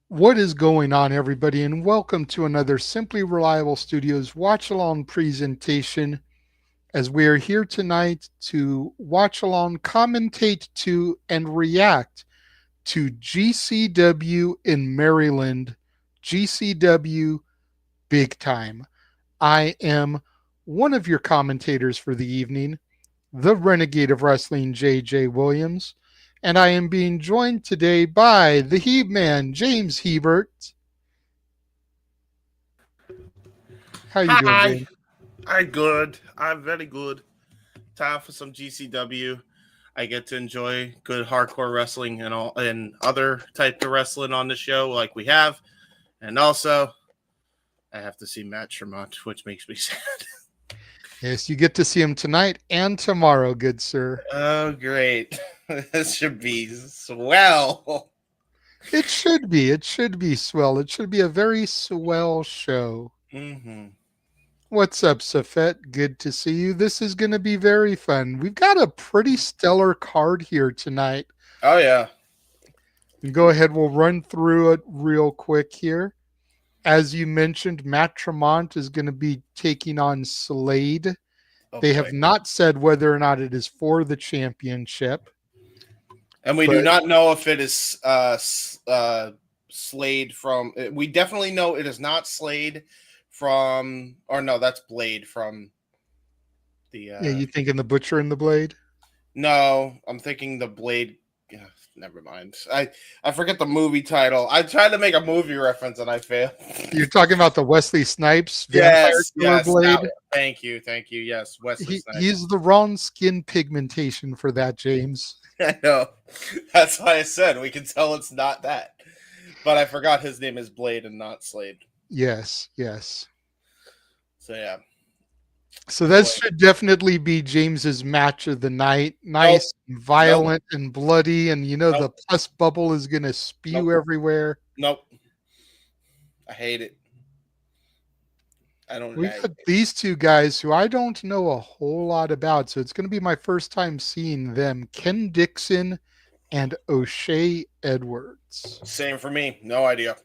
What is going on, everybody, and welcome to another Simply Reliable Studios watch along presentation. As we are here tonight to watch along, commentate to, and react to GCW in Maryland, GCW Big Time. I am one of your commentators for the evening, the Renegade of Wrestling, JJ Williams, and I am being joined today by the Heb Man, James Hebert. How you doing, Hi, James? I'm good. I'm very good. Time for some GCW. I get to enjoy good hardcore wrestling and other type of wrestling on the show like we have. And also, I have to see Matt Tremont, which makes me sad. Yes, you get to see him tonight and tomorrow, good sir. Oh, great. This should be swell. It should be. It should be swell. It should be a very swell show. Mm-hmm. What's up, Safet? Good to see you. This is going to be very fun. We've got a pretty stellar card here tonight. Oh, yeah. Go ahead. We'll run through it real quick here. As you mentioned, Matt Tremont is going to be taking on Slade. Oh, They boy. have not said whether or not it is for the championship. And we do not know if it is Slade from. We definitely know it is not Slade from. Or no, that's Blade from the. Yeah, you thinking the Butcher and the Blade? No, I'm thinking the Blade. Never mind. I forget the movie title. I tried to make a movie reference and I failed. You're talking about the Wesley Snipes Vampire Yes, Killer yes. Blade? Thank you. Yes, Wesley Snipes. He's the wrong skin pigmentation for that, James. I know. That's why I said we can tell it's not that. But I forgot his name is Blade and not Slade. Yes. So yeah. So that should definitely be James's match of the night. Nice, violent, and bloody, and the pus bubble is gonna spew everywhere. Nope. I hate it. We've got these two guys who I don't know a whole lot about, so it's going to be my first time seeing them. Ken Dixon and O'Shea Edwards. Same for me. No idea.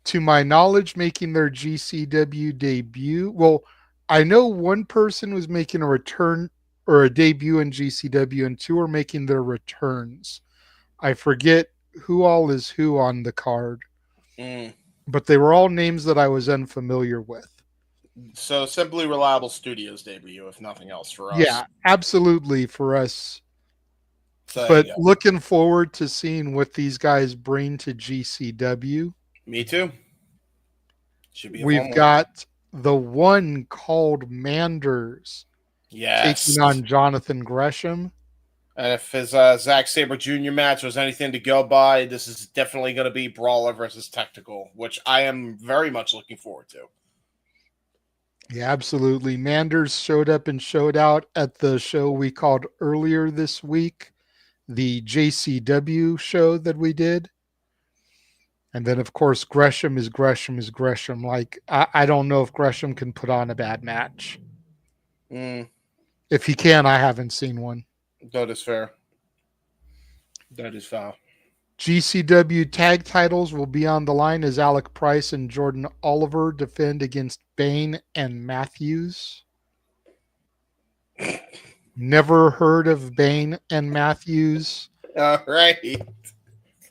To my knowledge, making their GCW debut. Well, I know one person was making a return or a debut in GCW, and two are making their returns. I forget who all is who on the card, but they were all names that I was unfamiliar with. So Simply Reliable Studios debut, if nothing else, for us. Yeah, absolutely for us. So, but looking forward to seeing what these guys bring to GCW. Me too. Should be. We've got the one called Manders. Yes. Taking on Jonathan Gresham. And if his Zack Sabre Jr. match was anything to go by, this is definitely going to be Brawler versus Technical, which I am very much looking forward to. Yeah, absolutely. Manders showed up and showed out at the show we called earlier this week, the JCW show that we did. And then, of course, Gresham is Gresham. Like, I don't know if Gresham can put on a bad match. If he can, I haven't seen one. That is fair. That is foul. GCW tag titles will be on the line as Alec Price and Jordan Oliver defend against Bane and Matthews. Never heard of Bane and Matthews. All right.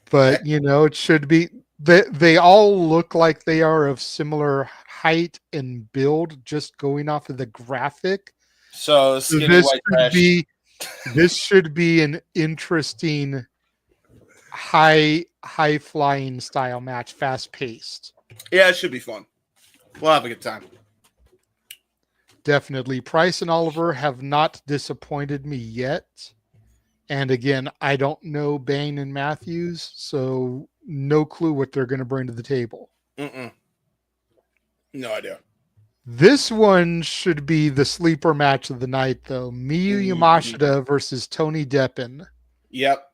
But, it should be. They all look like they are of similar height and build, just going off of the graphic. So this should be an interesting high flying style match, fast paced. Yeah, it should be fun. We'll have a good time. Definitely. Price and Oliver have not disappointed me yet. And again, I don't know Bane and Matthews, so no clue what they're going to bring to the table. No idea. This one should be the sleeper match of the night, though. Miyu Yamashita versus Tony Deppen. Yep.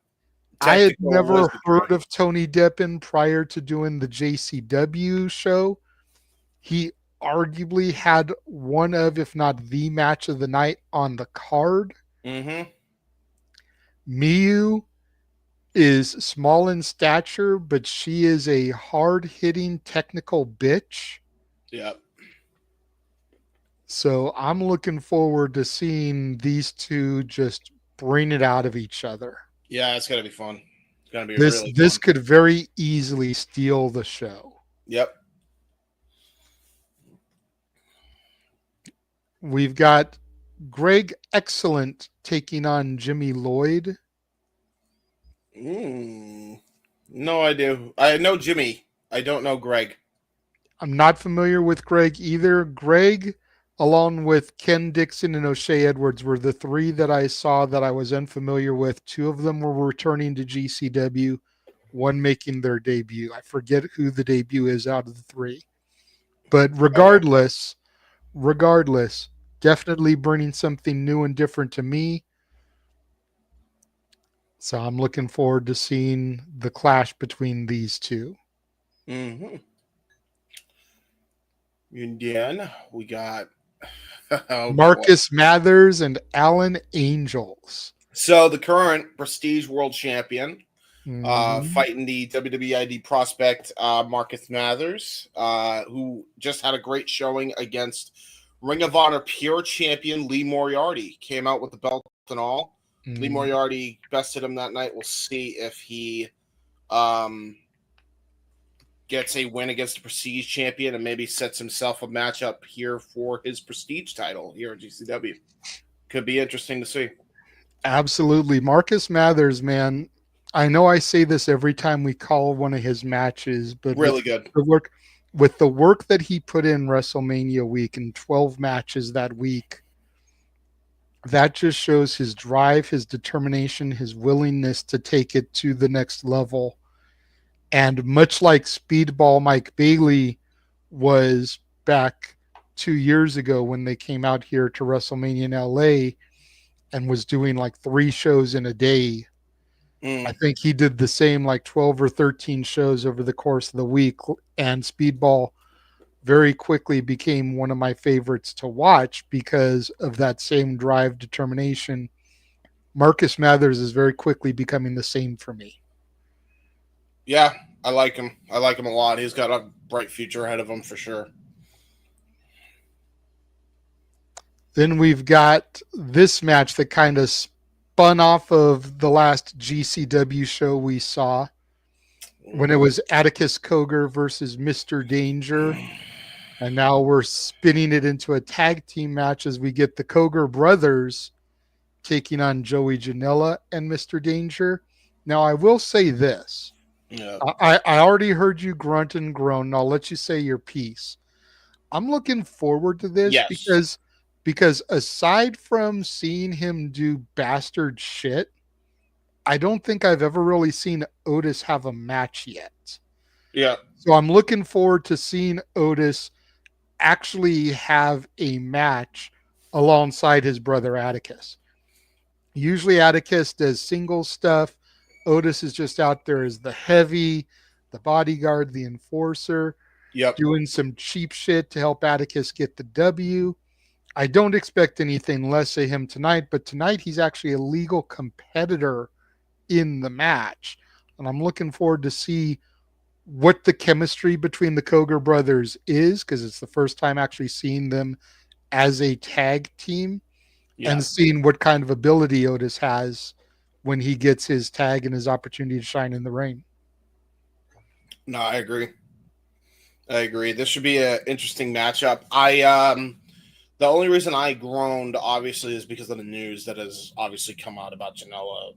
I had never heard of Tony Deppen prior to doing the JCW show. He arguably had one of, if not the match of the night on the card. Miyu is small in stature, but she is a hard-hitting technical bitch. Yep. So I'm looking forward to seeing these two just bring it out of each other. Yeah, it's gonna be fun. It's gonna be This really this fun. could very easily steal the show. Yep. We've got Greg Excellent taking on Jimmy Lloyd. No idea. I know Jimmy. I don't know Greg. I'm not familiar with Greg either. Greg, along with Ken Dixon and O'Shea Edwards, were the three that I saw that I was unfamiliar with. Two of them were returning to GCW, one making their debut. I forget who the debut is out of the three. But Okay. regardless, definitely bringing something new and different to me. So I'm looking forward to seeing the clash between these two. Mm-hmm. And then we got oh boy. Marcus Mathers and Alan Angels. So the current Prestige World Champion, Mhm. fighting the WWID prospect Marcus Mathers, who just had a great showing against Ring of Honor Pure Champion Lee Moriarty. Came out with the belt and all. Lee Mhm. Moriarty bested him that night. We'll see if he um, gets a win against the Prestige champion and maybe sets himself a matchup here for his Prestige title here at GCW. Could be interesting to see. Absolutely. Marcus Mathers, man. I know I say this every time we call one of his matches, but Really good. with the work that he put in WrestleMania week and 12 matches that week, that just shows his drive, his determination, his willingness to take it to the next level. And much like Speedball Mike Bailey was back 2 years ago when they came out here to WrestleMania in LA and was doing like 3 shows in a day. I think he did the same like 12 or 13 shows over the course of the week. And Speedball very quickly became one of my favorites to watch because of that same drive, determination. Marcus Mathers is very quickly becoming the same for me. Yeah, I like him. I like him a lot. He's got a bright future ahead of him for sure. Then we've got this match that kind of spun off of the last GCW show we saw when it was Atticus Cogar versus Mr. Danger. And now we're spinning it into a tag team match as we get the Cogar brothers taking on Joey Janela and Mr. Danger. Now, I will say this. Yeah. I already heard you grunt and groan. I'll let you say your piece. I'm looking forward to this Yes. because aside from seeing him do bastard shit, I don't think I've ever really seen Otis have a match yet. Yeah. So I'm looking forward to seeing Otis actually have a match alongside his brother Atticus. Usually Atticus does single stuff. Otis is just out there as the heavy, the bodyguard, the enforcer, Yep. doing some cheap shit to help Atticus get the W. I don't expect anything less of him tonight, but tonight he's actually a legal competitor in the match. And I'm looking forward to see what the chemistry between the Cogar brothers is, because it's the first time actually seeing them as a tag team Yeah. and seeing what kind of ability Otis has when he gets his tag and his opportunity to shine in the ring. No, I agree. I agree. This should be an interesting matchup. The only reason I groaned obviously is because of the news that has obviously come out about Janela,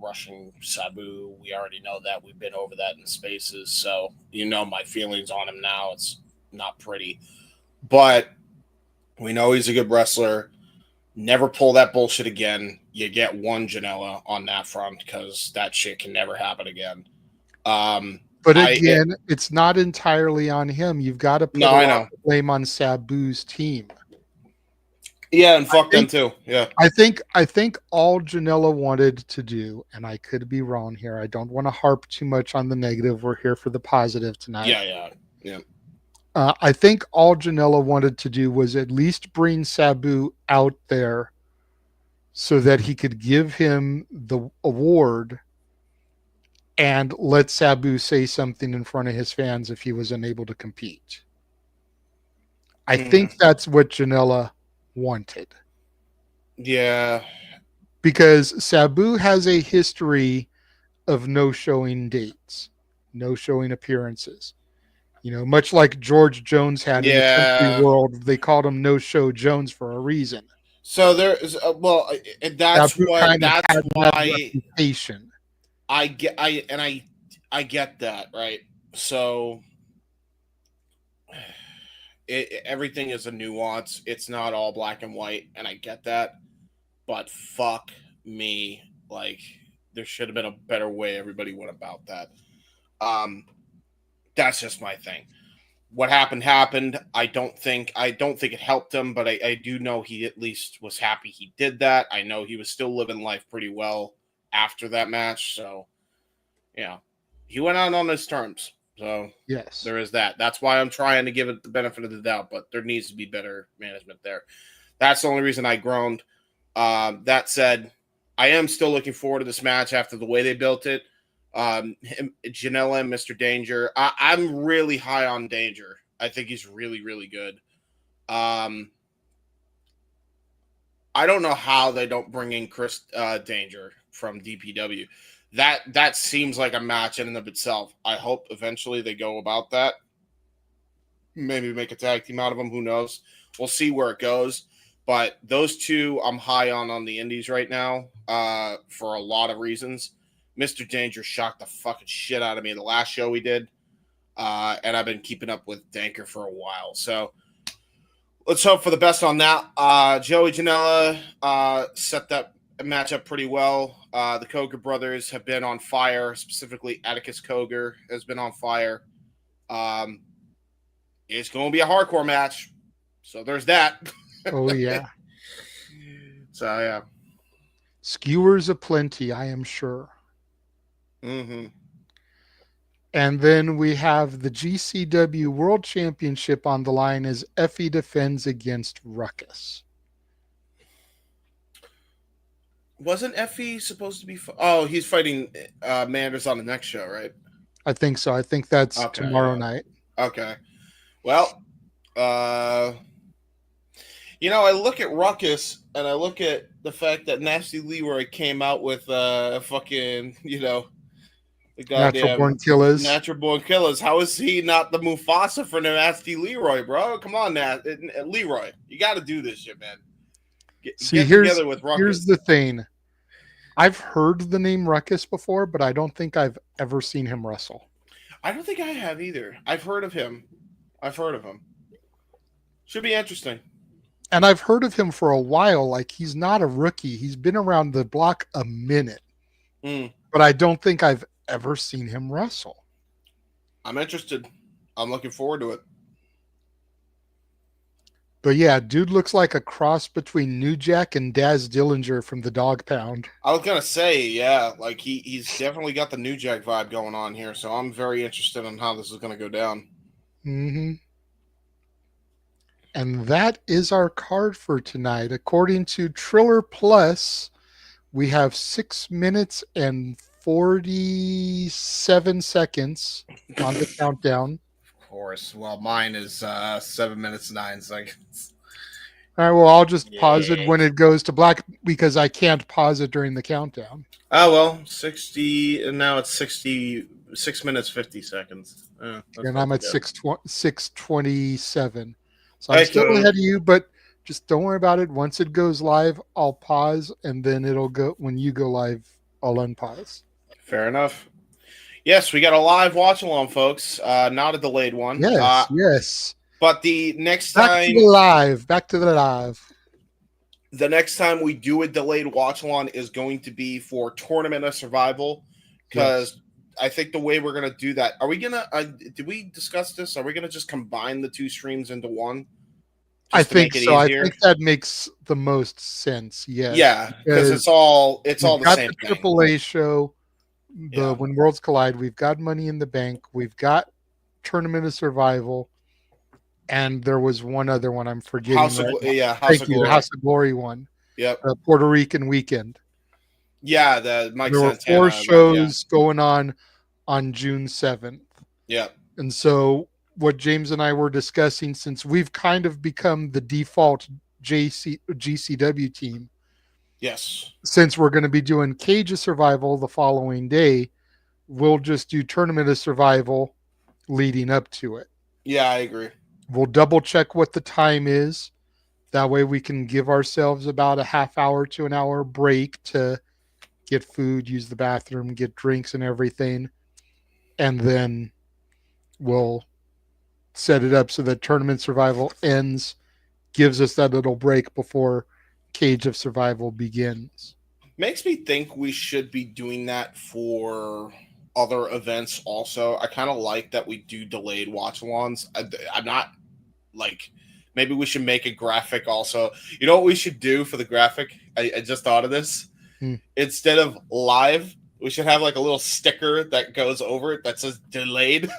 rushing Sabu. We already know that. We've been over that in spaces. So, my feelings on him now. It's not pretty. But we know he's a good wrestler. Never pull that bullshit again. You get one Janela on that front because that shit can never happen again. But again, it's not entirely on him. You've got to put No, a I lot know. of blame on Sabu's team. Yeah, and fuck them too. Yeah. I think all Janela wanted to do, and I could be wrong here. I don't want to harp too much on the negative. We're here for the positive tonight. Yeah. I think all Janela wanted to do was at least bring Sabu out there so that he could give him the award and let Sabu say something in front of his fans if he was unable to compete. I think that's what Janela wanted. Yeah. Because Sabu has a history of no showing dates, no showing appearances. Much like George Jones had in the country Yeah. world, they called him No Show Jones for a reason. So there is Sabu kind of that's had that why reputation. I get that, right? So everything is a nuance. It's not all black and white, and I get that. But fuck me, like there should have been a better way everybody went about that. Um, that's just my thing. What happened. I don't think it helped him, but I do know he at least was happy he did that. I know he was still living life pretty well after that match. So yeah, he went out on his terms. So yes, there is that. That's why I'm trying to give it the benefit of the doubt, but there needs to be better management there. That's the only reason I groaned. That said, I am still looking forward to this match after the way they built it. Janela and Mr. Danger. I'm really high on Danger. I think he's really, really good. I don't know how they don't bring in Chris Danger from DPW. That seems like a match in and of itself. I hope eventually they go about that. Maybe make a tag team out of them. Who knows? We'll see where it goes. But those two I'm high on the indies right now for a lot of reasons. Mr. Danger shocked the fucking shit out of me the last show we did. And I've been keeping up with Danker for a while. So let's hope for the best on that. Joey Janela set that match up pretty well. The Cogar brothers have been on fire. Specifically, Atticus Cogar has been on fire. It's going to be a hardcore match. So there's that. Oh, yeah. So, yeah. Skewers aplenty, I am sure. Mm-hmm. And then we have the GCW World Championship on the line as Effy defends against Ruckus. Wasn't Effy supposed to be... he's fighting Manders on the next show, right? I think so. I think that's tomorrow night. Okay. Well, I look at Ruckus and I look at the fact that Nasty Leroy came out with fucking, the goddamn Natural Born Killers. How is he not the Mufasa for Nasty Leroy, bro? Come on, Leroy. You got to do this shit, man. Get together with Ruckus. Here's the thing. I've heard the name Ruckus before, but I don't think I've ever seen him wrestle. I don't think I have either. I've heard of him. Should be interesting. And I've heard of him for a while. Like, he's not a rookie. He's been around the block a minute. But I don't think I've ever seen him wrestle. I'm interested. I'm looking forward to it. But yeah, dude looks like a cross between New Jack and Daz Dillinger from the Dog Pound. I was gonna say, yeah, like he's definitely got the New Jack vibe going on here. So I'm very interested in how this is gonna go down. Mm-hmm. And that is our card for tonight. According to Triller Plus, we have 6 minutes and 47 seconds on the countdown. Of course. Well, mine is 7 minutes 9 seconds. All right, well, I'll just pause it when it goes to black because I can't pause it during the countdown. Oh, well, 60, and now it's 66 minutes 50 seconds. And I'm at 6:27. So I'm still ahead of you, but just don't worry about it. Once it goes live, I'll pause, and then it'll go when you go live, I'll unpause. Fair enough. Yes, we got a live watch along, folks. Not a delayed one. Yes. But the next time back to the live. The next time we do a delayed watch along is going to be for Tournament of Survival, because I think the way we're gonna do that. Are we gonna? Did we discuss this? Are we gonna just combine the two streams into one? I think so. I think that makes the most sense. Yes. Yeah, because it's all the same thing. AAA show, When Worlds Collide. We've got Money in the Bank. We've got Tournament of Survival, and there was one other one I'm forgetting. House of Glory one. Yep. The Puerto Rican Weekend. Yeah, the Mike There were 4 Santana event. Yeah. shows going on June 7th. Yeah. And so what James and I were discussing, since we've kind of become the default GCW team, Yes. since we're going to be doing Cage of Survival the following day, we'll just do Tournament of Survival leading up to it. Yeah, I agree. We'll double check what the time is. That way we can give ourselves about a half hour to an hour break to get food, use the bathroom, get drinks and everything. And then we'll set it up so that Tournament Survival ends, gives us that little break before Cage of Survival begins. Makes me think we should be doing that for other events also. I kind of like that we do delayed watch-alongs. I'm not like, maybe we should make a graphic also. You know what we should do for the graphic? I just thought of this. Instead of live, we should have like a little sticker that goes over it that says delayed.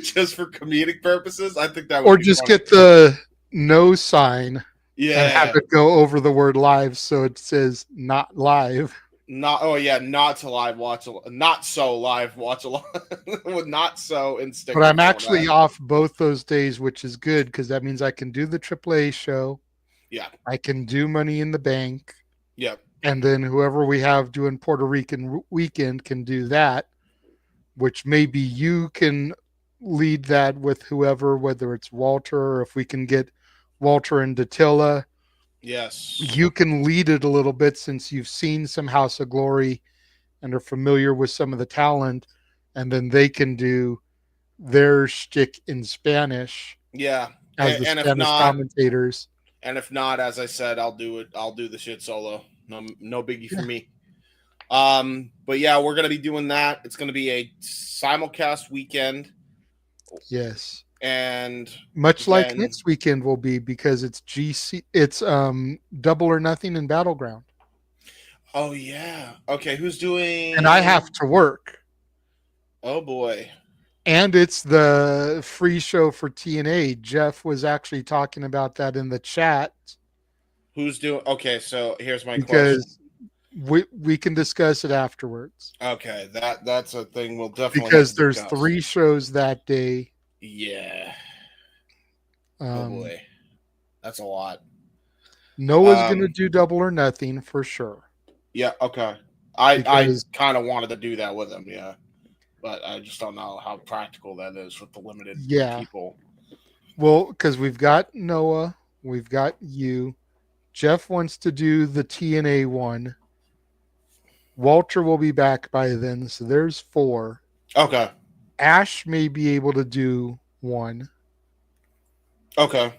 Just for comedic purposes. I think that would or be just funny. Get the no sign Yeah. and have it go over the word live so it says not live. Not to live watch not so live watch along with not so in sticker. But I'm actually off both those days, which is good because that means I can do the AAA show. Yeah. I can do Money in the Bank. Yeah. And then whoever we have doing Puerto Rican weekend can do that, which maybe you can lead that with whoever, whether it's Walter or if we can get Walter and Datilla. Yes. You can lead it a little bit since you've seen some House of Glory and are familiar with some of the talent, and then they can do their shtick in Spanish. Yeah. As the Spanish commentators. And if not, as I said, I'll do it. I'll do the shit solo. No biggie for me. But yeah, we're gonna be doing that. It's gonna be a simulcast weekend. Yes. And much like next weekend will be, because it's Double or Nothing in Battleground. Oh yeah. Okay, who's doing? And I have to work. Oh boy. And it's the free show for TNA. Jeff was actually talking about that in the chat. Who's doing? Okay, so here's my question. Because we can discuss it afterwards. Okay, that's a thing we'll definitely because there's 3 shows that day. Yeah. Oh boy, that's a lot. Noah's gonna do Double or Nothing for sure. Yeah. Okay. I kind of wanted to do that with him. Yeah. But I just don't know how practical that is with the limited people. Well, because we've got Noah, we've got you. Jeff wants to do the TNA one. Walter will be back by then, so there's 4. Okay. Ash may be able to do 1. Okay.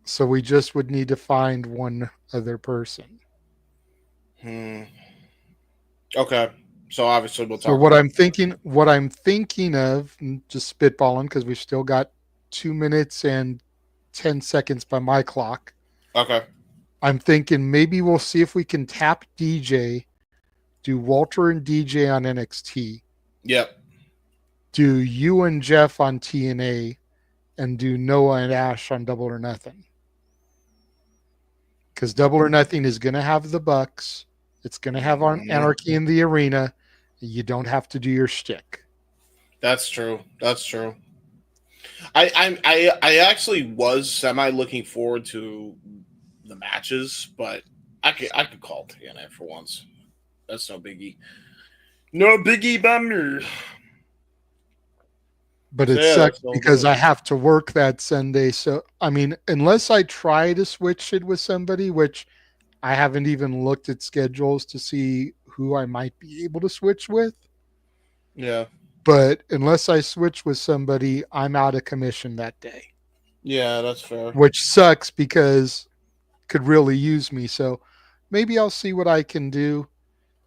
So we just would need to find one other person. Okay. So obviously we'll talk. So what I'm thinking of, just spitballing because we've still got 2 minutes and 10 seconds by my clock. Okay. I'm thinking maybe we'll see if we can tap DJ, do Walter and DJ on NXT. Yep. Do you and Jeff on TNA, and do Noah and Ash on Double or Nothing. Because Double or Nothing is going to have the Bucks. It's going to have Anarchy in the Arena. You don't have to do your shtick. That's true. That's true. I actually was semi looking forward to the matches, but I could call TNA for once. That's no biggie. No biggie by me. But it sucks because I have to work that Sunday. So, I mean, unless I try to switch it with somebody, which I haven't even looked at schedules to see who I might be able to switch with. Yeah. But unless I switch with somebody, I'm out of commission that day. Yeah, that's fair. Which sucks because could really use me. So maybe I'll see what I can do.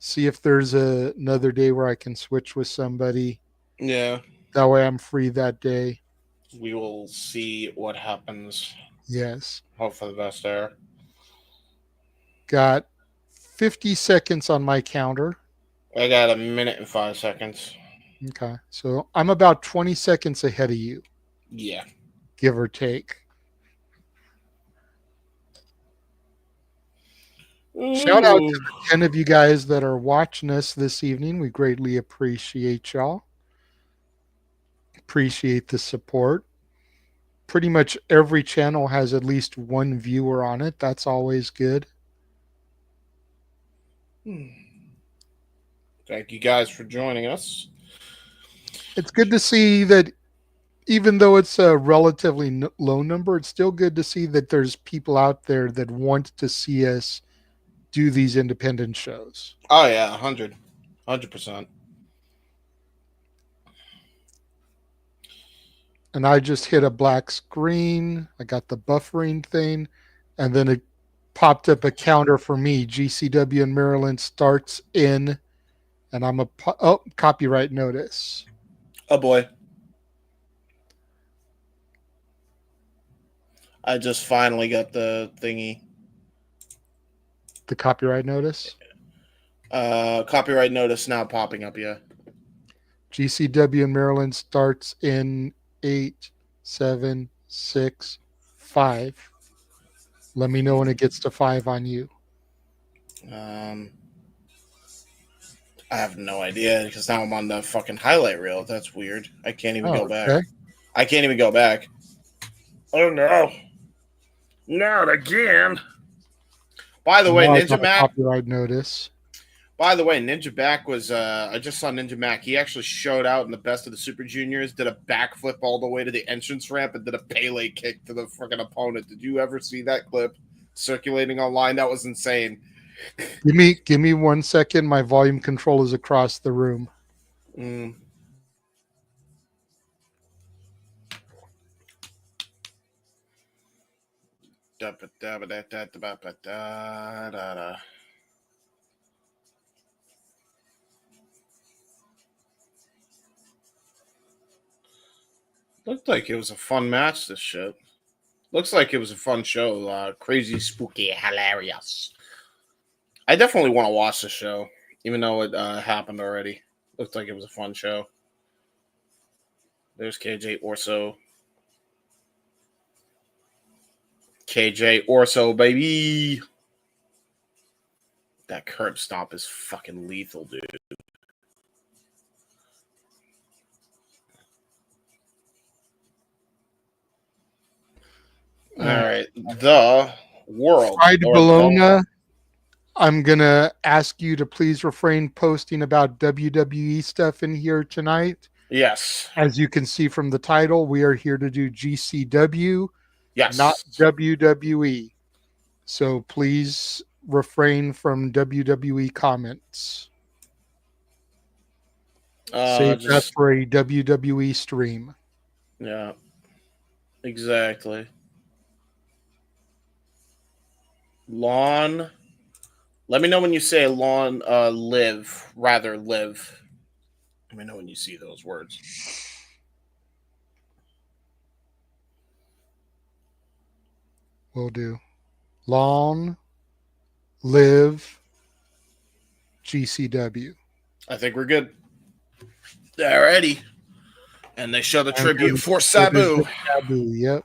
See if there's another day where I can switch with somebody. Yeah. That way I'm free that day. We will see what happens. Yes. Hope for the best there. Got 50 seconds on my counter. I got 1 minute and 5 seconds. Okay. So I'm about 20 seconds ahead of you. Yeah. Give or take. Shout out to Ooh. the 10 of you guys that are watching us this evening. We greatly appreciate y'all. Appreciate the support. Pretty much every channel has at least one viewer on it. That's always good. Thank you guys for joining us. It's good to see that even though it's a relatively low number, it's still good to see that there's people out there that want to see us do these independent shows. Oh yeah, 100%. And I just hit a black screen. I got the buffering thing, and then it popped up a counter for me. GCW in Maryland starts in, and I'm copyright notice. Oh boy. I just finally got the thingy. The copyright notice. Copyright notice now popping up, yeah. GCW in Maryland starts in 8, 7, 6, 5. Let me know when it gets to 5 on you. I have no idea because now I'm on the fucking highlight reel. That's weird. I can't even go back. Okay. I can't even go back. Oh no. Not again. By the way, Now I got Ninja a Mac. copyright notice. By the way, Ninja Mac was. I just saw Ninja Mac. He actually showed out in the Best of the Super Juniors. Did a backflip all the way to the entrance ramp and did a Pele kick to the freaking opponent. Did you ever see that clip circulating online? That was insane. Give me 1 second. My volume control is across the room. Mm. Looked like it was a fun match, this shit. Looks like it was a fun show. Crazy, spooky, hilarious. I definitely want to watch the show, even though it happened already. Looked like it was a fun show. There's KJ Orso. KJ Orso, baby. That curb stomp is fucking lethal, dude. All right. The world. Fried Or Bologna. I'm going to ask you to please refrain posting about WWE stuff in here tonight. Yes. As you can see from the title, we are here to do GCW, not Yes. WWE. So please refrain from WWE comments. Save that for a WWE stream. Yeah. Exactly. Lawn. Let me know when you say lawn live, rather live. Let me know when you see those words. Will do. Long live GCW. I think we're good. Alrighty. And they show the And tribute for footage Sabu. of Sabu, yep.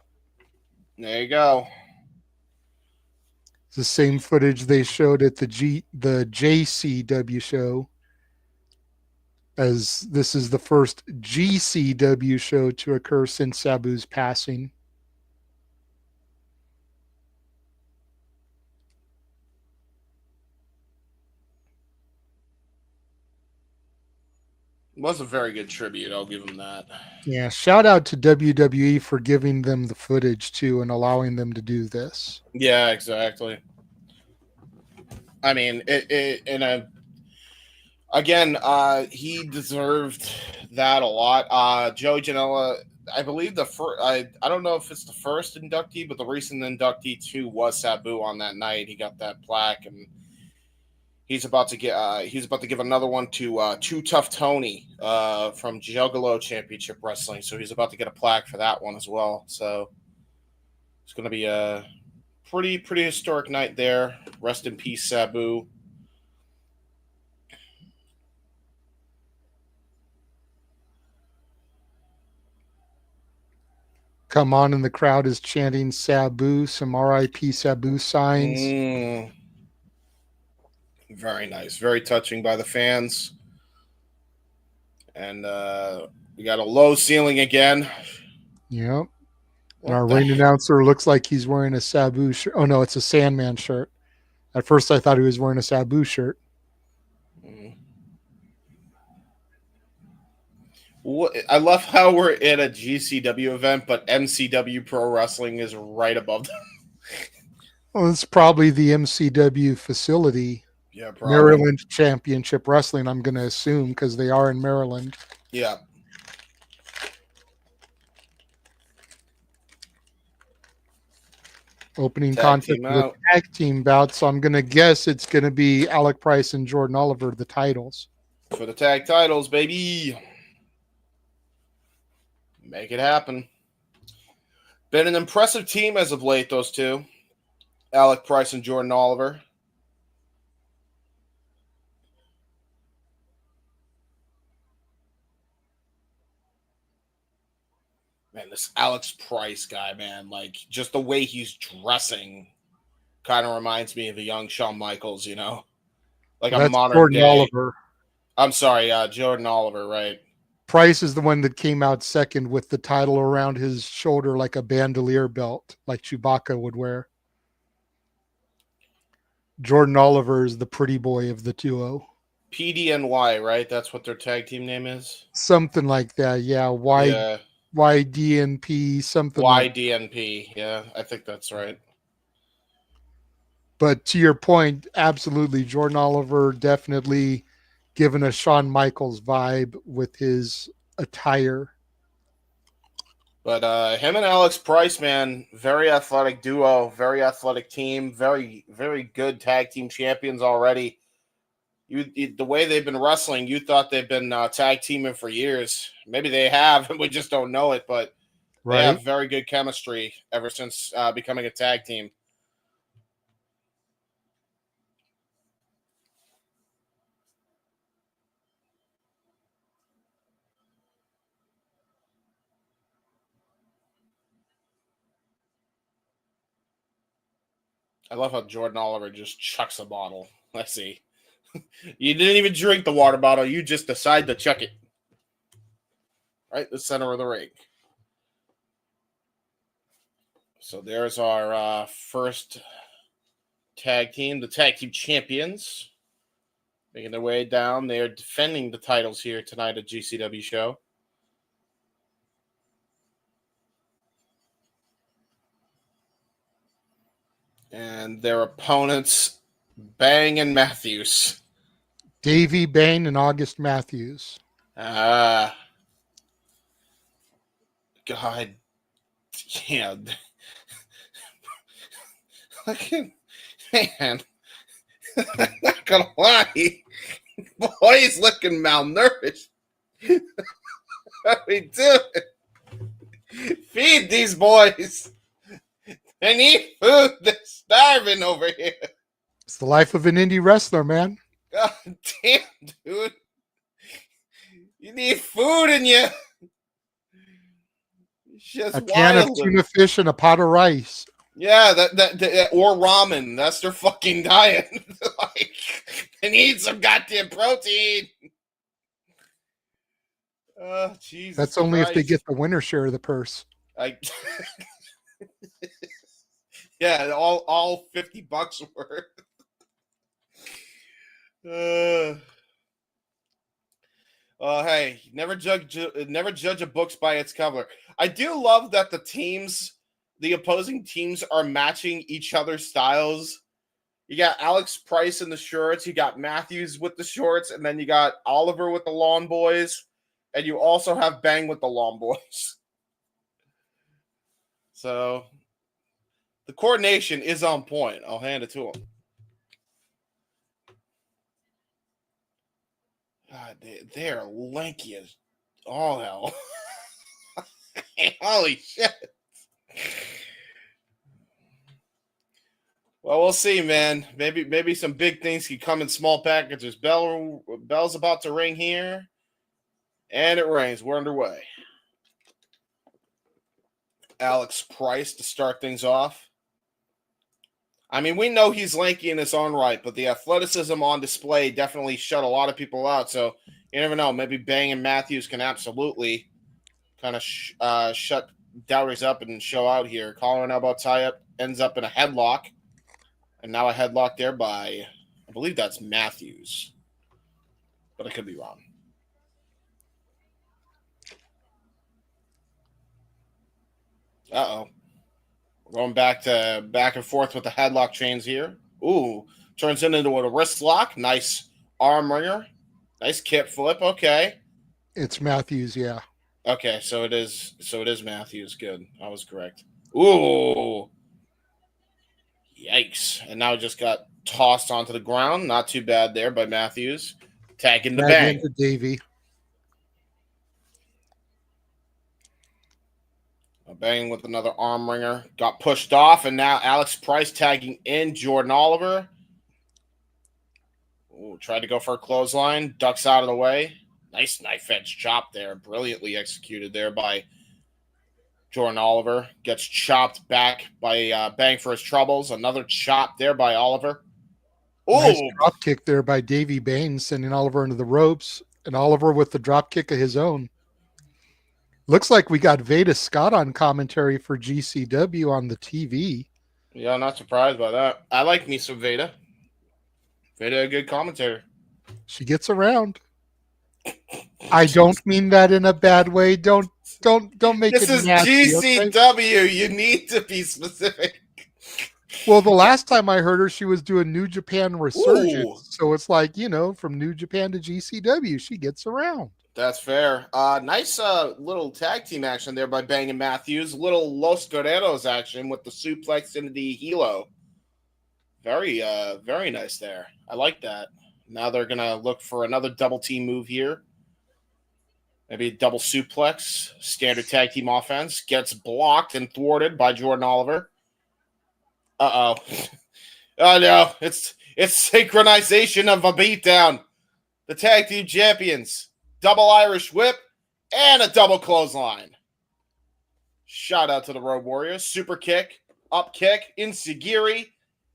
There you go. It's the same footage they showed at the JCW show, as this is the first GCW show to occur since Sabu's passing. It was a very good tribute. I'll give them that. Yeah, shout out to WWE for giving them the footage too and allowing them to do this. Yeah, exactly. I mean, again, he deserved that a lot. Joey Janela, I believe the first. I don't know if it's the first inductee, but the recent inductee too was Sabu on that night. He got that plaque, and he's about to give another one to Too Tough Tony from Juggalo Championship Wrestling. So he's about to get a plaque for that one as well. So it's going to be a pretty historic night there. Rest in peace, Sabu. Come on, and the crowd is chanting Sabu, some RIP Sabu signs. Very nice. Very touching by the fans. And we got a low ceiling again. Yep. And What our the ring announcer looks like he's wearing a Sabu shirt. Oh, no, it's a Sandman shirt. At first, I thought he was wearing a Sabu shirt. I love how we're at a GCW event, but MCW Pro Wrestling is right above them. Well, it's probably the MCW facility. Yeah, probably. Maryland Championship Wrestling, I'm going to assume, because they are in Maryland. Yeah. Opening contest for the tag team bout, so I'm going to guess it's going to be Alec Price and Jordan Oliver, the titles. For the tag titles, baby. Make it happen. Been an impressive team as of late, those two. Alec Price and Jordan Oliver. Man, this Alex Price guy, man, like just the way he's dressing kind of reminds me of a young Shawn Michaels, you know? Like a modern Jordan day. Oliver. I'm sorry, Jordan Oliver, right? Price is the one that came out second with the title around his shoulder like a bandolier belt, like Chewbacca would wear. Jordan Oliver is the pretty boy of the duo. PDNY, right? That's what their tag team name is? Something like that, yeah. YDNP, something YDNP, like. Yeah, I think that's right. But to your point, absolutely, Jordan Oliver definitely given a Shawn Michaels vibe with his attire. But him and Alex Price, man, very athletic duo, very athletic team, very, very good tag team champions already. The way they've been wrestling, you thought they've been tag teaming for years. Maybe they have, and we just don't know it, but they have very good chemistry ever since becoming a tag team. I love how Jordan Oliver just chucks a bottle. Let's see. You didn't even drink the water bottle. You just decide to chuck it. Right in the center of the ring. So there's our first tag team, the tag team champions. Making their way down. They are defending the titles here tonight at GCW show. And their opponents, Bang and Matthews. Davey Bain and August Matthews. God. Yeah. Man. I'm not gonna lie. Boy's looking malnourished. What are we doing? Feed these boys. They need food. They're starving over here. It's the life of an indie wrestler, man. God damn, dude. You need food in you. Just a can of tuna fish and a pot of rice. Yeah, that or ramen. That's their fucking diet. Like, they need some goddamn protein. Oh, Jesus. That's only Christ. If they get the winner share of the purse. Yeah, all $50 worth. Hey, never judge a book by its cover. I do love that the opposing teams are matching each other's styles. You got Alex Price in the shorts, you got Matthews with the shorts, and then you got Oliver with the Lawn Boys, and you also have Bang with the Lawn Boys. So the coordination is on point. I'll hand it to them. God, they're lanky as all hell. Holy shit. Well, we'll see, man. Maybe some big things can come in small packages. Bell's about to ring here. And it rings. We're underway. Alex Price to start things off. I mean, we know he's lanky in his own right, but the athleticism on display definitely shut a lot of people out. So you never know. Maybe Bang and Matthews can absolutely kind of shut Dowries up and show out here. Collar and elbow tie-up ends up in a headlock. And now a headlock there by, I believe that's Matthews. But I could be wrong. Uh-oh. We're going back and forth with the headlock chains here. Ooh, turns it into a wrist lock. Nice arm wringer. Nice kip flip. Okay. It's Matthews, yeah. Okay, so it is Matthews. Good. I was correct. Ooh. Yikes. And now it just got tossed onto the ground. Not too bad there by Matthews. Tagging the Bang. Into Davey. Bang with another arm wringer. Got pushed off, and now Alex Price tagging in Jordan Oliver. Ooh, tried to go for a clothesline. Ducks out of the way. Nice knife edge chop there. Brilliantly executed there by Jordan Oliver. Gets chopped back by Bang for his troubles. Another chop there by Oliver. Ooh. Nice drop kick there by Davey Baines, sending Oliver into the ropes. And Oliver with the drop kick of his own. Looks like we got Veda Scott on commentary for GCW on the TV. Yeah, I'm not surprised by that. I like me some Veda. Veda, a good commentator. She gets around. I don't mean that in a bad way. Don't make it nasty. This is GCW. Okay? You need to be specific. Well, the last time I heard her, she was doing New Japan Resurgence. Ooh. So it's like, from New Japan to GCW, she gets around. That's fair. Nice little tag team action there by Bang and Matthews. Little Los Guerreros action with the suplex into the helo. Very, very nice there. I like that. Now they're going to look for another double team move here. Maybe a double suplex. Standard tag team offense. Gets blocked and thwarted by Jordan Oliver. Uh-oh. Oh, no. It's synchronization of a beatdown. The tag team champions. Double Irish whip, and a double clothesline. Shout out to the Road Warriors. Super kick, up kick, Insigiri,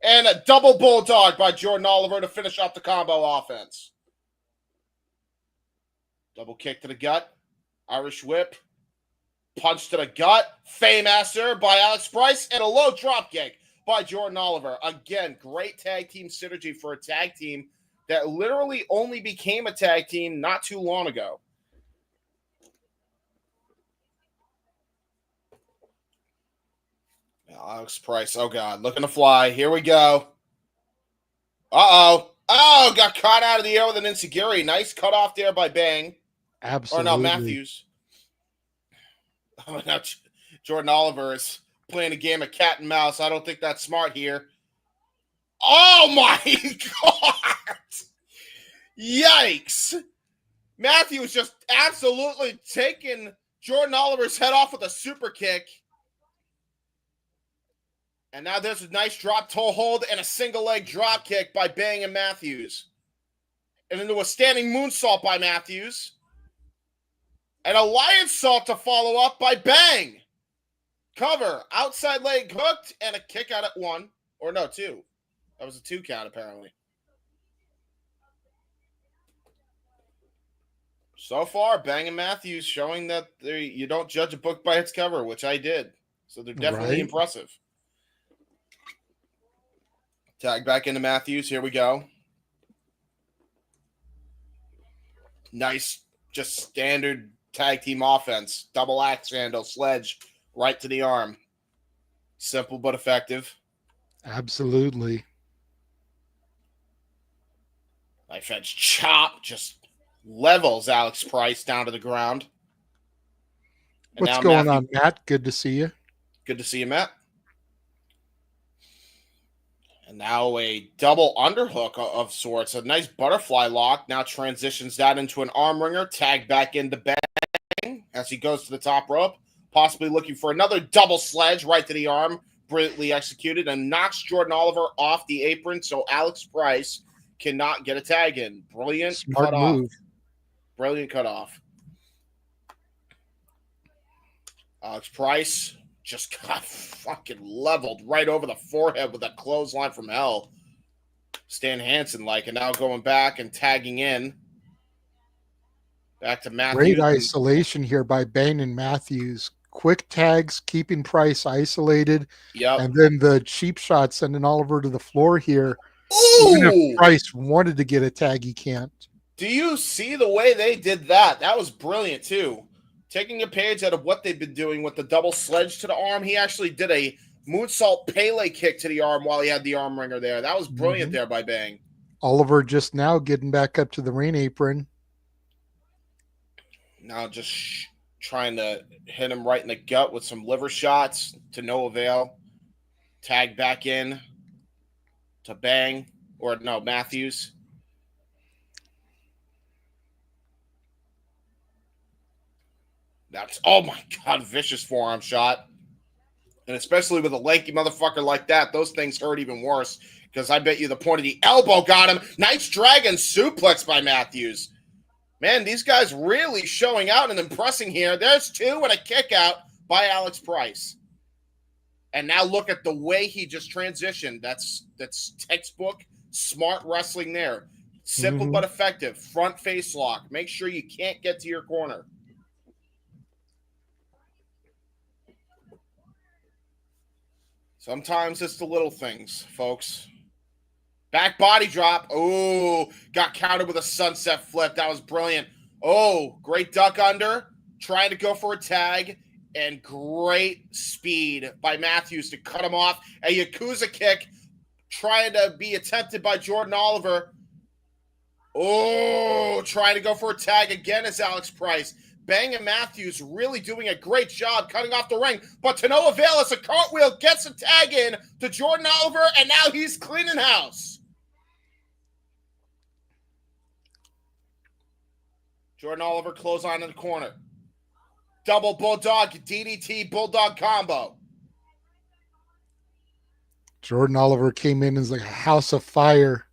and a double bulldog by Jordan Oliver to finish off the combo offense. Double kick to the gut, Irish whip, punch to the gut, Faymaster by Alex Price, and a low drop kick by Jordan Oliver. Again, great tag team synergy for a tag team that literally only became a tag team not too long ago. Alex Price, oh God, looking to fly. Here we go. Uh-oh. Oh, got caught out of the air with an Insigiri. Nice cut off there by Bang. Absolutely. Or no, Matthews. Oh, now Jordan Oliver is playing a game of cat and mouse. I don't think that's smart here. Oh, my God. Yikes. Matthews just absolutely taking Jordan Oliver's head off with a super kick. And now there's a nice drop toe hold and a single leg drop kick by Bang and Matthews. And into a standing moonsault by Matthews. And a lion salt to follow up by Bang. Cover. Outside leg hooked and a kick out at one. Or no, two. That was a 2 count, apparently. So far, Bang and Matthews showing that you don't judge a book by its cover, which I did. So they're definitely impressive. Tag back into Matthews. Here we go. Nice, just standard tag team offense. Double axe handle, sledge, right to the arm. Simple but effective. Absolutely. Knife edge chop just levels Alex Price down to the ground. And what's going on, Matt? Good to see you. Good to see you, Matt. And now a double underhook of sorts. A nice butterfly lock. Now transitions that into an arm wringer. Tag back into Bang as he goes to the top rope. Possibly looking for another double sledge right to the arm. Brilliantly executed and knocks Jordan Oliver off the apron so Alex Price cannot get a tag in. Brilliant Smart cutoff. Move. Brilliant cutoff. Alex Price just got fucking leveled right over the forehead with that clothesline from hell. Stan Hansen and now going back and tagging in. Back to Matthews. Great isolation here by Bane and Matthews. Quick tags, keeping Price isolated. Yep. And then the cheap shot sending Oliver to the floor here. Ooh! Even if Price wanted to get a tag, he can't. Do you see the way they did that? That was brilliant, too. Taking a page out of what they've been doing with the double sledge to the arm, he actually did a moonsault Pele kick to the arm while he had the arm wringer there. That was brilliant there by Bang. Oliver just now getting back up to the ring apron. Now just trying to hit him right in the gut with some liver shots to no avail. Tag back in to Bang. Or no, Matthews. That's, oh my God, vicious forearm shot. And especially with a lanky motherfucker like that, those things hurt even worse. Because I bet you the point of the elbow got him. Nice dragon suplex by Matthews. Man, these guys really showing out and impressing here. There's two and a kick out by Alex Price. And now look at the way he just transitioned. That's textbook smart wrestling there. Simple but effective. Front face lock. Make sure you can't get to your corner. Sometimes it's the little things, folks. Back body drop. Oh, got countered with a sunset flip. That was brilliant. Oh, great duck under. Trying to go for a tag. And great speed by Matthews to cut him off. A Yakuza kick. Trying to be attempted by Jordan Oliver. Oh, trying to go for a tag again as Alex Price. Bang and Matthews really doing a great job cutting off the ring. But to no avail as a cartwheel gets a tag in to Jordan Oliver. And now he's cleaning house. Jordan Oliver clothesline in the corner. Double Bulldog, DDT, Bulldog combo. Jordan Oliver came in as like a house of fire.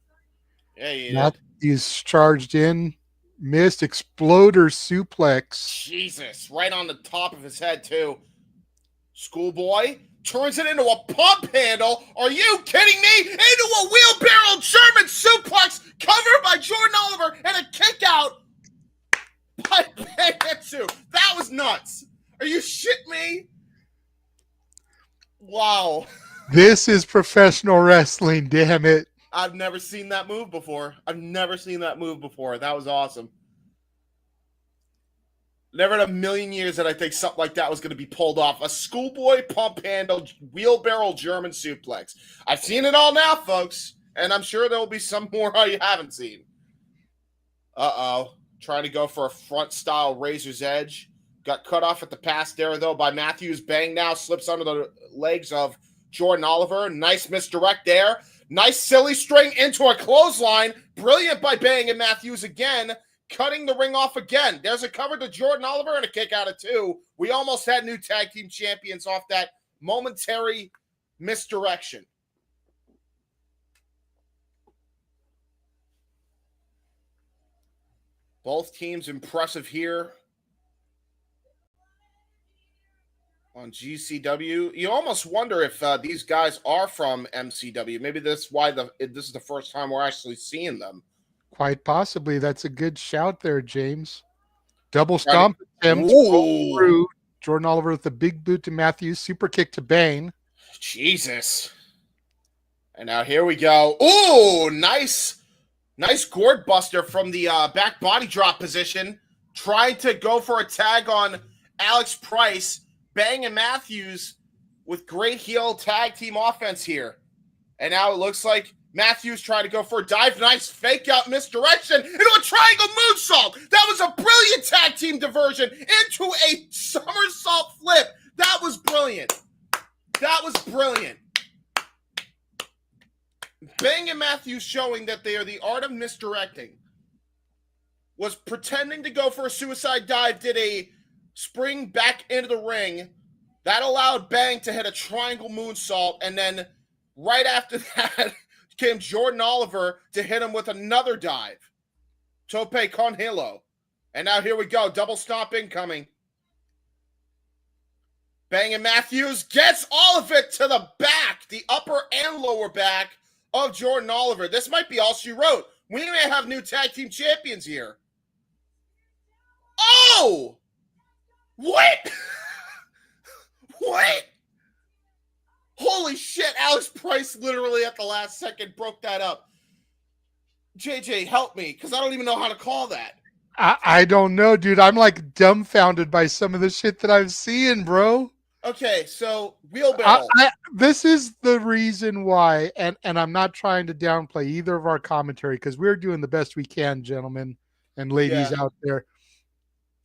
Yeah, He's charged in, missed, exploder suplex. Jesus, right on the top of his head, too. Schoolboy turns it into a pump handle. Are you kidding me? Into a wheelbarrow German suplex covered by Jordan Oliver and a kick out. That was nuts. Are you shitting me? Wow. This is professional wrestling, damn it. I've never seen that move before. That was awesome. Never in a million years that I think something like that was going to be pulled off. A schoolboy pump handle wheelbarrow German suplex. I've seen it all now, folks. And I'm sure there will be some more you haven't seen. Uh-oh. Trying to go for a front style razor's edge. Got cut off at the pass there, though, by Matthews. Bang now slips under the legs of Jordan Oliver. Nice misdirect there. Nice silly string into a clothesline. Brilliant by Bang and Matthews again. Cutting the ring off again. There's a cover to Jordan Oliver and a kick out of two. We almost had new tag team champions off that momentary misdirection. Both teams impressive here on GCW. You almost wonder if these guys are from MCW. Maybe that's why this is the first time we're actually seeing them. Quite possibly. That's a good shout there, James. Double stomp attempt. Through. Jordan Oliver with the big boot to Matthews. Super kick to Bane. Jesus. And now here we go. Ooh, nice gourd buster from the back body drop position. Tried to go for a tag on Alex Price. Bang and Matthews with great heel tag team offense here. And now it looks like Matthews trying to go for a dive. Nice fake out misdirection into a triangle moonsault. That was a brilliant tag team diversion into a somersault flip. That was brilliant. Bang and Matthews showing that they are the art of misdirecting. Was pretending to go for a suicide dive, did a spring back into the ring. That allowed Bang to hit a triangle moonsault, and then right after that came Jordan Oliver to hit him with another dive. Tope con hilo. And now here we go. Double stomp incoming. Bang and Matthews gets all of it to the back, the upper and lower back of Jordan Oliver. This might be all she wrote. We may have new tag team champions here. Oh! What? What? Holy shit, Alex Price literally at the last second broke that up. JJ, help me, because I don't even know how to call that. I don't know, dude. I'm like dumbfounded by some of the shit that I'm seeing, bro. Okay, so wheelbarrow. This is the reason why, and I'm not trying to downplay either of our commentary because we're doing the best we can, gentlemen and ladies out there.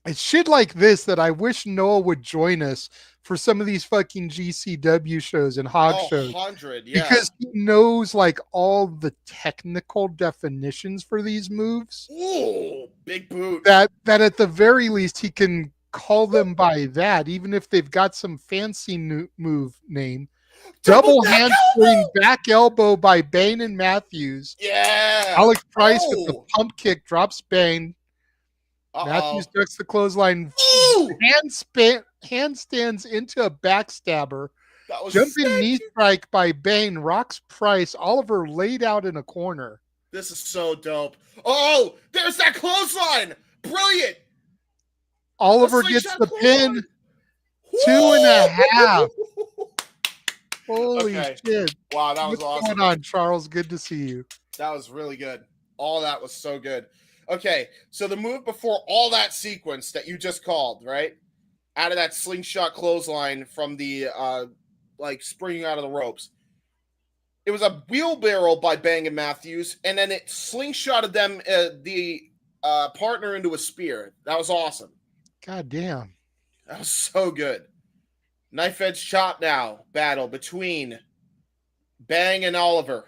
It's shit like this that I wish Noah would join us for some of these fucking GCW shows and hog shows. 100, yeah. Because he knows like all the technical definitions for these moves. Ooh, big boot. That at the very least he can call them by that, even if they've got some fancy move name. Double handspring back elbow by Bane and Matthews. Yeah. Alec Price with the pump kick drops Bane. Matthews ducks the clothesline. Handstands into a backstabber. Jumping knee strike by Bane. Rocks Price. Oliver laid out in a corner. This is so dope. Oh, there's that clothesline. Brilliant. Oliver gets the pin. 2.5. Holy shit. Wow, that was awesome. What's going on, Charles? Good to see you. That was really good. All that was so good. Okay, so the move before all that sequence that you just called, right? Out of that slingshot clothesline from the, springing out of the ropes. It was a wheelbarrow by Bang and Matthews, and then it slingshotted them, the partner into a spear. That was awesome. God damn. That was so good. Knife edge chop now. Battle between Bang and Oliver.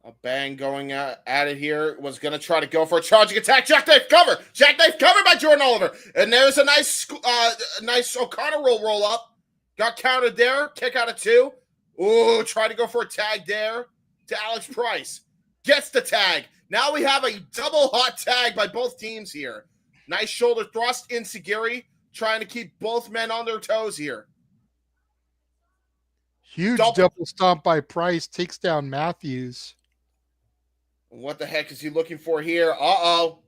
A Bang going at it here. Was going to try to go for a charging attack. Jackknife cover. Jackknife cover by Jordan Oliver. And there's a nice O'Connor roll up. Got counted there. Kick out of 2. Ooh, try to go for a tag there to Alex Price. Gets the tag. Now we have a double hot tag by both teams here. Nice shoulder thrust in Sagiri, trying to keep both men on their toes here. Huge double stomp by Price. Takes down Matthews. What the heck is he looking for here? Uh-oh.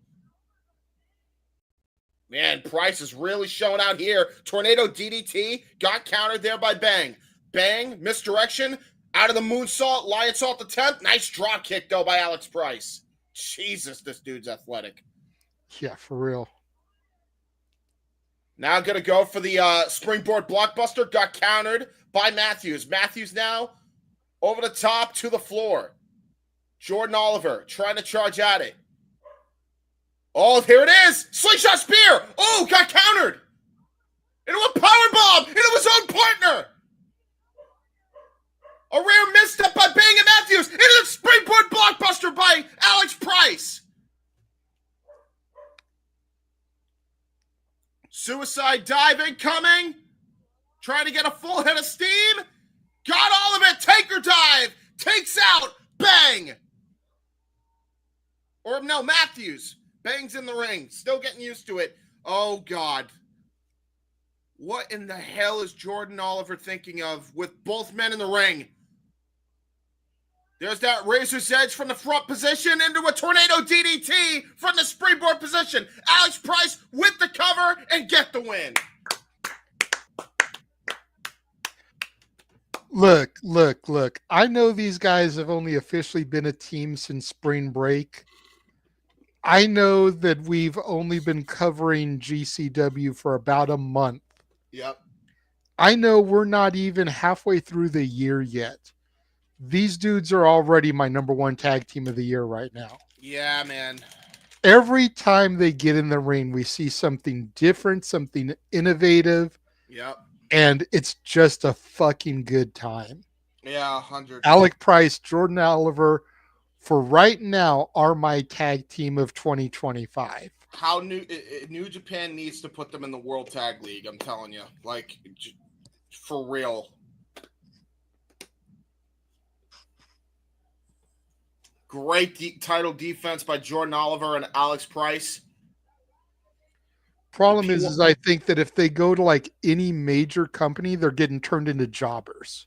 Man, Price is really showing out here. Tornado DDT. Got countered there by Bang. Bang, misdirection. Out of the moonsault. Lionsault attempt. Nice drop kick, though, by Alex Price. Jesus, this dude's athletic. Yeah, for real. Now going to go for the springboard blockbuster. Got countered by Matthews. Matthews now over the top to the floor. Jordan Oliver trying to charge at it. Oh, here it is. Slingshot spear. Oh, got countered. Into a powerbomb. Into his own partner. A rare misstep by Bang and Matthews. Into the springboard blockbuster by Alex Price. Suicide dive incoming. Trying to get a full head of steam. Got all of it. Taker dive. Takes out Bang. Or no, Matthews. Bang's in the ring. Still getting used to it. Oh, God. What in the hell is Jordan Oliver thinking of with both men in the ring? There's that razor's edge from the front position into a tornado DDT from the springboard position. Alex Price with the cover and get the win. Look. I know these guys have only officially been a team since spring break. I know that we've only been covering GCW for about a month. Yep. I know we're not even halfway through the year yet. These dudes are already my number one tag team of the year right now. Yeah, man. Every time they get in the ring, we see something different, something innovative. Yep. And it's just a fucking good time. Yeah, 100. Alec Price, Jordan Oliver, for right now, are my tag team of 2025. How New Japan needs to put them in the World Tag League, I'm telling you. Like, for real. Great title defense by Jordan Oliver and Alex Price. Problem is I think that if they go to like any major company, they're getting turned into jobbers.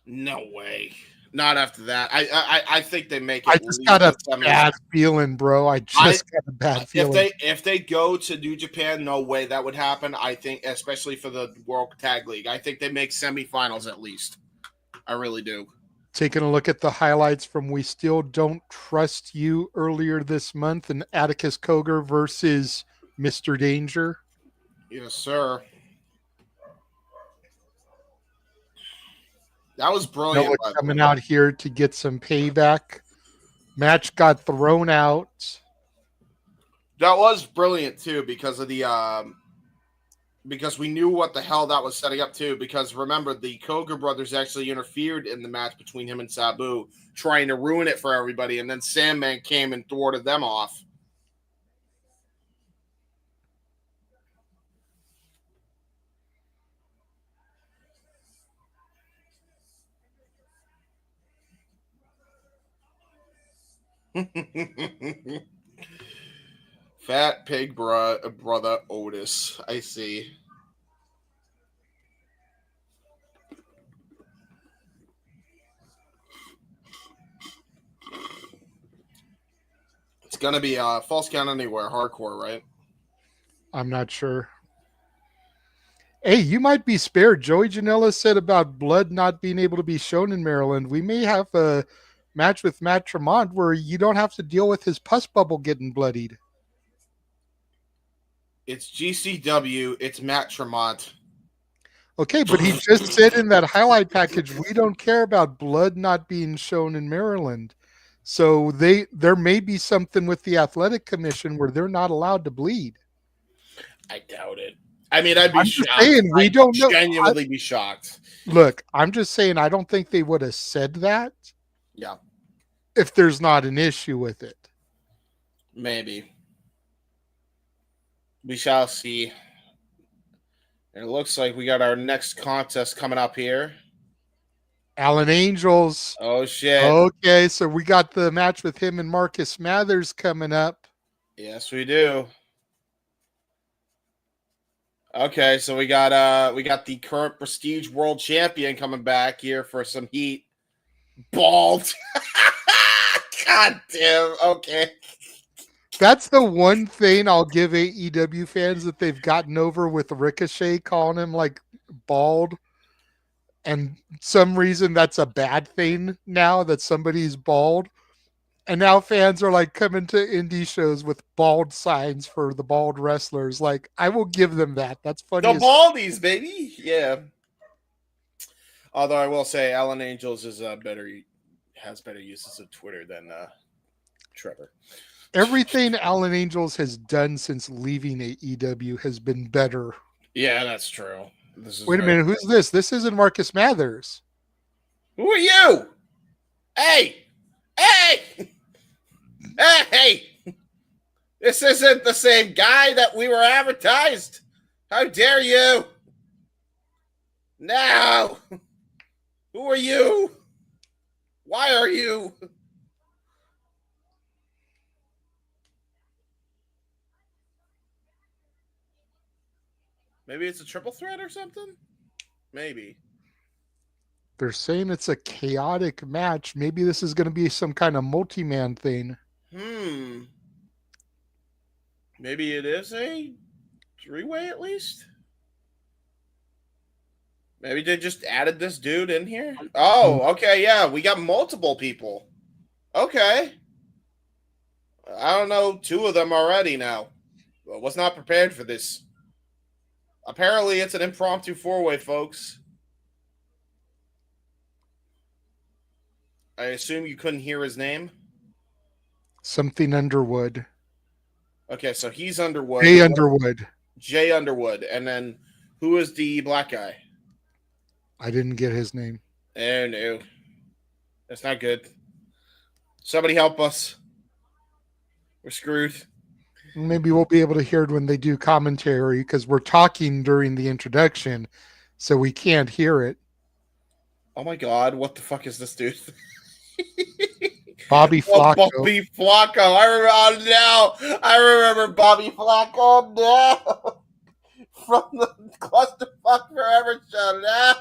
No way. Not after that. I think they make I at just least got a the semis. bad feeling, bro. I just got a bad feeling. If they go to New Japan, no way that would happen. I think, especially for the World Tag League, I think they make semifinals at least. I really do. Taking a look at the highlights from We Still Don't Trust You earlier this month, and Atticus Cogar versus Mr. Danger. Yes, sir. That was brilliant. Janela coming out here to get some payback. Match got thrown out. That was brilliant too, because of the because we knew what the hell that was setting up too. Because remember, the Cogar brothers actually interfered in the match between him and Sabu, trying to ruin it for everybody, and then Sandman came and thwarted them off. Fat pig brother Otis. I see. It's gonna be False Count Anywhere hardcore, right? I'm not sure. Hey, you might be spared. Joey Janela said about blood not being able to be shown in Maryland. We may have a match with Matt Tremont where you don't have to deal with his pus bubble getting bloodied. It's GCW. It's Matt Tremont. Okay, but he just said in that highlight package, we don't care about blood not being shown in Maryland. So there may be something with the athletic commission where they're not allowed to bleed. I doubt it. I mean, I'd be shocked. Saying, we don't know. Genuinely be shocked. Look, I'm just saying I don't think they would have said that. Yeah. If there's not an issue with it. Maybe. We shall see. And it looks like we got our next contest coming up here. Alan Angels. Oh, shit. Okay, so we got the match with him and Marcus Mathers coming up. Yes, we do. Okay, so we got the current Prestige World Champion coming back here for some heat. Bald. God damn. Okay. That's the one thing I'll give AEW fans that they've gotten over with Ricochet calling him like bald. And some reason that's a bad thing now that somebody's bald. And now fans are like coming to indie shows with bald signs for the bald wrestlers. Like, I will give them that. That's funny. The baldies, baby. Yeah. Although I will say Alan Angels has better uses of Twitter than Trevor. Everything Alan Angels has done since leaving AEW has been better. Yeah, that's true. Wait a minute. Who's this? This isn't Marcus Mathers. Who are you? Hey! Hey! Hey! This isn't the same guy that we were advertised. How dare you? No! Who are you? Why are you? Maybe it's a triple threat or something? Maybe. They're saying it's a chaotic match. Maybe this is going to be some kind of multi-man thing. Maybe it is a three-way at least? Maybe they just added this dude in here? Oh, okay, yeah. We got multiple people. Okay. I don't know, 2 of them already now. I was not prepared for this. Apparently, it's an impromptu 4-way, folks. I assume you couldn't hear his name? Something Underwood. Okay, so he's Underwood. Jay Underwood. Jay Underwood. And then who is the black guy? I didn't get his name. Oh, no. That's not good. Somebody help us. We're screwed. Maybe we'll be able to hear it when they do commentary because we're talking during the introduction, so we can't hear it. Oh, my God. What the fuck is this dude? Bobby Oh, Flacco. Bobby Flacco. I remember Bobby Flacco now. From the Clusterfuck Forever show now.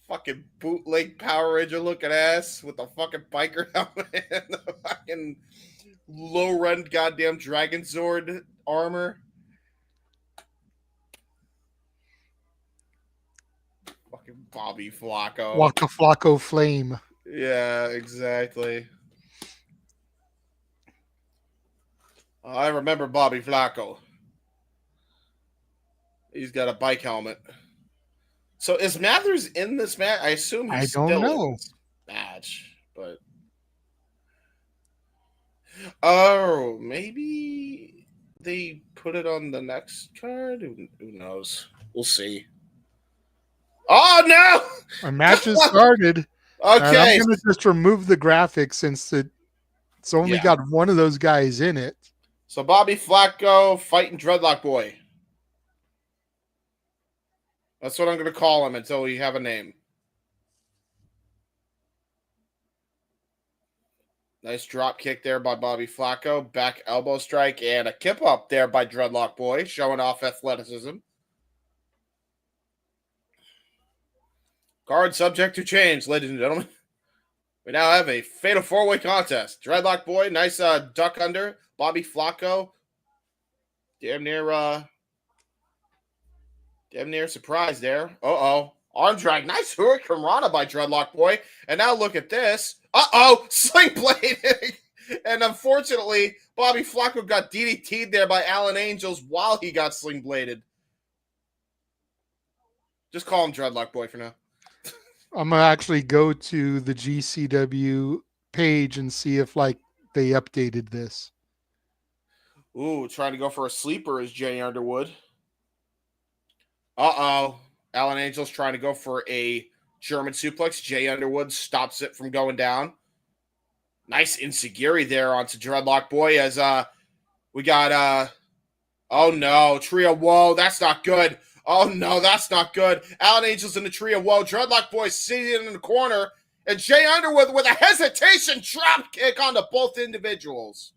Fucking bootleg Power Ranger looking ass with the fucking biker helmet and the fucking low run goddamn Dragon Sword armor. Fucking Bobby Flacco. Waka Flacco Flame. Yeah, exactly. I remember Bobby Flacco. He's got a bike helmet. So is Mathers in this match? I assume he's I don't still know. in this match, but oh, maybe they put it on the next card. Who knows? We'll see. Oh no! Our match has started. And I'm Okay. going to just remove the graphics since it's only got one of those guys in it. So Bobby Flacco fighting Dreadlock Boy. That's what I'm going to call him until we have a name. Nice drop kick there by Bobby Flacco. Back elbow strike and a kip up there by Dreadlock Boy, showing off athleticism. Card subject to change, ladies and gentlemen. We now have a fatal four-way contest. Dreadlock Boy, nice duck under. Bobby Flacco, damn near surprise there. Uh-oh. Arm drag. Nice Hurricane Rana by Dreadlock Boy. And now look at this. Uh-oh. Sling blade. And unfortunately, Bobby Flacco got DDT'd there by Alan Angels while he got sling bladed. Just call him Dreadlock Boy for now. I'm going to actually go to the GCW page and see if they updated this. Ooh, trying to go for a sleeper is Jay Underwood. Uh-oh. Alan Angels trying to go for a German suplex. Jay Underwood stops it from going down. Nice Insigiri there onto Dreadlock Boy as we got oh no, Trio Woe. That's not good. Oh no, that's not good. Alan Angels in the Trio Woe. Dreadlock Boy sitting in the corner. And Jay Underwood with a hesitation drop kick onto both individuals.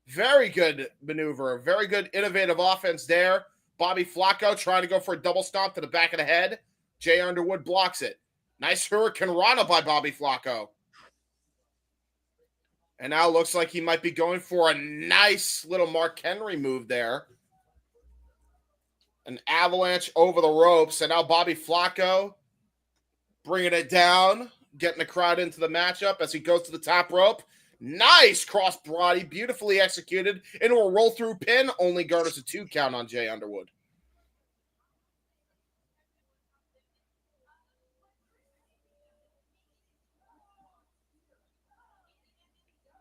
Very good maneuver. Very good innovative offense there. Bobby Flacco trying to go for a double stomp to the back of the head. Jay Underwood blocks it. Nice Hurricane Rana by Bobby Flacco. And now looks like he might be going for a nice little Mark Henry move there. An avalanche over the ropes. And now Bobby Flacco bringing it down, getting the crowd into the matchup as he goes to the top rope. Nice cross body, beautifully executed into a roll through pin. Only garners a 2 count on Jay Underwood.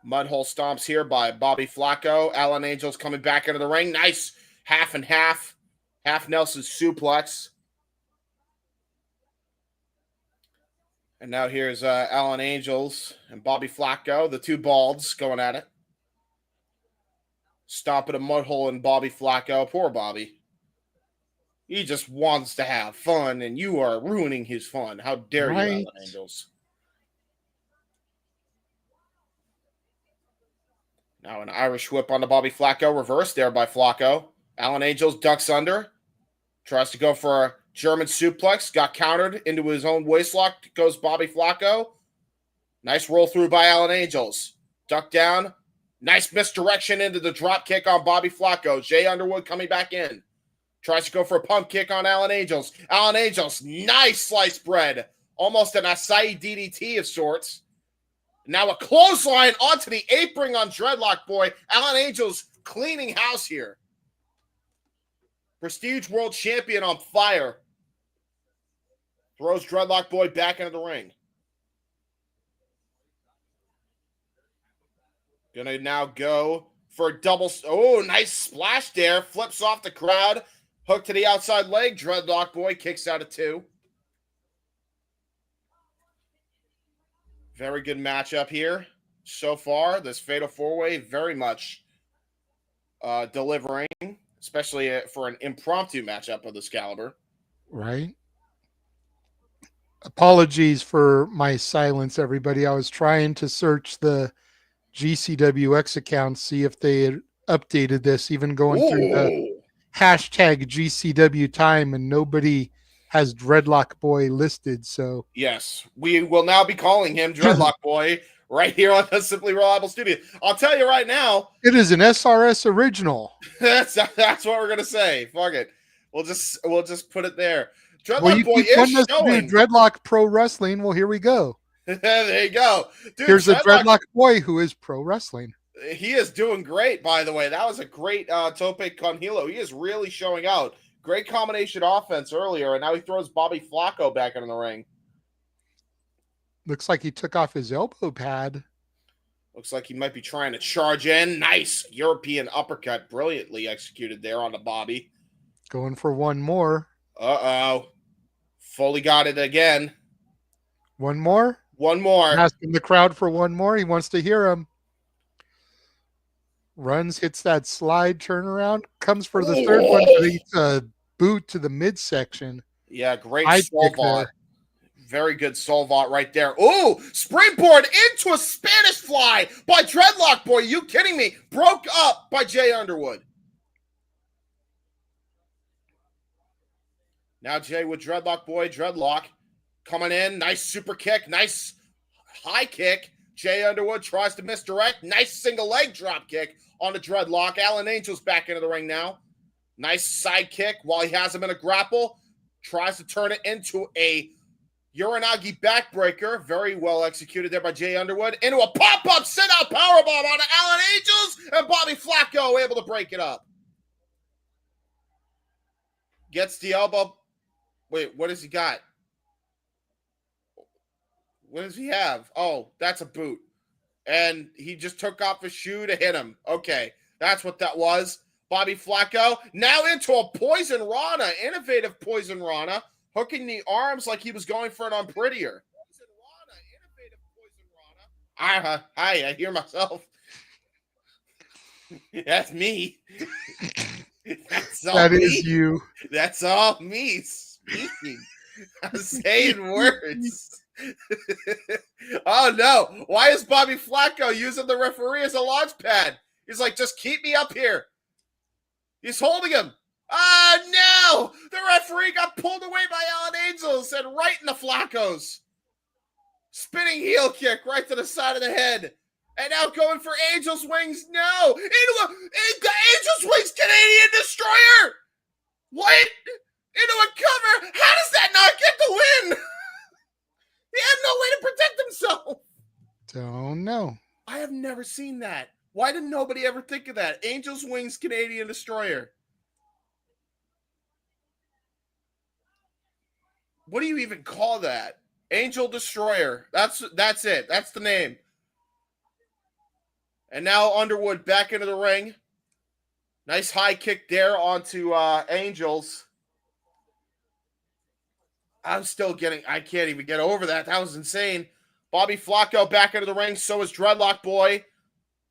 Mudhole stomps here by Bobby Flacco. Alan Angels coming back into the ring. Nice half and half. Half Nelson suplex. And now here's Alan Angels and Bobby Flacco, the two balds going at it. Stomping a mudhole in Bobby Flacco. Poor Bobby. He just wants to have fun, and you are ruining his fun. How dare you, Alan Angels? Now an Irish whip on the Bobby Flacco. Reversed there by Flacco. Alan Angels ducks under. Tries to go for a German suplex. Got countered into his own waistlock. Goes Bobby Flacco. Nice roll through by Alan Angels. Duck down. Nice misdirection into the drop kick on Bobby Flacco. Jay Underwood coming back in. Tries to go for a pump kick on Alan Angels. Alan Angels, nice sliced bread. Almost an acai DDT of sorts. Now a clothesline onto the apron on Dreadlock Boy. Alan Angels cleaning house here. Prestige World Champion on fire. Throws Dreadlock Boy back into the ring. Gonna now go for a double. Oh, nice splash there. Flips off the crowd. Hook to the outside leg. Dreadlock Boy kicks out of 2. Very good matchup here so far. This Fatal 4-Way very much delivering, especially for an impromptu matchup of this caliber. Right. Apologies for my silence, everybody. I was trying to search the GCWX account, see if they had updated this, even going through the Ooh. hashtag GCW time, and nobody has Dreadlock Boy listed. So, Yes, we will now be calling him Dreadlock Boy right here on the Simply Reliable Studio. I'll tell you right now, it is an SRS original. that's what we're gonna say. Fuck it, we'll just put it there. Well, Dreadlock you Boy keep is wanting us to do showing. Dreadlock Pro Wrestling. Well, here we go. There you go, dude. Here's a Dreadlock, Dreadlock Boy who is pro wrestling. he is doing great. By the way, that was a great tope con hilo. He is really showing out. Great combination offense earlier, and now he throws Bobby Flacco back into the ring. Looks like he took off his elbow pad. Looks like he might be trying to charge in. Nice European uppercut, brilliantly executed there on the Bobby. Going for one more. Uh-oh. Fully got it again. One more? One more. Asking the crowd for one more. He wants to hear him. Runs, hits that slide turnaround, comes for the third one, but it's a boot to the midsection. Yeah, great Solvat. Very good Solvat right there. Ooh, springboard into a Spanish fly by Dreadlock Boy. You kidding me? Broke up by Jay Underwood. Now Jay with Dreadlock Boy. Dreadlock coming in. Nice super kick. Nice high kick. Jay Underwood tries to misdirect. Nice single leg drop kick on the Dreadlock. Alan Angel's back into the ring now. Nice side kick while he has him in a grapple. Tries to turn it into a Uranagi backbreaker. Very well executed there by Jay Underwood. Into a pop-up sit-out powerbomb on Alan Angels. And Bobby Flacco able to break it up. Gets the elbow. Wait, what does he got? What does he have? Oh, that's a boot. And he just took off his shoe to hit him. Okay, that's what that was. Bobby Flacco now into a Poison Rana. Innovative Poison Rana. Hooking the arms like he was going for an unprettier. Poison Rana. Innovative Poison Rana. I hear myself. That's me. That's all that me. is you. That's all me speaking. I'm saying words. Oh no! Why is Bobby Flacco using the referee as a launch pad? He's like, just keep me up here. He's holding him. Ah, no! The referee got pulled away by Alan Angels and right in the Flaccos. Spinning heel kick right to the side of the head. And now going for Angels Wings. No! Into the Angels Wings Canadian Destroyer! What? Into a cover? How does that not get the win? He had no way to protect himself. Don't know. I have never seen that. Why did nobody ever think of that? Angels Wings Canadian Destroyer. What do you even call that? Angel Destroyer. That's it. That's the name. And now Underwood back into the ring. Nice high kick there onto Angels. I can't even get over that. That was insane. Bobby Flacco back into the ring. So is Dreadlock Boy.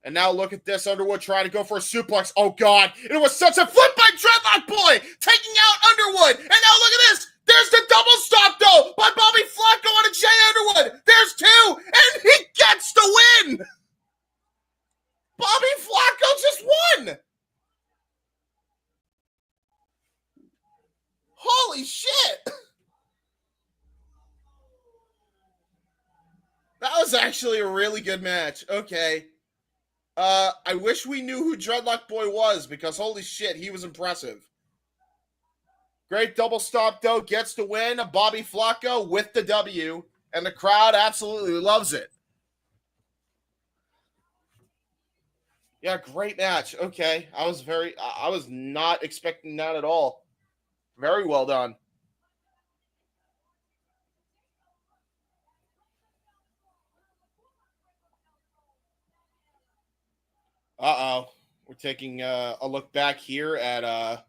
And now look at this. Underwood trying to go for a suplex. Oh, God. It was such a flip by Dreadlock Boy. Taking out Underwood. And now look at this. There's the double stop, though, by Bobby Flacco on a Jay Underwood. There's two. And he gets the win. Bobby Flacco just won. Holy shit. That was actually a really good match. Okay. I wish we knew who Dreadlock Boy was because holy shit, he was impressive. Great double stop, though. Gets the win. Bobby Flacco with the W. And the crowd absolutely loves it. Yeah, great match. Okay. I was not expecting that at all. Very well done. Uh-oh. We're taking a look back here at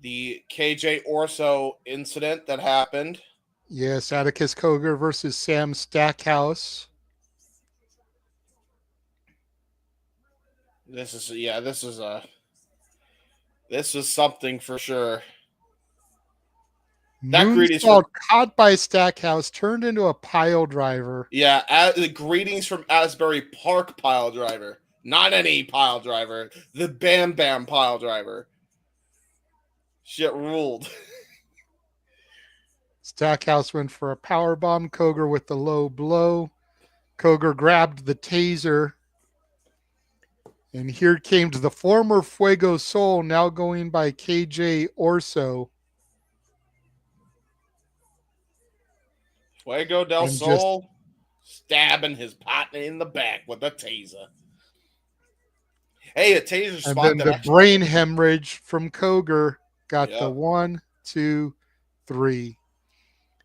the KJ Orso incident that happened. Yes, Atticus Cogar versus Sam Stackhouse. This is something for sure. Moonsault caught by Stackhouse, turned into a pile driver. Yeah, the greetings from Asbury Park pile driver. Not any pile driver. The Bam Bam pile driver. Shit ruled. Stackhouse went for a power bomb. Cogar with the low blow. Cogar grabbed the taser. And here came to the former Fuego Soul, now going by KJ Orso. Fuego del Sol stabbing his partner in the back with a taser. Hey, a taser spot. And then the brain hemorrhage from Cogar got the 1, 2, 3.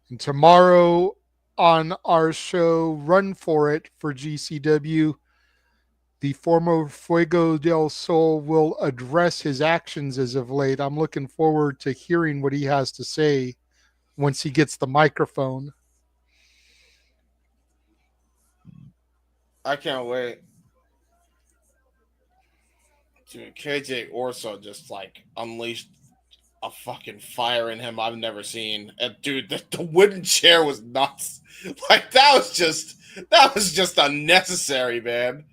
And tomorrow on our show, Run For It for GCW, the former Fuego del Sol will address his actions as of late. I'm looking forward to hearing what he has to say once he gets the microphone. I can't wait. Dude, KJ Orso just like unleashed a fucking fire in him I've never seen. And dude, the wooden chair was nuts. Like that was just unnecessary, man.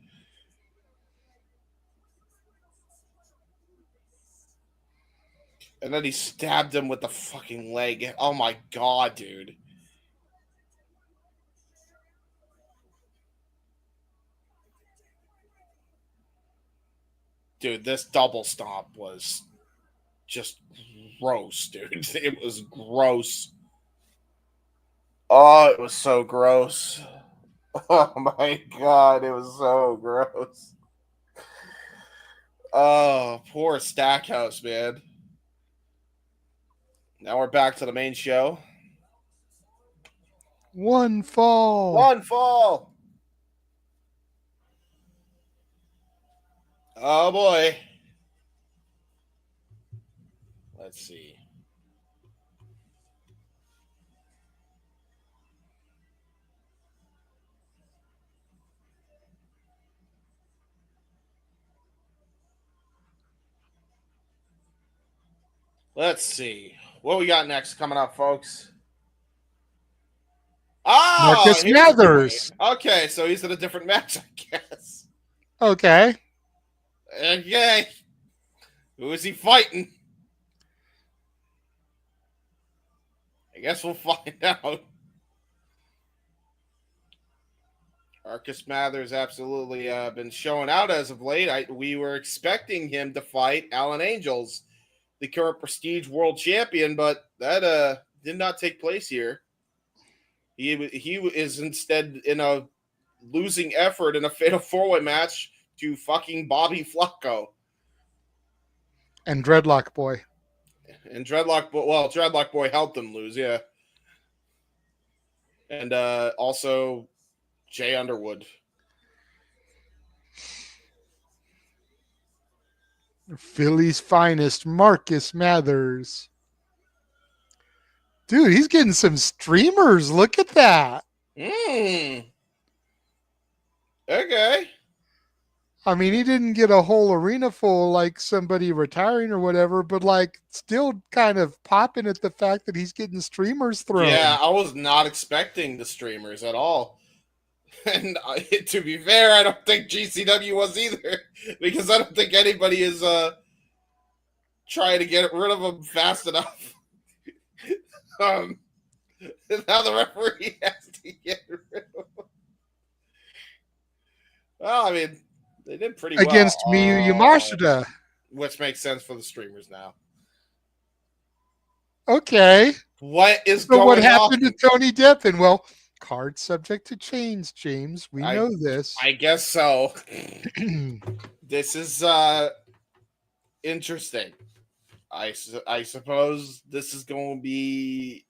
And then he stabbed him with the fucking leg. Oh my god, dude. Dude, this double stomp was just gross, dude. It was gross. Oh, it was so gross. Oh my god, it was so gross. Oh, poor Stackhouse, man. Now we're back to the main show. One fall. One fall. Oh boy. Let's see. Let's see. What we got next coming up, folks? Oh, Marcus Mathers. Okay, so he's in a different match, I guess. Okay. Okay. Who is he fighting? I guess we'll find out. Marcus Mathers absolutely been showing out as of late. We were expecting him to fight Alan Angels, the current Prestige World Champion, but that did not take place here. He is instead in a losing effort in a fatal four-way match to fucking Bobby Flacco. And Dreadlock Boy. And Dreadlock Boy helped him lose, yeah. And also Jay Underwood. Philly's finest, Marcus Mathers. Dude, he's getting some streamers. Look at that. Okay. I mean, he didn't get a whole arena full like somebody retiring or whatever, but like still kind of popping at the fact that he's getting streamers thrown. Yeah, I was not expecting the streamers at all. And to be fair, I don't think GCW was either, because I don't think anybody is trying to get rid of them fast enough. Now the referee has to get rid of them. Well, I mean, they did pretty well against Miyu Yamashita, which makes sense for the streamers now. Okay, what is going on? What happened to Tony Deppen? Well, card subject to change, James. We know this. I guess so. This is interesting. I suppose this is going to be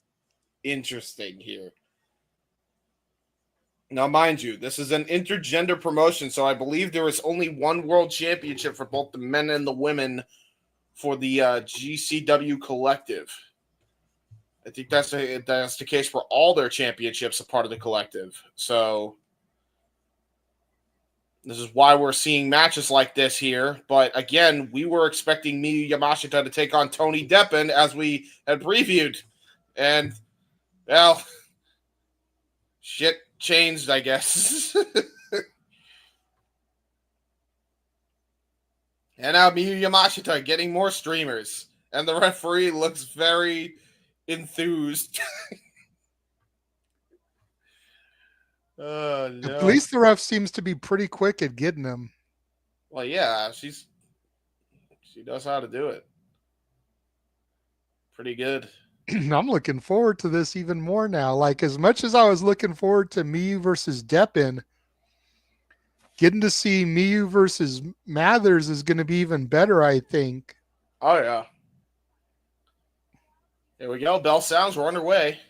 interesting here. Now, mind you, this is an intergender promotion, so I believe there is only one world championship for both the men and the women for the GCW collective. I think that's the case for all their championships a part of the collective. So this is why we're seeing matches like this here. But again, we were expecting Miyu Yamashita to take on Tony Deppen as we had previewed. And, well, shit changed, I guess. And now Miyu Yamashita getting more streamers. And the referee looks very enthused. Oh, At no. least the ref seems to be pretty quick at getting them. Well, yeah, she knows how to do it. Pretty good. I'm looking forward to this even more now. Like, as much as I was looking forward to Miyu versus Deppen, getting to see Miyu versus Mathers is going to be even better, I think. Oh, yeah. Here we go. Bell sounds. We're underway.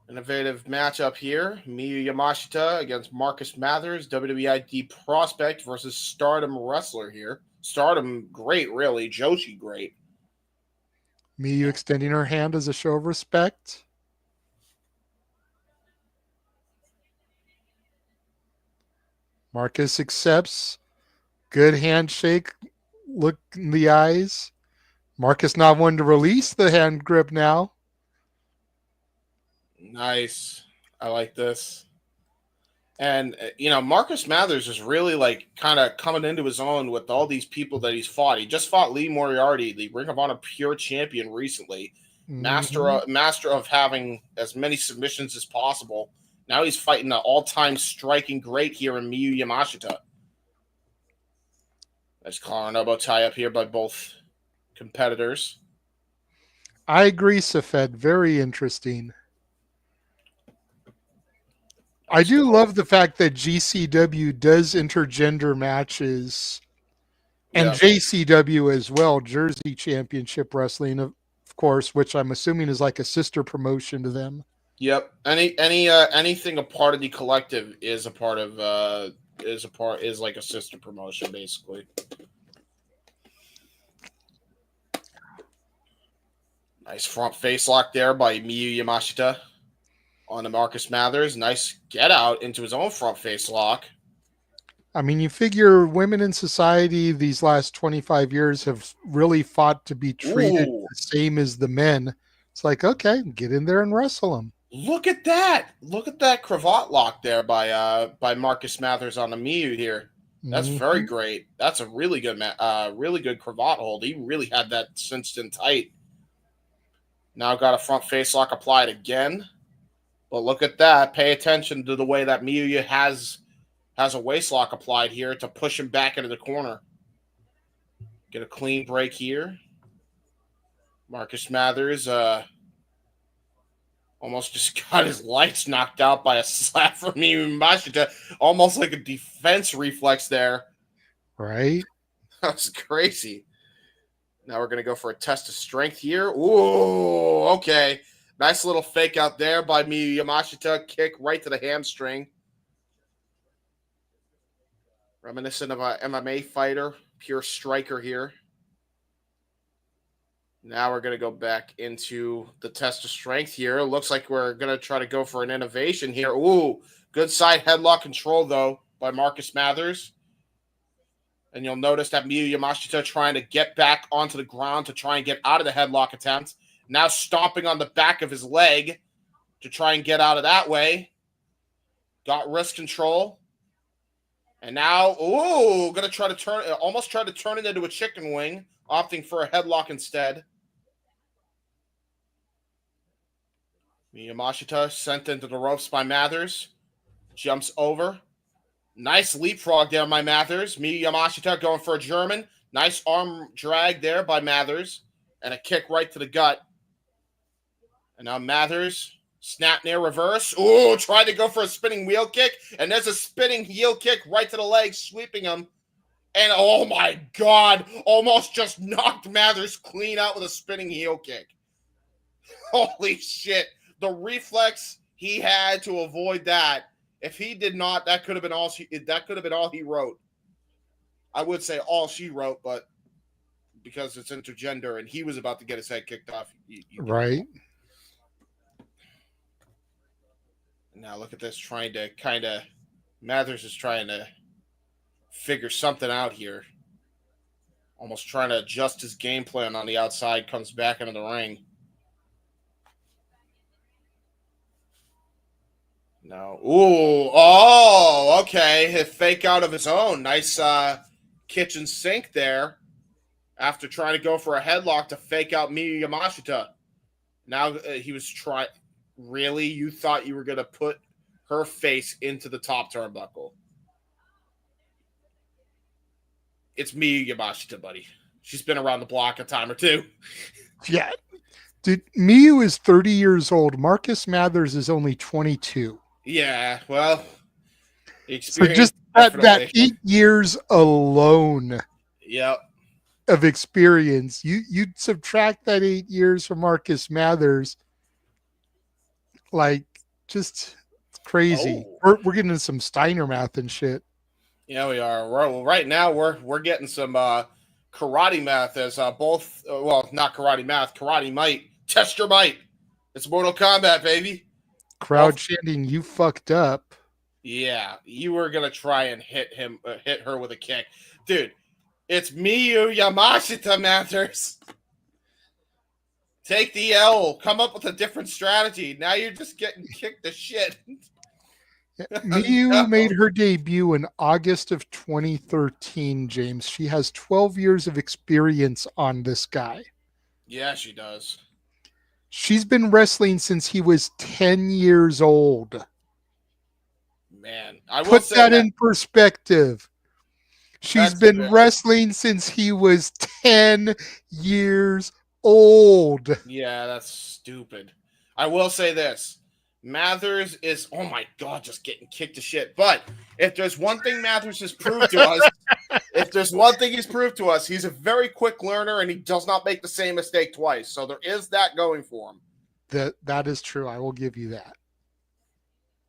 Innovative matchup here. Miyu Yamashita against Marcus Mathers, WWID prospect versus Stardom wrestler here. Stardom, great, really. Joshi, great. Miyu extending her hand as a show of respect. Marcus accepts. Good handshake. Look in the eyes. Marcus not wanting to release the hand grip now. Nice. I like this. And, Marcus Mathers is really, kind of coming into his own with all these people that he's fought. He just fought Lee Moriarty, the Ring of Honor Pure Champion, recently. Master of having as many submissions as possible. Now he's fighting an all-time striking great here in Miyu Yamashita. Nice collar and elbow tie up here by both competitors. I agree, Safed. Very interesting. I do love the fact that GCW does intergender matches and JCW as well, Jersey Championship Wrestling, of course, which I'm assuming is like a sister promotion to them. Yep. Anything a part of the collective is a part of is like a sister promotion, basically. Nice front face lock there by Miyu Yamashita on the Marcus Mathers. Nice get out into his own front face lock. I mean, you figure women in society these last 25 years have really fought to be treated the same as the men. It's like, okay, get in there and wrestle them. Look at that. Look at that cravat lock there by Marcus Mathers on the Miyu here. That's very great. That's a really good cravat hold. He really had that cinched in tight. Now got a front face lock applied again. But look at that. Pay attention to the way that Miyu has a waist lock applied here to push him back into the corner. Get a clean break here. Marcus Mathers almost just got his lights knocked out by a slap from Yamashita. Almost like a defense reflex there. Right. That was crazy. Now we're going to go for a test of strength here. Ooh, okay. Nice little fake out there by Miyu Yamashita. Kick right to the hamstring. Reminiscent of an MMA fighter. Pure striker here. Now we're going to go back into the test of strength here. Looks like we're going to try to go for an innovation here. Ooh, good side headlock control, though, by Marcus Mathers. And you'll notice that Miyu Yamashita trying to get back onto the ground to try and get out of the headlock attempt. Now stomping on the back of his leg to try and get out of that way. Got wrist control. And now, going to try to almost try to turn it into a chicken wing, opting for a headlock instead. Yamashita sent into the ropes by Mathers. Jumps over. Nice leapfrog there by Mathers. Miyu Yamashita going for a German. Nice arm drag there by Mathers. And a kick right to the gut. And now Mathers, snap near reverse. Ooh, tried to go for a spinning wheel kick. And there's a spinning heel kick right to the leg, sweeping him. And oh my God, almost just knocked Mathers clean out with a spinning heel kick. Holy shit. The reflex he had to avoid that. If he did not, that could have been all he wrote. I would say all she wrote, but because it's intergender and he was about to get his head kicked off. Right. Now look at this, Mathers is trying to figure something out here. Almost trying to adjust his game plan on the outside, comes back into the ring. No. Ooh. Oh, okay. A fake out of his own. Nice kitchen sink there. After trying to go for a headlock to fake out Miyu Yamashita. Now he was trying. Really? You thought you were going to put her face into the top turnbuckle? It's Miyu Yamashita, buddy. She's been around the block a time or two. Yeah. Dude, Miyu is 30 years old. Marcus Mathers is only 22. Yeah, well, So just that 8 years alone Yep. of experience, you'd subtract that 8 years from Marcus Mathers, like just crazy. We're getting into some Steiner math and shit. Yeah, we are. Well, right now we're getting some karate math as both. Well, not karate math, karate might. Test your might. It's Mortal Kombat, baby. Crowd chanting, "You fucked up." Yeah, you were gonna try and hit her with a kick, dude. It's Miyu Yamashita, Manders. Take the L. Come up with a different strategy. Now you're just getting kicked to shit. Miyu made her debut in August of 2013, James. She has 12 years of experience on this guy. Yeah, she does. She's been wrestling since he was 10 years old. Man, I will Put say that in perspective. She's been wrestling since he was 10 years old. Yeah, that's stupid. I will say this. Mathers is, oh my God, just getting kicked to shit. But if there's one thing Mathers has proved to us, he's a very quick learner and he does not make the same mistake twice. So there is that going for him. That is true. I will give you that.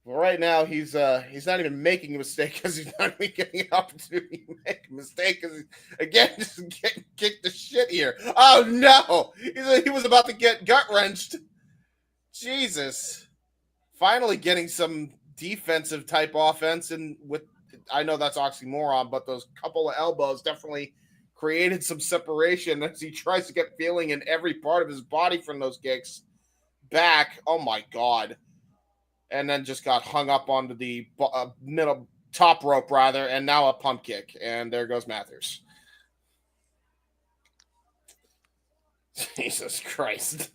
Well, right now he's not even making a mistake because he's not even getting an opportunity to make a mistake because again just getting kicked to shit here. Oh no, he was about to get gut wrenched. Jesus. Finally getting some defensive type offense, and with, I know that's oxymoron, but those couple of elbows definitely created some separation as he tries to get feeling in every part of his body from those kicks back. Oh my God. And then just got hung up onto the middle top rope rather, and now a pump kick, and there goes Mathers. Jesus Christ.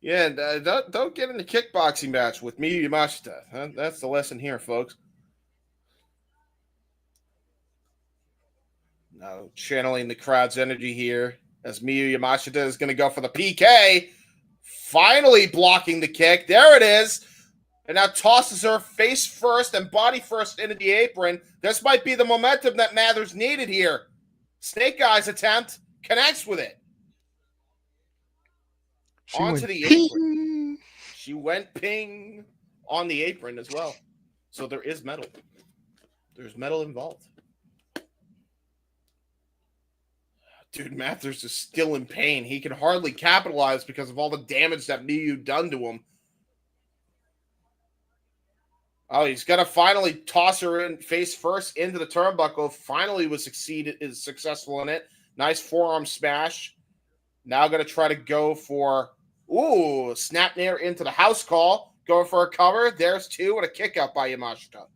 Yeah, don't get in the kickboxing match with Miyu Yamashita. That's the lesson here, folks. Now, channeling the crowd's energy here as Miyu Yamashita is going to go for the PK. Finally blocking the kick. There it is. And now tosses her face first and body first into the apron. This might be the momentum that Mathers needed here. Snake Eyes attempt connects with it. Onto the apron. She went ping on the apron as well. So there is metal. There's metal involved. Dude, Mathers is still in pain. He can hardly capitalize because of all the damage that Miyu done to him. Oh, he's got to finally toss her in face first into the turnbuckle. Finally is successful in it. Nice forearm smash. Now going to try to go for, snap near into the house call. Going for a cover. There's two and a kick out by Yamashita.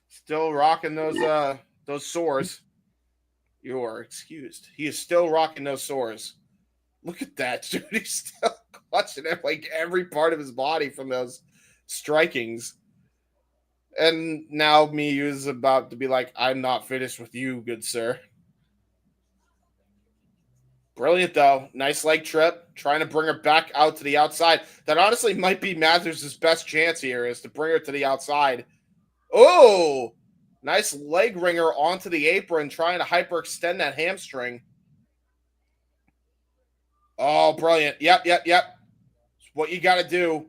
Still rocking those sores. You are excused. He is still rocking those sores. Look at that, dude. He's still clutching at like every part of his body from those strikings. And now Miyu is about to be like, I'm not finished with you, good sir. Brilliant, though. Nice leg trip. Trying to bring her back out to the outside. That honestly might be Mathers' best chance here is to bring her to the outside. Oh, nice leg ringer onto the apron, trying to hyperextend that hamstring. Oh, brilliant. Yep. It's what you got to do.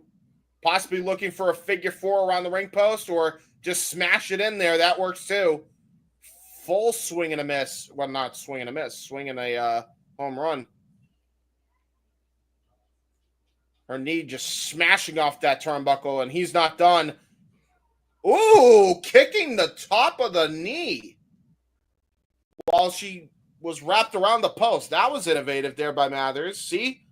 Possibly looking for a figure four around the ring post or just smash it in there. That works too. Full swing and a miss. Well, not swing and a miss. Swing and a home run. Her knee just smashing off that turnbuckle, and he's not done. Ooh, kicking the top of the knee while she was wrapped around the post. That was innovative there by Mathers. See?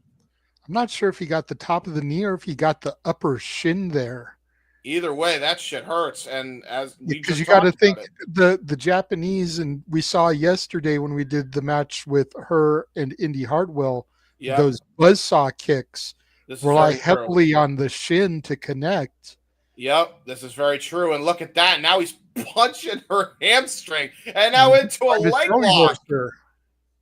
I'm not sure if he got the top of the knee or if he got the upper shin there. Either way, that shit hurts. And as we Because just you got to talked think about it. the Japanese, and we saw yesterday when we did the match with her and Indy Hartwell, Yep. those buzzsaw kicks This is rely very true. heavily on the shin to connect. Yep, this is very true. And look at that. Now he's punching her hamstring and now into a Trying to leg Charlie horse lock. her.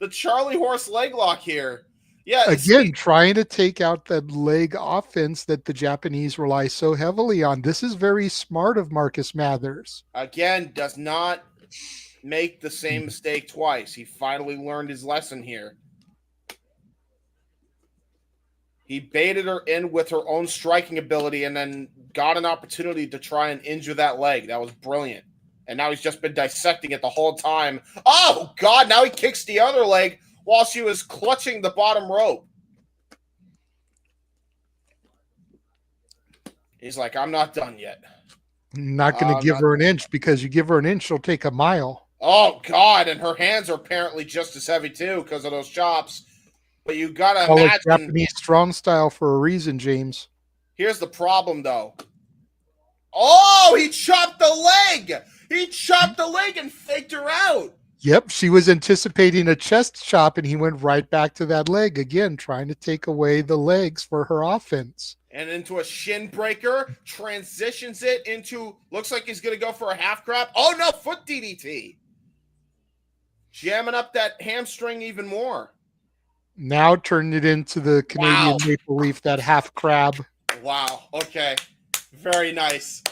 The Charlie horse leg lock here. Yeah, Again, trying to take out that leg offense that the Japanese rely so heavily on. This is very smart of Marcus Mathers. again, does not make the same mistake twice. He finally learned his lesson here. He baited her in with her own striking ability and then got an opportunity to try and injure that leg. That was brilliant. And now he's just been dissecting it the whole time. Oh, God, now he kicks the other leg while she was clutching the bottom rope. He's like, I'm not done yet. Not going to give her an inch, because you give her an inch, she'll take a mile. Oh, God, and her hands are apparently just as heavy, too, because of those chops. But you got to imagine. Japanese strong style for a reason, James. Here's the problem, though. Oh, he chopped the leg. He chopped the leg and faked her out. Yep, she was anticipating a chest chop, and he went right back to that leg again, trying to take away the legs for her offense. And into a shin breaker, transitions it into, looks like he's going to go for a half crab. Oh, no, foot DDT. Jamming up that hamstring even more. Now turned it into the Canadian Maple Leaf, that half crab. Wow, okay. Very nice.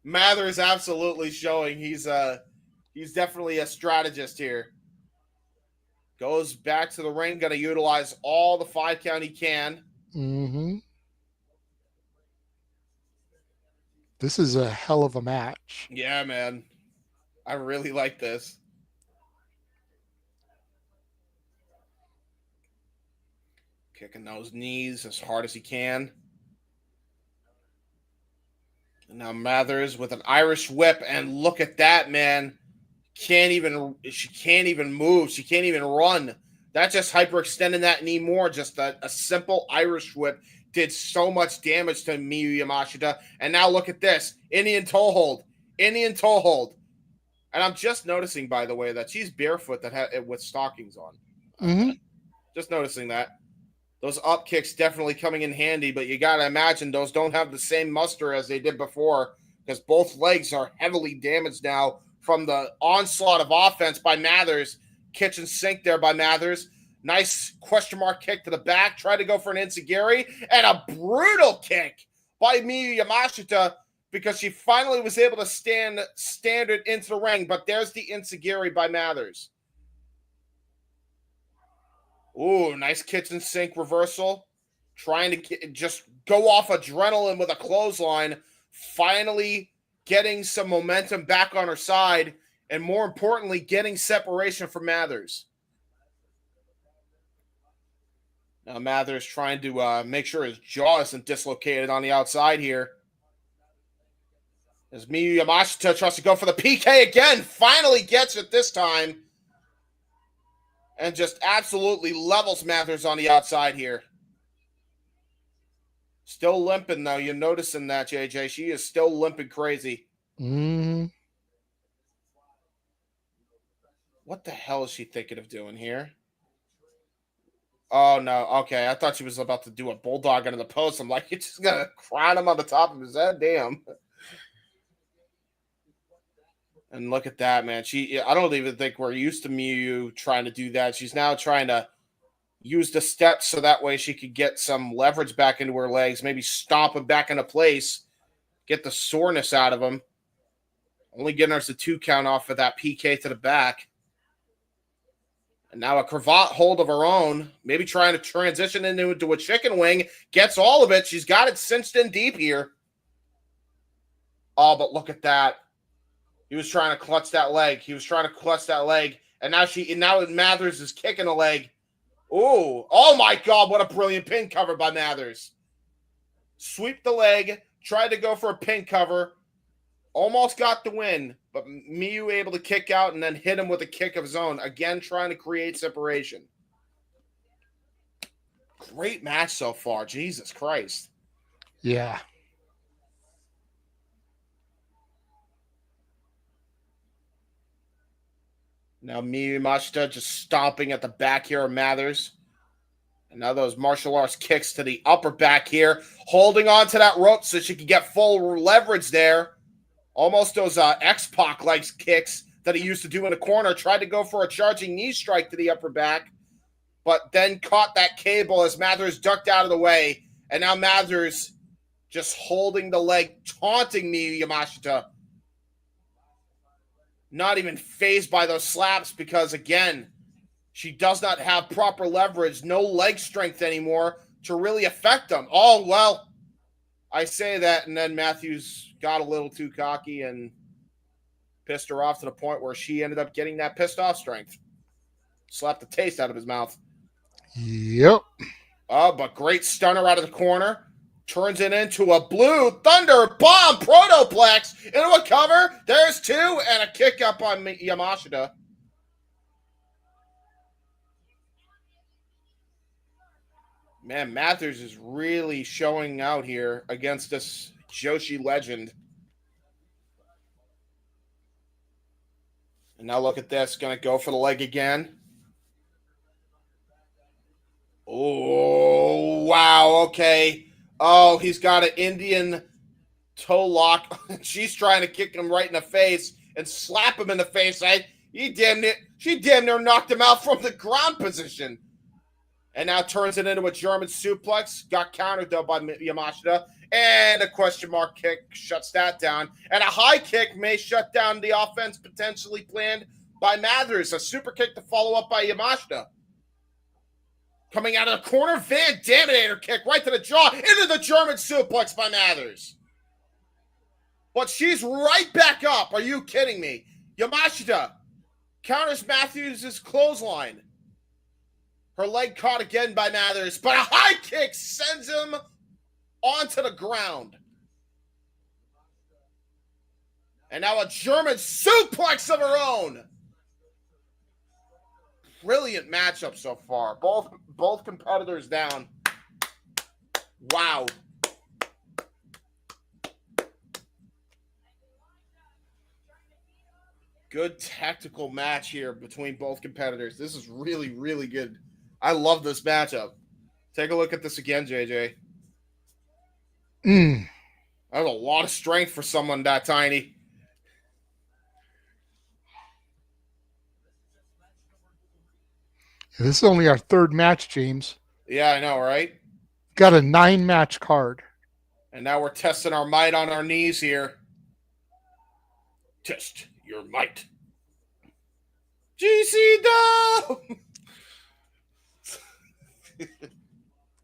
Mathers absolutely showing he's definitely a strategist here. Goes back to the ring, going to utilize all the 5 count he can. Mm-hmm. This is a hell of a match. Yeah, man. I really like this. Kicking those knees as hard as he can. And now Mathers with an Irish whip, and look at that, man. She can't even move. She can't even run. That just hyperextending that knee more. Just a simple Irish whip did so much damage to Miyu Yamashita. And now look at this. Indian toe hold. Indian toe hold. And I'm just noticing, by the way, that she's barefoot with stockings on. Mm-hmm. Just noticing that. Those up kicks definitely coming in handy, but you got to imagine those don't have the same muster as they did before, because both legs are heavily damaged now from the onslaught of offense by Mathers. Kitchen sink there by Mathers. Nice question mark kick to the back. Tried to go for an enziguri, and a brutal kick by Miyu Yamashita, because she finally was able to stand standard into the ring. But there's the enziguri by Mathers. Ooh, nice kitchen sink reversal. Trying to just go off adrenaline with a clothesline. Finally getting some momentum back on her side. And more importantly, getting separation from Mathers. Now Mathers trying to make sure his jaw isn't dislocated on the outside here. As Miyu Yamashita tries to go for the PK again. Finally gets it this time. And just absolutely levels Mathers on the outside here. Still limping, though. You're noticing that, JJ. She is still limping crazy. Mm. What the hell is she thinking of doing here? Oh, no. Okay, I thought she was about to do a bulldog under the post. I'm like, you're just going to crown him on the top of his head? Damn. And look at that, man. I don't even think we're used to Miyu trying to do that. She's now trying to use the steps so that way she could get some leverage back into her legs, maybe stomp him back into place, get the soreness out of him. Only getting us a 2 count off of that PK to the back. And now a cravat hold of her own, maybe trying to transition into a chicken wing, gets all of it. She's got it cinched in deep here. Oh, but look at that. He was trying to clutch that leg. And now Mathers is kicking a leg. Ooh. Oh my God, what a brilliant pin cover by Mathers. Sweep the leg, tried to go for a pin cover. Almost got the win, but Miyu able to kick out and then hit him with a kick of his own. Again, trying to create separation. Great match so far. Jesus Christ. Yeah. Now Miyu Yamashita just stomping at the back here of Mathers. And now those martial arts kicks to the upper back here. Holding on to that rope so she can get full leverage there. Almost those X-Pac-like kicks that he used to do in the corner. Tried to go for a charging knee strike to the upper back. But then caught that cable as Mathers ducked out of the way. And now Mathers just holding the leg, taunting Miyu Yamashita. Not even fazed by those slaps because, again, she does not have proper leverage, no leg strength anymore to really affect them. Oh, well, I say that, and then Matthews got a little too cocky and pissed her off to the point where she ended up getting that pissed off strength. Slapped the taste out of his mouth. Yep. Oh, but great stunner out of the corner. Turns it into a blue thunder bomb protoplex into a cover. There's two and a kick up on Yamashita. Man, Mathers is really showing out here against this Joshi legend. And now look at this. Going to go for the leg again. Oh, wow. Okay. Oh, he's got an Indian toe lock. She's trying to kick him right in the face and slap him in the face. She damn near knocked him out from the ground position. And now turns it into a German suplex. Got countered, though, by Yamashita. And a question mark kick shuts that down. And a high kick may shut down the offense potentially planned by Mathers. A super kick to follow up by Yamashita. Coming out of the corner, Van Daminator kick right to the jaw. Into the German suplex by Mathers. But she's right back up. Are you kidding me? Yamashita counters Matthews' clothesline. Her leg caught again by Mathers, but a high kick sends him onto the ground. And now a German suplex of her own. Brilliant matchup so far. Both competitors down. Wow. Good tactical match here between both competitors. This is really, really good. I love this matchup. Take a look at this again, JJ. That's a lot of strength for someone that tiny. This is only our third match, James. Yeah, I know, right? Got a 9-match card. And now we're testing our might on our knees here. Test your might. GCW!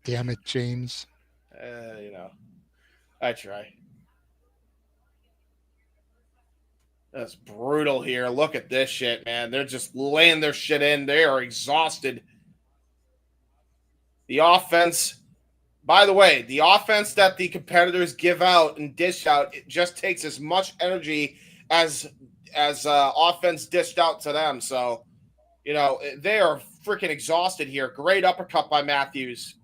Damn it, James. I try. That's brutal here. Look at this shit, man. They're just laying their shit in. They are exhausted. The offense, by the way, the offense that the competitors give out and dish out, it just takes as much energy as offense dished out to them. So, they are freaking exhausted here. Great uppercut by Matthews.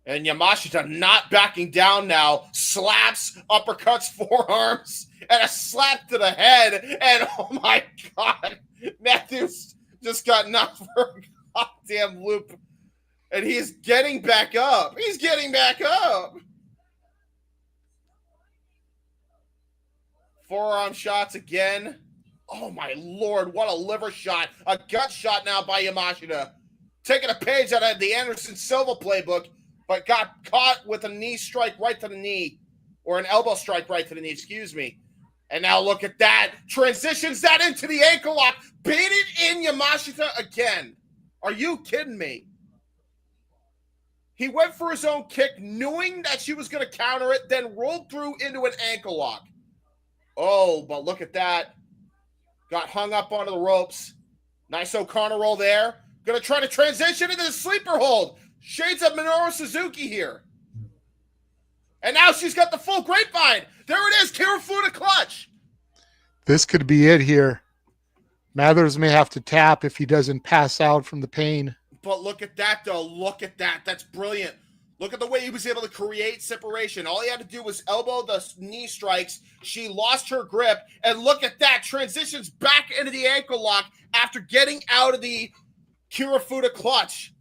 And Yamashita not backing down now. Slaps, uppercuts, forearms, and a slap to the head. And oh my God, Matthews just got knocked for a goddamn loop. And he's getting back up. He's getting back up. Forearm shots again. Oh my Lord, what a liver shot. A gut shot now by Yamashita. Taking a page out of the Anderson Silva playbook, but got caught with a knee strike right to the knee. Or an elbow strike right to the knee, excuse me. And now look at that. Transitions that into the ankle lock. Beat it in Yamashita again. Are you kidding me? He went for his own kick, knowing that she was going to counter it, then rolled through into an ankle lock. Oh, but look at that. Got hung up onto the ropes. Nice O'Connor roll there. Going to try to transition into the sleeper hold. Shades of Minoru Suzuki here. And now she's got the full grapevine. There it is. Kirifuda clutch. This could be it here. Mathers may have to tap if he doesn't pass out from the pain. But look at that, though. Look at that. That's brilliant. Look at the way he was able to create separation. All he had to do was elbow the knee strikes. She lost her grip. And look at that. Transitions back into the ankle lock after getting out of the Kirifuda clutch.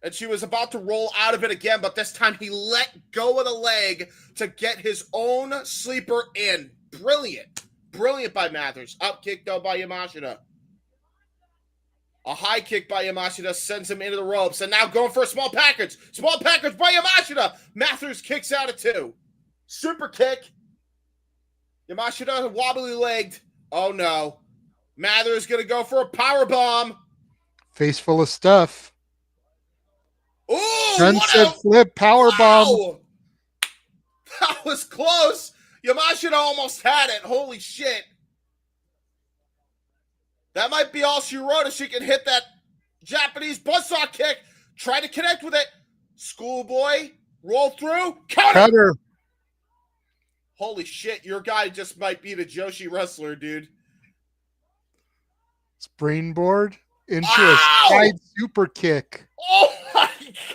And she was about to roll out of it again, but this time he let go of the leg to get his own sleeper in. Brilliant. Brilliant by Mathers. Up kick, though, by Yamashita. A high kick by Yamashita sends him into the ropes. And now going for a small package. Small package by Yamashita. Mathers kicks out at 2. Super kick. Yamashita wobbly legged. Oh, no. Mathers going to go for a power bomb. Face full of stuff. Ooh, sunset flip, power bomb. That was close. Yamashita almost had it. Holy shit. That might be all she wrote if she can hit that Japanese buzzsaw kick. Try to connect with it. Schoolboy, roll through, counter. Holy shit, your guy just might be the Joshi wrestler, dude. Springboard into a side super kick. Oh my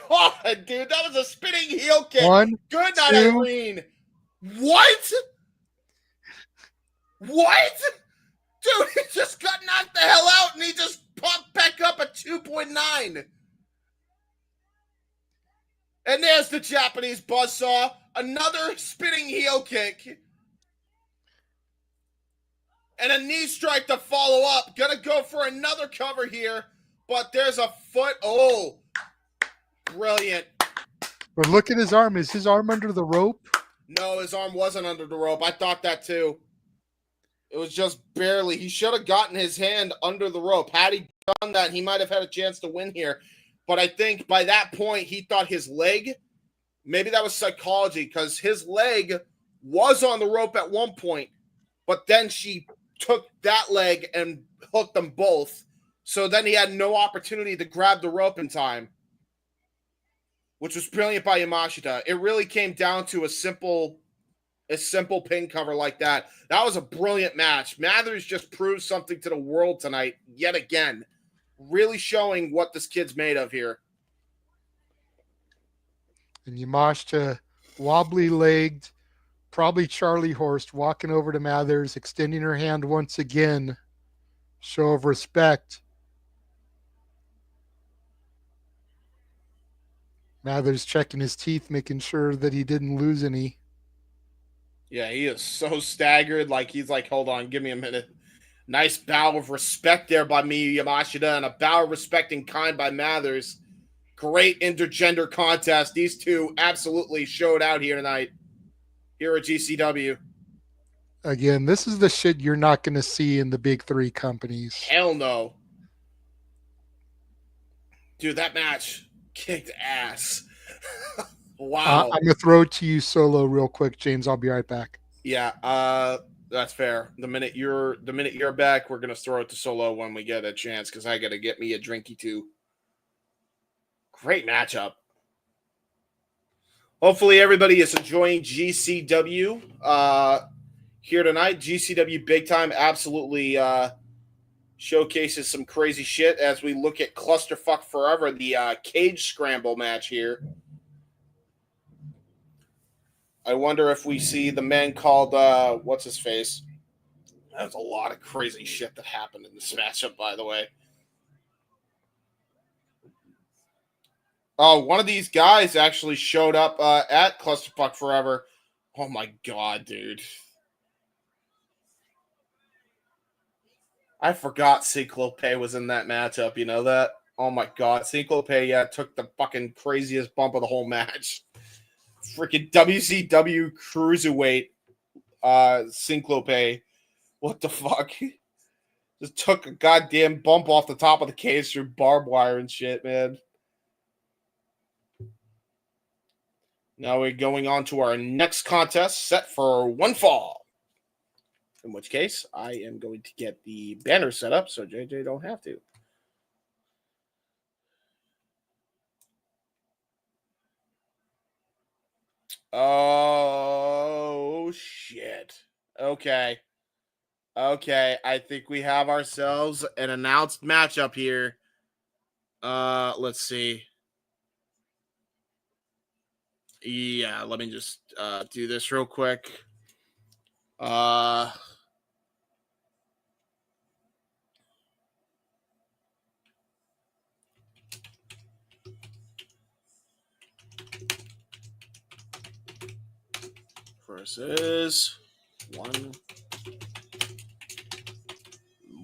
god, dude. That was a spinning heel kick. Good night, Irene. What? What? Dude, he just got knocked the hell out and he just popped back up at 2.9. And there's the Japanese buzzsaw. Another spinning heel kick. And a knee strike to follow up. Gonna go for another cover here. But there's a foot. Oh, brilliant. But look at his arm. Is his arm under the rope? No, his arm wasn't under the rope. I thought that too. It was just barely. He should have gotten his hand under the rope. Had he done that, he might have had a chance to win here. But I think by that point, he thought his leg, maybe that was psychology, because his leg was on the rope at one point, but then she took that leg and hooked them both. So then he had no opportunity to grab the rope in time, which was brilliant by Yamashita. It really came down to a simple pin cover like that. That was a brilliant match. Mathers just proved something to the world tonight, yet again. Really showing what this kid's made of here. And Yamashita, wobbly-legged, probably Charlie Horst, walking over to Mathers, extending her hand once again. Show of respect. Mathers checking his teeth, making sure that he didn't lose any. Yeah, he is so staggered. Like, he's like, hold on, give me a minute. Nice bow of respect there by Miyu Yamashita, and a bow of respect in kind by Mathers. Great intergender contest. These two absolutely showed out here tonight, here at GCW. Again, this is the shit you're not going to see in the big three companies. Hell no. Dude, that match kicked ass. Wow. I'm going to throw it to you solo real quick, James. I'll be right back. Yeah, that's fair. The minute you're back, we're gonna throw it to Solo when we get a chance, because I gotta get me a drinky too. Great matchup. Hopefully everybody is enjoying GCW here tonight. GCW Big Time absolutely showcases some crazy shit as we look at Clusterfuck Forever, the cage scramble match here. I wonder if we see the man called, what's his face? There's a lot of crazy shit that happened in this matchup, by the way. Oh, one of these guys actually showed up at Clusterfuck Forever. Oh my god, dude. I forgot Cyclope was in that matchup, you know that? Oh my god, Cyclope, took the fucking craziest bump of the whole match. Freaking WCW Cruiserweight Cyclope. What the fuck? Just took a goddamn bump off the top of the cage through barbed wire and shit, man. Now we're going on to our next contest set for one fall. In which case, I am going to get the banner set up so JJ don't have to. Oh, shit. Okay. I think we have ourselves an announced matchup here. Let's see. Yeah, let me just do this real quick. Versus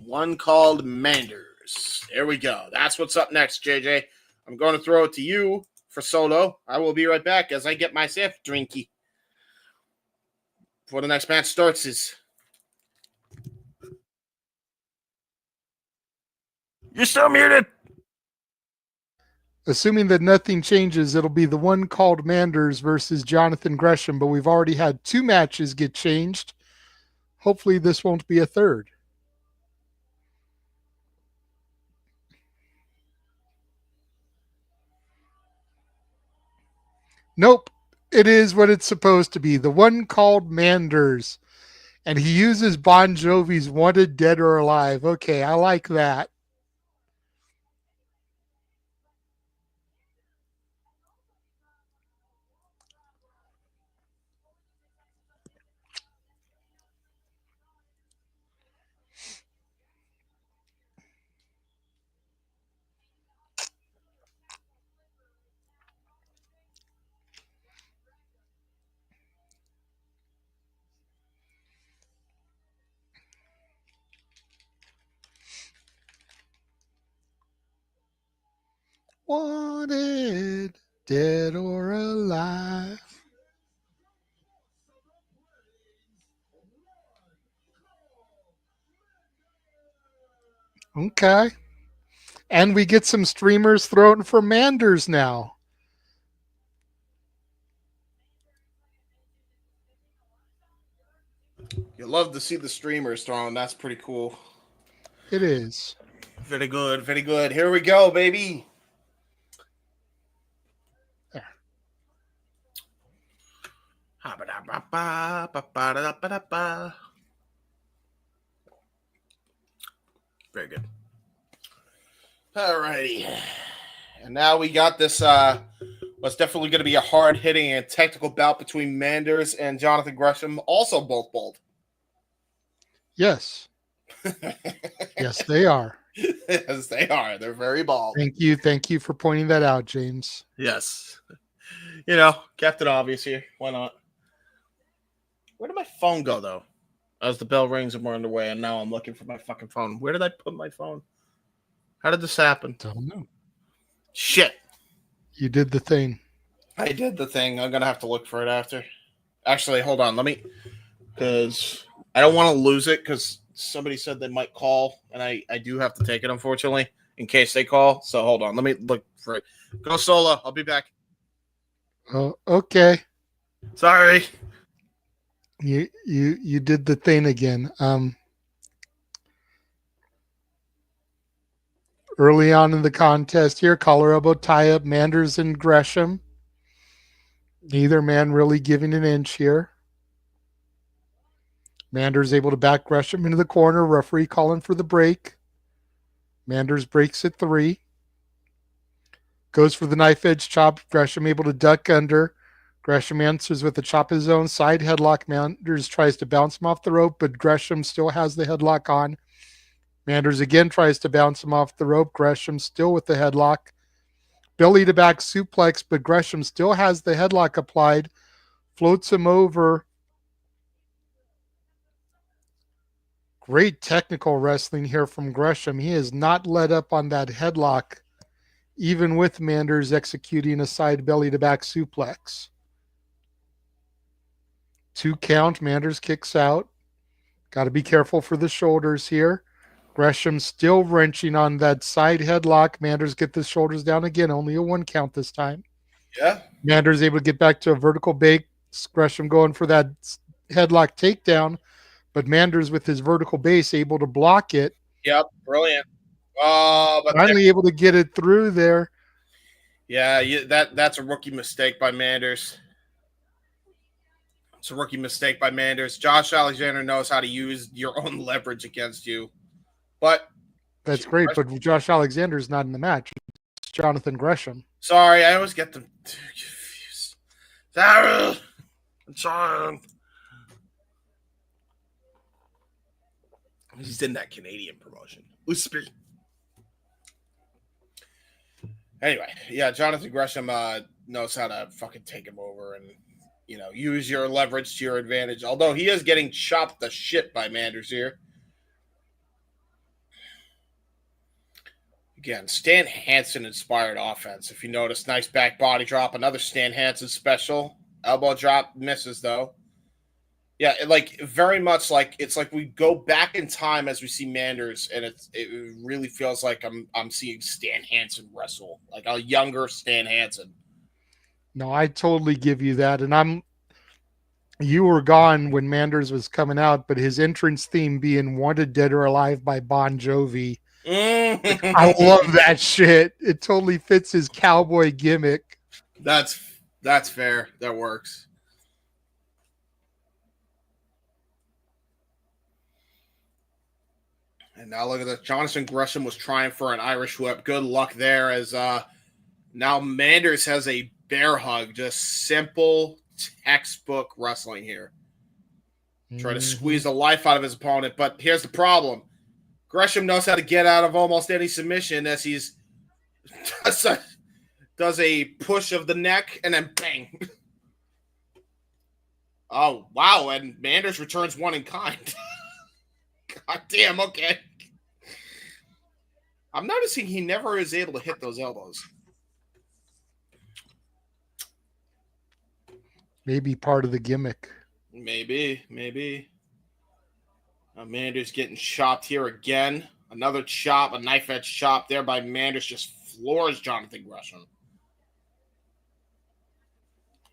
one called Manders. There we go. That's what's up next, JJ. I'm going to throw it to you for solo. I will be right back as I get myself a drinky. Before the next match starts is... You're still muted. Assuming that nothing changes, it'll be the one called Manders versus Jonathan Gresham, but we've already had 2 matches get changed. Hopefully this won't be a third. Nope. It is what it's supposed to be. The one called Manders. And he uses Bon Jovi's Wanted Dead or Alive. Okay, I like that. Wanted, dead or alive. Okay. And we get some streamers thrown for Manders now. You love to see the streamers thrown. That's pretty cool. It is. Very good. Very good. Here we go, baby. There. Very good. All righty. And now we got this what's definitely going to be a hard-hitting and technical bout between Manders and Jonathan Gresham, also both bald. Yes. Yes, they are. Yes, they are. They're very bald. Thank you. Thank you for pointing that out, James. Yes. You know, Captain Obvious here. Why not? Where did my phone go, though? As the bell rings and we're underway, and now I'm looking for my fucking phone. Where did I put my phone? How did this happen? Don't know. Shit. You did the thing. I did the thing. I'm going to have to look for it after. Actually, hold on. Let me... Because I don't want to lose it because somebody said they might call, and I do have to take it, unfortunately, in case they call. So hold on. Let me look for it. Go solo. I'll be back. Oh, okay. Sorry. You did the thing again. Early on in the contest here, collar elbow tie up Manders and Gresham. Neither man really giving an inch here. Manders able to back Gresham into the corner. Referee calling for the break. Manders breaks at 3. Goes for the knife edge chop. Gresham able to duck under. Gresham answers with a chop his own side headlock. Manders tries to bounce him off the rope, but Gresham still has the headlock on. Manders again tries to bounce him off the rope. Gresham still with the headlock. Belly to back suplex, but Gresham still has the headlock applied. Floats him over. Great technical wrestling here from Gresham. He has not let up on that headlock, even with Manders executing a side belly to back suplex. 2 count. Manders kicks out. Got to be careful for the shoulders here. Gresham still wrenching on that side headlock. Manders get the shoulders down again. Only a 1 count this time. Yeah. Manders able to get back to a vertical bake. Gresham going for that headlock takedown, but Manders with his vertical base able to block it. Yep. Brilliant. Oh, but finally able to get it through there. Yeah, that's a rookie mistake by Manders. It's a rookie mistake by Manders. Josh Alexander knows how to use your own leverage against you. But that's great. But Josh Alexander's not in the match. Jonathan Gresham. Sorry, I always get them confused. Sarah! I'm sorry. He's in that Canadian promotion. Anyway, yeah, Jonathan Gresham knows how to fucking take him over and, use your leverage to your advantage. Although he is getting chopped the shit by Manders here. Again, Stan Hansen-inspired offense. If you notice, nice back body drop. Another Stan Hansen special. Elbow drop. Misses, though. Yeah, very much like it's like we go back in time as we see Manders, and it really feels like I'm seeing Stan Hansen wrestle, like a younger Stan Hansen. No, I totally give you that. And you were gone when Manders was coming out, but his entrance theme being Wanted Dead or Alive by Bon Jovi. I love that shit. It totally fits his cowboy gimmick. That's fair. That works. And now look at this. Jonathan Gresham was trying for an Irish whip. Good luck there as now Manders has a bear hug. Just simple textbook wrestling here. Try to squeeze the life out of his opponent. But here's the problem. Gresham knows how to get out of almost any submission as he's does a push of the neck and then bang. Oh, wow. And Manders returns one in kind. God damn, okay. I'm noticing he never is able to hit those elbows. Maybe part of the gimmick. Maybe. Manders getting chopped here again. Another chop, a knife edge chop there by Manders just floors Jonathan Gresham.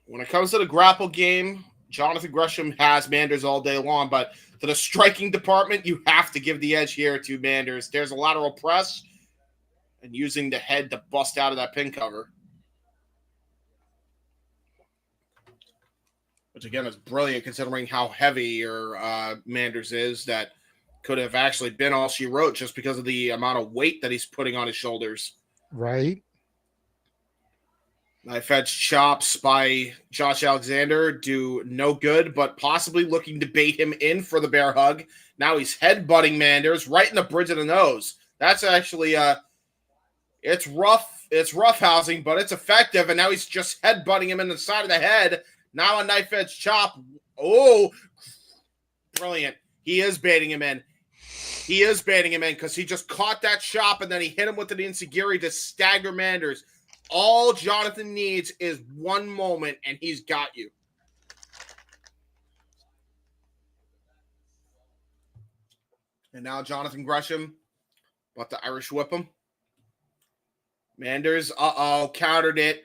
When it comes to the grapple game, Jonathan Gresham has Manders all day long, but to the striking department, you have to give the edge here to Manders. There's a lateral press and using the head to bust out of that pin cover. Which, again, is brilliant considering how heavy Manders is. That could have actually been all she wrote just because of the amount of weight that he's putting on his shoulders. Right. Knife edge chops by Josh Alexander do no good, but possibly looking to bait him in for the bear hug. Now he's headbutting Manders right in the bridge of the nose. That's actually, it's rough. It's roughhousing, but it's effective. And now he's just headbutting him in the side of the head. Now a knife edge chop. Oh, brilliant. He is baiting him in. Because he just caught that chop and then he hit him with an enziguri to stagger Manders. All Jonathan needs is one moment and he's got you. And now Jonathan Gresham about to Irish whip him. Manders, countered it.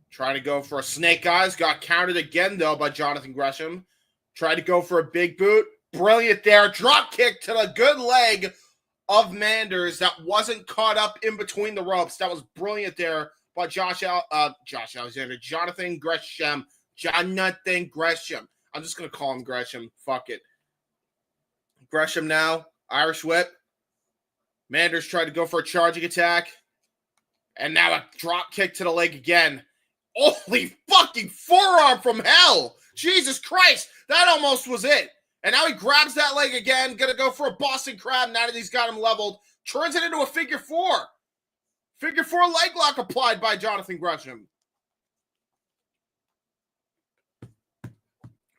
Trying to go for a snake eyes. Got countered again, though, by Jonathan Gresham. Tried to go for a big boot. Brilliant there. Drop kick to the good leg of Manders that wasn't caught up in between the ropes. That was brilliant there by Alexander. Jonathan Gresham. I'm just going to call him Gresham. Fuck it. Gresham now. Irish whip. Manders tried to go for a charging attack. And now a drop kick to the leg again. Holy fucking forearm from hell. Jesus Christ. That almost was it. And now he grabs that leg again. Going to go for a Boston Crab now that he's got him leveled. Turns it into a figure four. Figure four leg lock applied by Jonathan Gresham.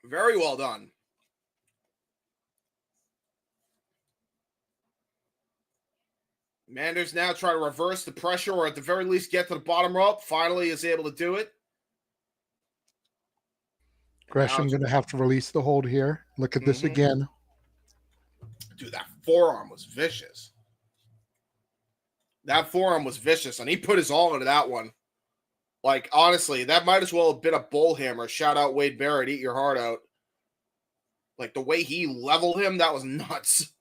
Very well done. Manders now trying to reverse the pressure or at the very least get to the bottom rope. Finally is able to do it. Gresham going to have to release the hold here. Look at this again. Dude, that forearm was vicious. And he put his all into that one. Like, honestly, that might as well have been a bull hammer. Shout out Wade Barrett, eat your heart out. Like, the way he leveled him, that was nuts.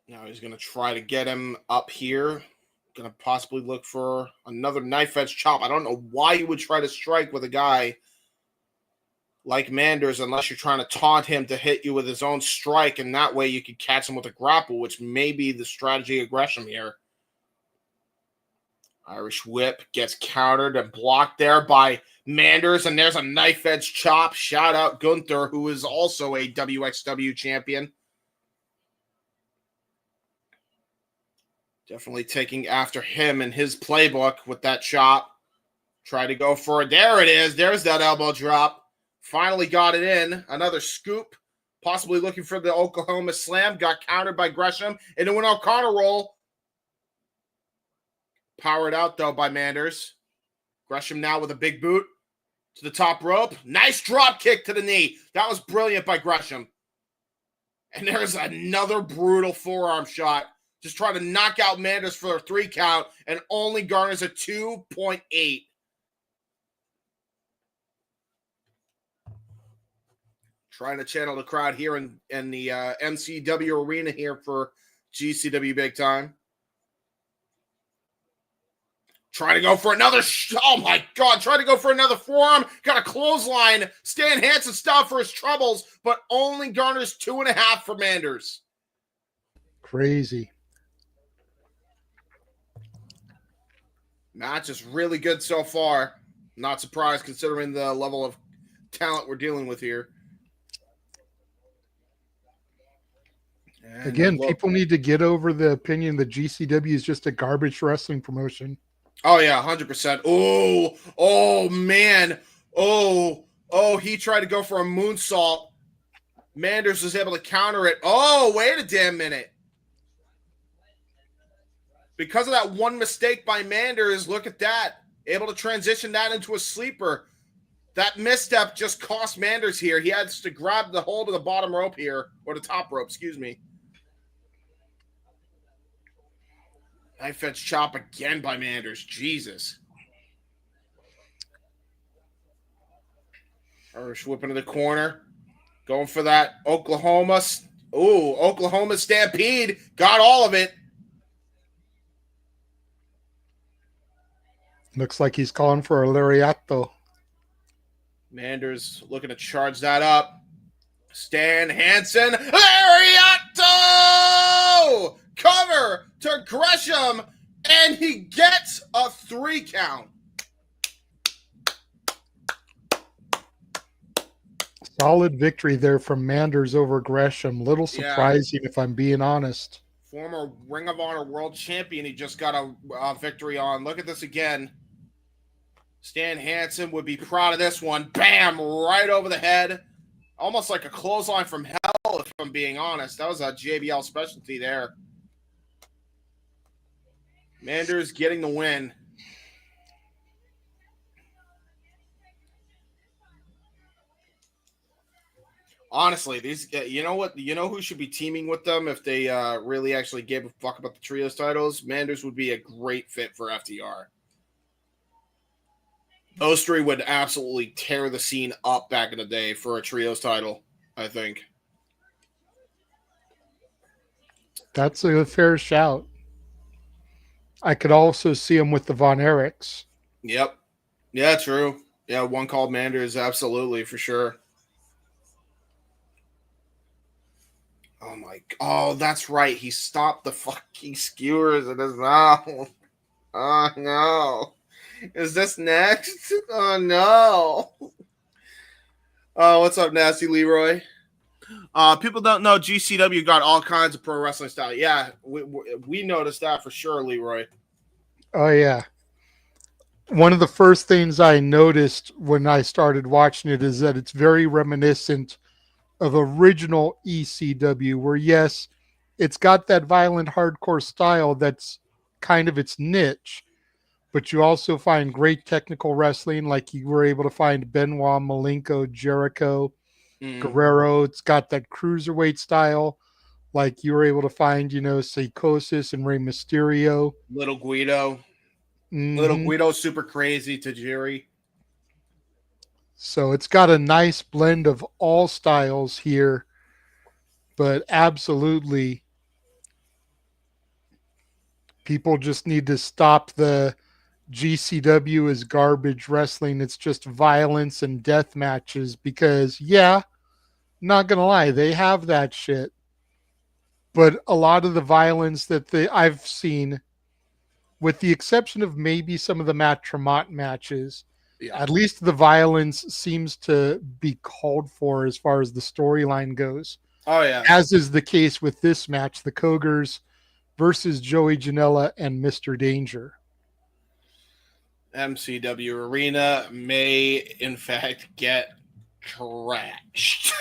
Now he's going to try to get him up here. Going to possibly look for another knife edge chop. I don't know why you would try to strike with a guy like Manders unless you're trying to taunt him to hit you with his own strike, and that way you could catch him with a grapple, which may be the strategy of Gresham here. Irish whip gets countered and blocked there by Manders, and there's a knife edge chop. Shout out Gunther, who is also a WXW champion. Definitely taking after him and his playbook with that chop. Try to go for it. There it is. There's that elbow drop. Finally got it in. Another scoop. Possibly looking for the Oklahoma slam. Got countered by Gresham into an O'Connor roll. Powered out, though, by Manders. Gresham now with a big boot to the top rope. Nice drop kick to the knee. That was brilliant by Gresham. And there's another brutal forearm shot. Just trying to knock out Manders for a 3 count and only garners a 2.8. Trying to channel the crowd here in the MCW arena here for GCW Big Time. Trying to go for another, oh my God, trying to go for another forearm. Got a clothesline. Stan Hansen stop for his troubles, but only garners 2.5 for Manders. Crazy. Match is really good so far. Not surprised considering the level of talent we're dealing with here. And again, people need to get over the opinion that GCW is just a garbage wrestling promotion. Oh, yeah, 100%. Oh, man. Oh, he tried to go for a moonsault. Manders was able to counter it. Oh, wait a damn minute. Because of that one mistake by Manders, look at that. Able to transition that into a sleeper. That misstep just cost Manders here. He has to grab the hold of the bottom rope here, or the top rope, excuse me. Knife edge chop again by Manders. Jesus. Irish whip into the corner. Going for that Oklahoma. Oklahoma Stampede. Got all of it. Looks like he's calling for a lariato. Manders looking to charge that up. Stan Hansen. Lariato! Cover to Gresham, and he gets a 3 count. Solid victory there from Manders over Gresham. Little surprising, if I'm being honest. Former Ring of Honor World Champion, he just got a victory on. Look at this again. Stan Hansen would be proud of this one. Bam! Right over the head. Almost like a clothesline from hell, if I'm being honest. That was a JBL specialty there. Manders getting the win. Honestly, these, you know what? You know who should be teaming with them if they really actually gave a fuck about the trios titles? Manders would be a great fit for FTR. Those three would absolutely tear the scene up back in the day for a trios title, I think. That's a fair shout. I could also see him with the Von Erichs. Yep. Yeah, true. Yeah, one called Manders, absolutely, for sure. Oh, my. Oh, that's right. He stopped the fucking skewers in his mouth. Oh, no. Is this next? Oh, no. Oh, what's up, Nasty Leroy? People don't know GCW got all kinds of pro wrestling style. Yeah, we noticed that for sure, Leroy. Oh, yeah. One of the first things I noticed when I started watching it is that it's very reminiscent of original ECW, where, yes, it's got that violent hardcore style that's kind of its niche, but you also find great technical wrestling, like you were able to find Benoit, Malenko, Jericho, Guerrero. It's got that cruiserweight style, like you were able to find, Psychosis and Rey Mysterio. Little Guido. Mm-hmm. Little Guido's super crazy to Jerry. So it's got a nice blend of all styles here, but absolutely people just need to stop the GCW is garbage wrestling. It's just violence and death matches because, yeah, not going to lie, they have that shit. But a lot of the violence that I've seen, with the exception of maybe some of the Matt Tremont matches, Yeah. at least the violence seems to be called for as far as the storyline goes. Oh yeah. As is the case with this match, the Cogars versus Joey Janela and Mr. Danger. MCW Arena may, in fact, get trashed.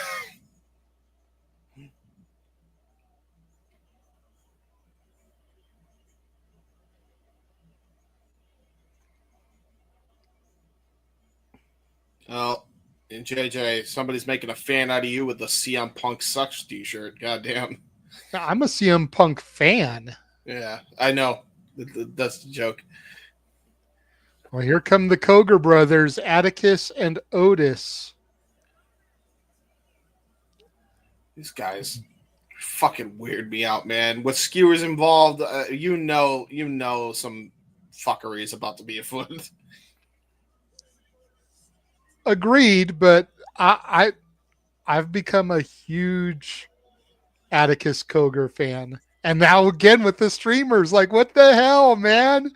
Oh, and JJ, somebody's making a fan out of you with the CM Punk Sucks t-shirt. Goddamn. I'm a CM Punk fan. Yeah, I know. That's the joke. Well, here come the Cogar brothers, Atticus and Otis. These guys fucking weird me out, man. With skewers involved, you know some fuckery is about to be afoot. Agreed, but I've become a huge Atticus Cogar fan. And now again with the streamers, like what the hell, man?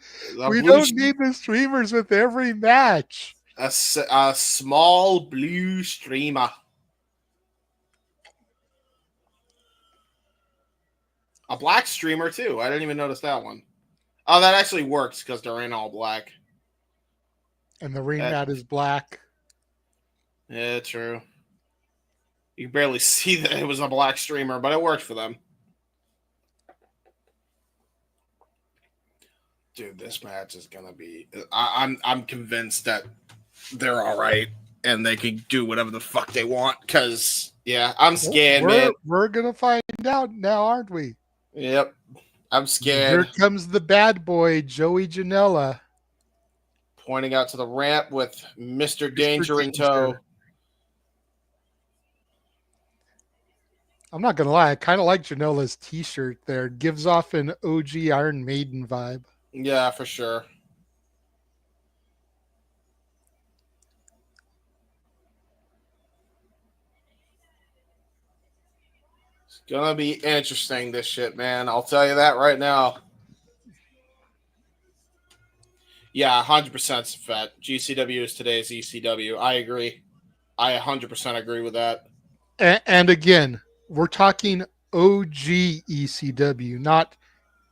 We don't need the streamers with every match. A small blue streamer. A black streamer too. I didn't even notice that one. Oh, that actually works because they're in all black. And the ring mat is black. Yeah, true. You can barely see that it was a black streamer, but it worked for them. Dude, this match is gonna be. I'm convinced that they're all right and they can do whatever the fuck they want. Cause yeah, I'm scared, man. We're gonna find out now, aren't we? Yep, I'm scared. Here comes the bad boy, Joey Janela, pointing out to the ramp with Mr. Danger in tow. I'm not gonna lie, I kind of like Janela's T-shirt. There, it gives off an OG Iron Maiden vibe. Yeah, for sure. It's gonna be interesting, this shit, man. I'll tell you that right now. Yeah, 100% fat. GCW is today's ECW. I agree. I 100% agree with that. And again, we're talking OG ECW, not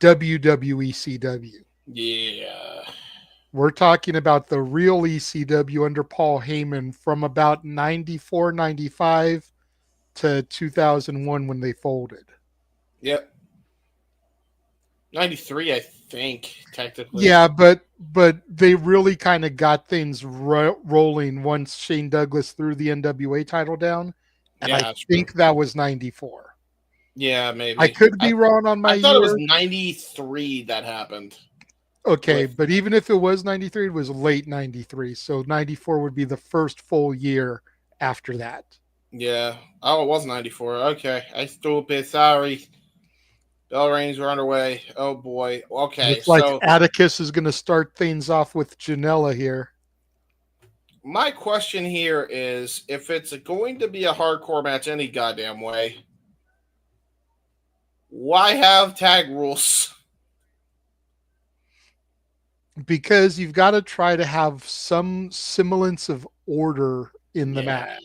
WWECW. Yeah. We're talking about the real ECW under Paul Heyman from about 94, 95 to 2001 when they folded. Yep. 93, I think, technically. Yeah, but they really kind of got things rolling once Shane Douglas threw the NWA title down. And I think that was 94. Yeah, maybe. I could be wrong on my year. I thought it was 93 that happened. Okay, but even if it was 93, it was late 93. So 94 would be the first full year after that. Yeah. Oh, it was 94. Okay. I stupid. Sorry. Bell rings are underway. Oh, boy. Okay. Looks like Atticus is going to start things off with Janela here. My question here is, if it's going to be a hardcore match any goddamn way, why have tag rules? Because you've got to try to have some semblance of order in the match.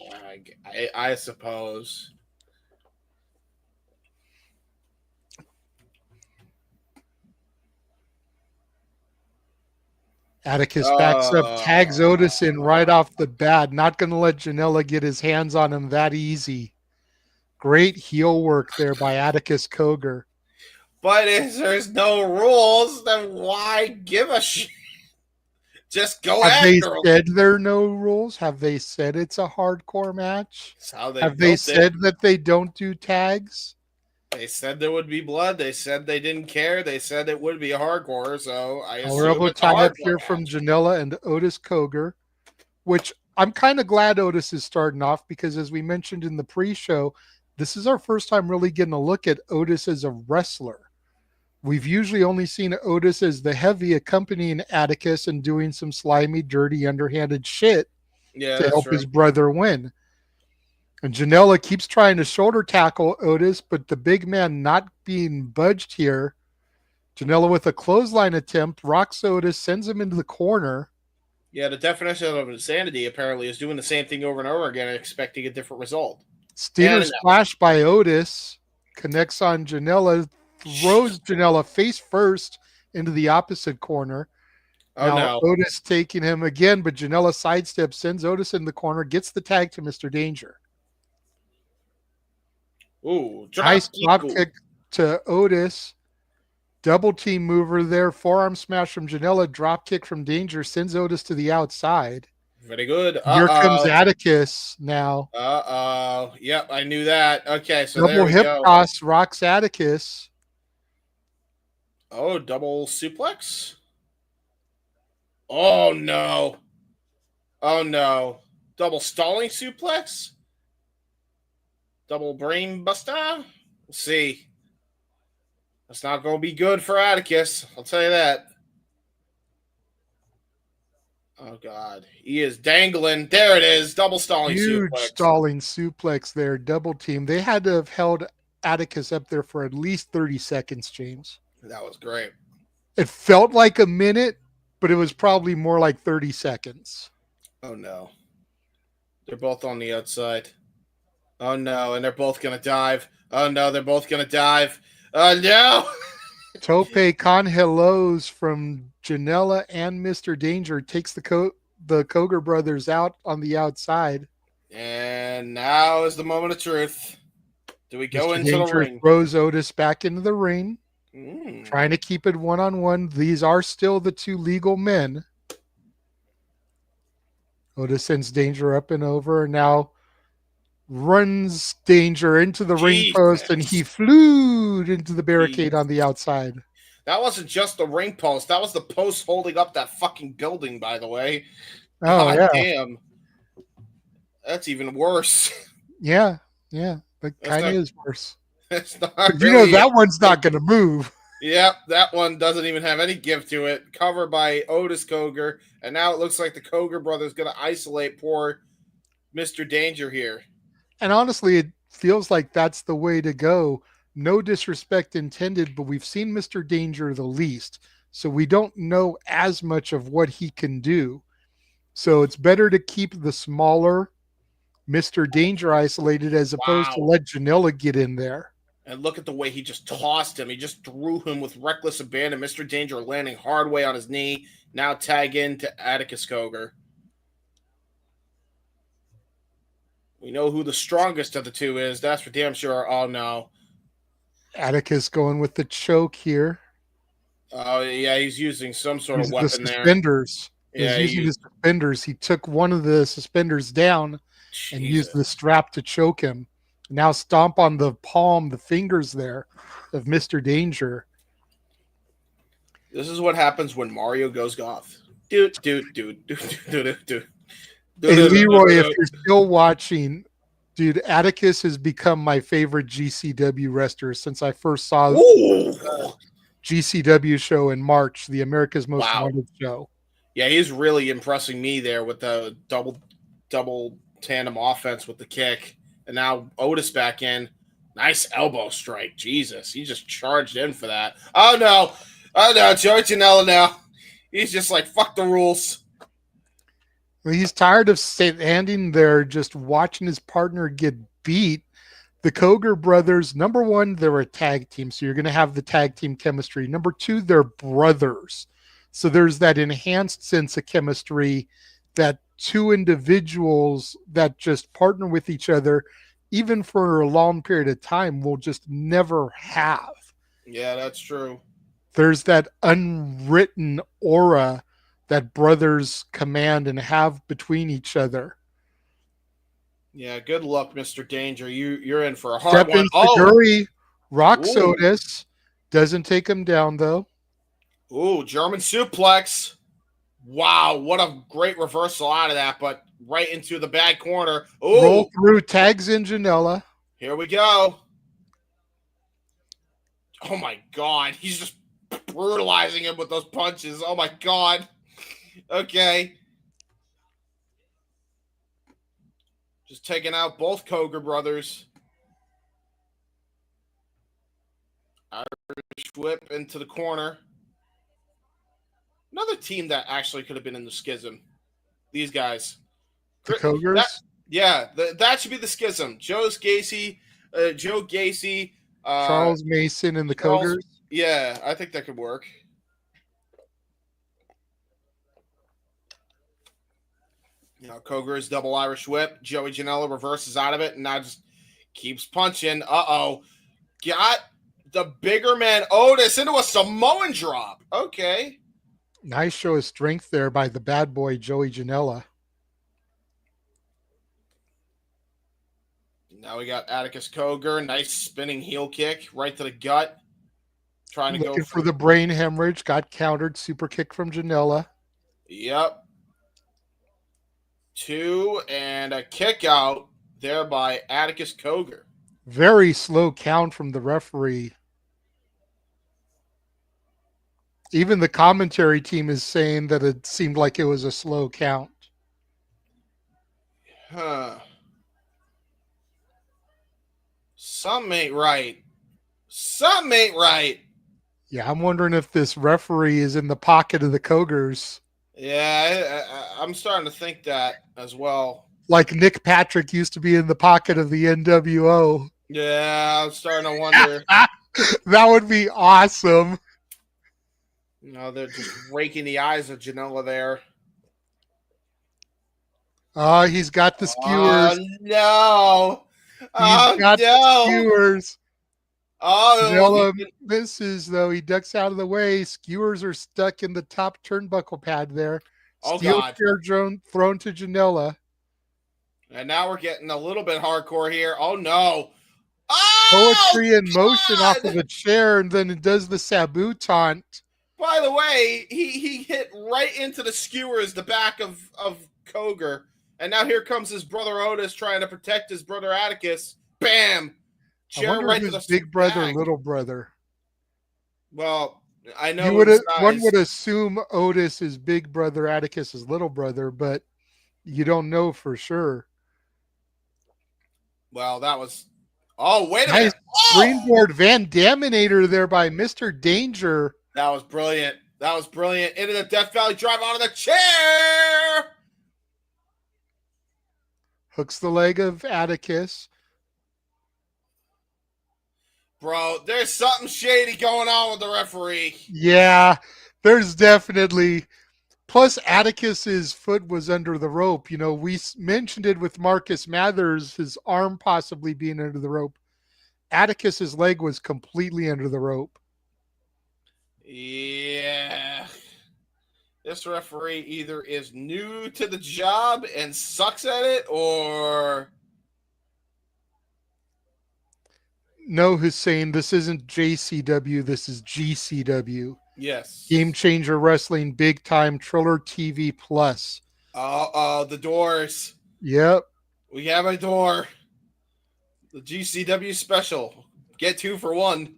I suppose. Atticus backs up, tags Otis in right off the bat. Not going to let Janela get his hands on him that easy. Great heel work there by Atticus Cogar. But if there's no rules, then why give a shit? Just go after them. Have they said there are no rules? Have they said it's a hardcore match? Have they said that they don't do tags? They said there would be blood. They said they didn't care. They said it would be hardcore. So I assume we're able to tie up here from Janela and Otis Cogar, which I'm kind of glad Otis is starting off because, as we mentioned in the pre-show, this is our first time really getting a look at Otis as a wrestler. We've usually only seen Otis as the heavy accompanying Atticus and doing some slimy, dirty, underhanded shit Yeah, to that's help true. his brother win. And Janela keeps trying to shoulder tackle Otis, but the big man not being budged here. Janela with a clothesline attempt rocks Otis, sends him into the corner. Yeah, the definition of insanity apparently is doing the same thing over and over again and expecting a different result. Steiner splash by Otis, connects on Janela, throws Janela face first into the opposite corner. Oh Now no. Otis taking him again, but Janela sidesteps, sends Otis in the corner, gets the tag to Mr. Danger. Ooh, Nice drop kick to Otis. Double team mover there. Forearm smash from Janela. Drop kick from Danger. Sends Otis to the outside. Very good. Here comes Atticus now. Yep, I knew that. Okay, so Double there we hip go. toss rocks Atticus. Oh, double suplex? Oh, no. Oh, no. Double stalling suplex? Double brain buster? We'll see. That's not going to be good for Atticus. I'll tell you that. Oh, God. He is dangling. There it is. Double stalling Huge suplex. stalling suplex there. Double team. They had to have held Atticus up there for at least 30 seconds, James. That was great. It felt like a minute, but it was probably more like 30 seconds. Oh, no. They're both on the outside. Oh, no. And they're both going to dive. Oh, no. They're both going to dive. Oh, no. Tope Congelos from Janela and Mr. Danger takes the Cogar brothers out on the outside. And now is the moment of truth. Do we go Mr. into Danger the ring? Throws Otis back into the ring, trying to keep it one-on-one. These are still the two legal men. Otis sends Danger up and over, and now runs Danger into the ring post, and he flew into the barricade on the outside. That wasn't just the ring post. That was the post holding up that fucking building, by the way. Oh, God yeah. damn. That's even worse. Yeah. That kind of is worse. It's not really, that one's not going to move. Yep, that one doesn't even have any give to it. Covered by Otis Cogar, and now it looks like the Cogar brothers going to isolate poor Mr. Danger here. And honestly, it feels like that's the way to go. No disrespect intended, but we've seen Mr. Danger the least, so we don't know as much of what he can do. So it's better to keep the smaller Mr. Danger isolated as opposed to let Janela get in there. And look at the way he just tossed him. He just threw him with reckless abandon. Mr. Danger landing hard way on his knee. Now tag in to Atticus Cogar. We know who the strongest of the two is. That's for damn sure. Oh, no. Atticus going with the choke here. Oh, yeah, he's using some sort of weapon there. Suspenders. He's using the suspenders. He took one of the suspenders down and used the strap to choke him. Now stomp on the palm, the fingers there of Mr. Danger. This is what happens when Mario goes goth. Dude. Hey, Leroy, if you're still watching, dude, Atticus has become my favorite GCW wrestler since I first saw the GCW show in March, the America's Most Wanted show. Yeah, he's really impressing me there with the double tandem offense with the kick. And now Otis back in. Nice elbow strike. Jesus, he just charged in for that. Oh, no. Joey Janela now. He's just like, fuck the rules. Well, he's tired of standing there just watching his partner get beat. The Cogar brothers, number one, they're a tag team, so you're going to have the tag team chemistry. Number two, they're brothers. So there's that enhanced sense of chemistry that two individuals that just partner with each other, even for a long period of time, will just never have. Yeah, that's true. There's that unwritten aura that brothers command and have between each other. Yeah, good luck, Mr. Danger. You're in for a hard one. Seguri rocks Otis. Doesn't take him down, though. Ooh, German suplex. Wow, what a great reversal out of that, but right into the back corner. Ooh. Roll through, tags in Janela. Here we go. Oh my God. He's just brutalizing him with those punches. Oh my God. Okay. Just taking out both Cogar brothers. Irish whip into the corner. Another team that actually could have been in the schism. These guys. The Cogers? That should be the schism. Joe Gacy, Charles Mason and the Charles, Cogers? yeah, I think that could work. Cogar's double Irish whip. Joey Janela reverses out of it and now just keeps punching. Uh-oh. Got the bigger man Otis into a Samoan drop. Okay. Nice show of strength there by the bad boy Joey Janela. Now we got Atticus Cogar. Nice spinning heel kick right to the gut. Trying to Looking go for the brain hemorrhage. Got countered. Super kick from Janela. Yep. 2 and a kick out there by Atticus Cogar. Very slow count from the referee. Even the commentary team is saying that it seemed like it was a slow count. Huh. Something ain't right. Something ain't right. Yeah, I'm wondering if this referee is in the pocket of the Cogers. Yeah, I'm starting to think that as well. Like Nick Patrick used to be in the pocket of the NWO. Yeah, I'm starting to wonder. That would be awesome. They're just raking the eyes of Janela there. He's got the skewers. Oh, no. He's got the skewers. Oh, Janela misses, though. He ducks out of the way. Skewers are stuck in the top turnbuckle pad there. Steel chair thrown to Janela. And now we're getting a little bit hardcore here. Oh, no. Oh, poetry in motion off of a chair, and then it does the Sabu taunt. By the way, he hit right into the skewers, the back of Cogar. And now here comes his brother Otis trying to protect his brother Atticus. Bam! Chair right to the big brother, little brother. Well, I know one would assume Otis is big brother, Atticus is little brother, but you don't know for sure. Well, that was... Oh, wait a nice minute. Springboard Van Daminator there by Mr. Danger. That was brilliant. That was brilliant. Into the Death Valley drive onto the chair. Hooks the leg of Atticus. Bro, there's something shady going on with the referee. Yeah, there's definitely. Plus, Atticus's foot was under the rope. We mentioned it with Marcus Mathers, his arm possibly being under the rope. Atticus's leg was completely under the rope. Yeah. This referee either is new to the job and sucks at it, or... No, Hussein, this isn't JCW, this is GCW. Yes. Game Changer Wrestling, Big Time, Triller TV Plus. The doors. Yep. We have a door. The GCW special. Get 2 for 1.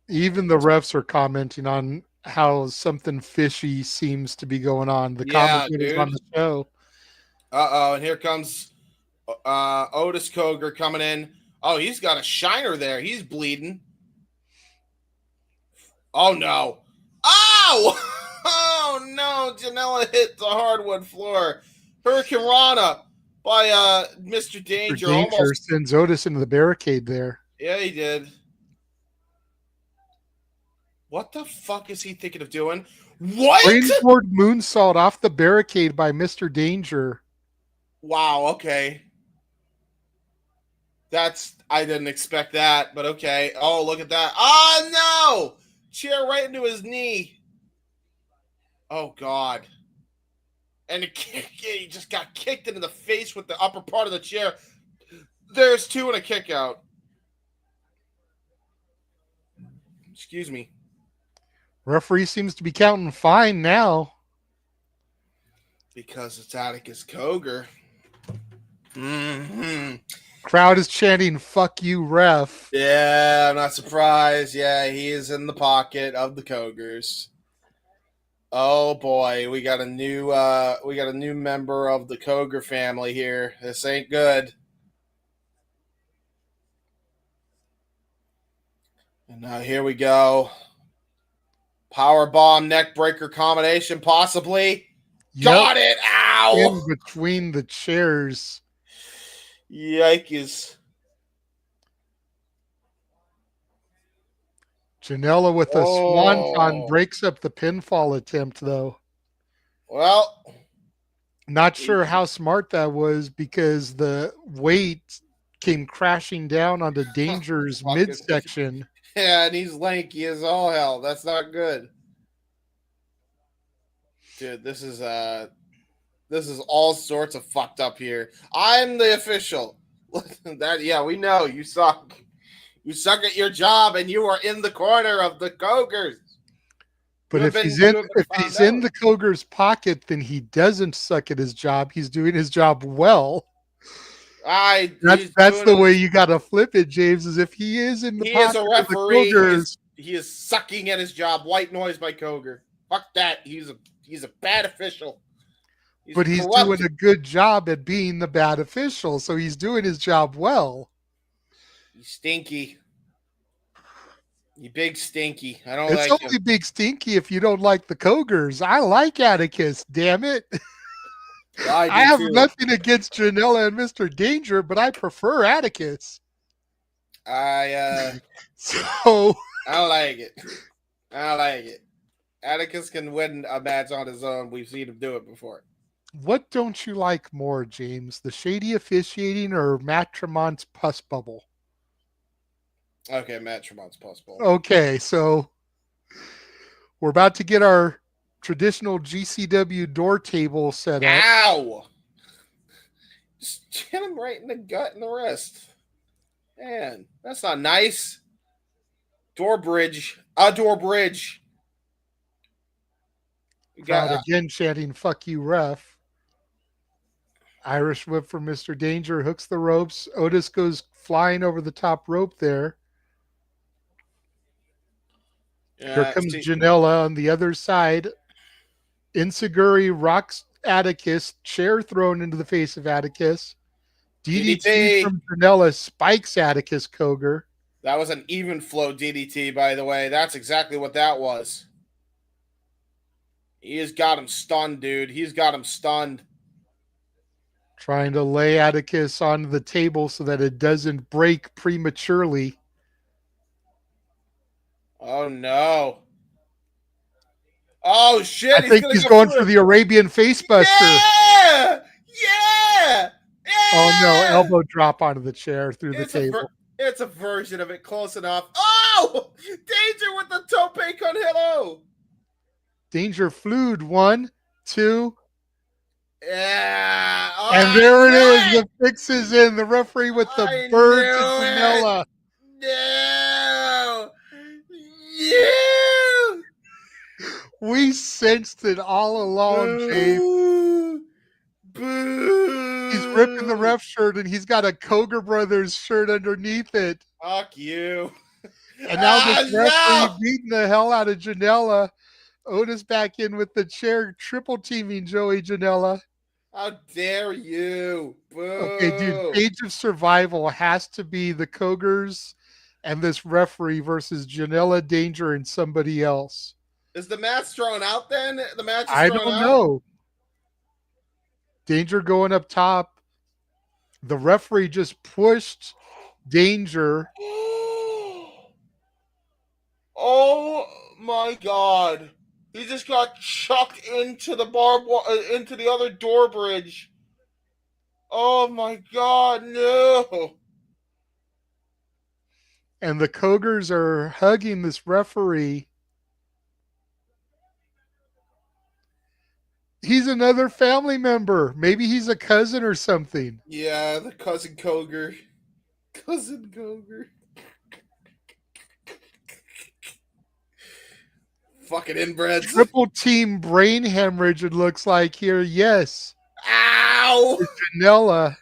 Even the refs are commenting on how something fishy seems to be going on. The commentators on the show. And here comes Otis Cogar coming in. Oh, he's got a shiner there. He's bleeding. Oh, no. Oh! Oh, no. Janela hit the hardwood floor. Hurricane Rana by Mr. Danger. Almost sends Otis into the barricade there. Yeah, he did. What the fuck is he thinking of doing? What? Brainboard moonsault off the barricade by Mr. Danger. Wow, okay. I didn't expect that, but okay. Oh, look at that. Oh, no! Chair right into his knee. Oh, God. And he just got kicked into the face with the upper part of the chair. There's 2 and a kick out. Excuse me. Referee seems to be counting fine now. Because it's Atticus Cogar. Mm-hmm. Crowd is chanting, "Fuck you, ref." Yeah, I'm not surprised. Yeah, he is in the pocket of the Cogars. Oh boy, we got a new member of the Cogar family here. This ain't good. And now here we go. Power bomb neck breaker combination, possibly. Yep. Got it! In Ow! between the chairs. Yikes. Janela with a swanton Oh. breaks up the pinfall attempt, though. Well, Not sure how smart that was because the weight came crashing down onto Danger's midsection. Yeah, and he's lanky as all hell. That's not good. Dude, this is all sorts of fucked up here. I'm the official. We know you suck. You suck at your job, and you are in the corner of the Cogars. But if he's in the Cogar's pocket, then he doesn't suck at his job. He's doing his job well. That's the way you got to flip it, James. Is if he is in the pocket is a referee. Of the Cogars, he is sucking at his job. White noise by Cogar. Fuck that. He's a bad official. But he's doing a good job at being the bad official, so he's doing his job well. He's stinky. You big stinky. I don't like him. It's only big stinky if you don't like the Cogars. I like Atticus, damn it. I have nothing against Janela and Mr. Danger, but I prefer Atticus. So I like it. I like it. Atticus can win a match on his own. We've seen him do it before. What don't you like more, James? The shady officiating or Matt Tremont's pus bubble? Okay, Matt Tremont's pus bubble. Okay, so we're about to get our traditional GCW door table set up. Ow! Just hit him right in the gut and the wrist. Man, that's not nice. Door bridge. A door bridge. Crowd again chanting, "Fuck you, ref." Irish whip from Mr. Danger, hooks the ropes. Otis goes flying over the top rope there. Here comes Janela on the other side. Insiguri rocks Atticus, chair thrown into the face of Atticus. DDT from Janela spikes Atticus Cogar. That was an even flow DDT, by the way. That's exactly what that was. He has got him stunned, dude. He's got him stunned. Trying to lay Atticus onto the table so that it doesn't break prematurely. Oh, no. Oh, shit. I think he's going for the Arabian facebuster. Yeah! Yeah! Oh, no. Elbow drop onto the chair through the table. It's a version of it close enough. Oh! Danger with the tope con hilo. Danger flued. 1, 2. Yeah. Oh, and there it is. The fix is in. The referee with the bird to Janela. No. Yeah. We sensed it all along, James. Boo. He's ripping the ref shirt and he's got a Cogar Brothers shirt underneath it. Fuck you. And now this referee beating the hell out of Janela. Otis back in with the chair, triple teaming Joey Janela. How dare you? Boo. Okay, dude, Page of Survival has to be the Cogars and this referee versus Janela, Danger, and somebody else. Is the match thrown out then? The match is I don't know. Danger going up top. The referee just pushed Danger. Oh my God. He just got chucked into the into the other door bridge. Oh my God, no. And the Cogars are hugging this referee. He's another family member. Maybe he's a cousin or something. Yeah, the cousin Cogar. Cousin Cogar. Fucking inbreds. Triple team brain hemorrhage, it looks like here. Yes. Ow! Janela.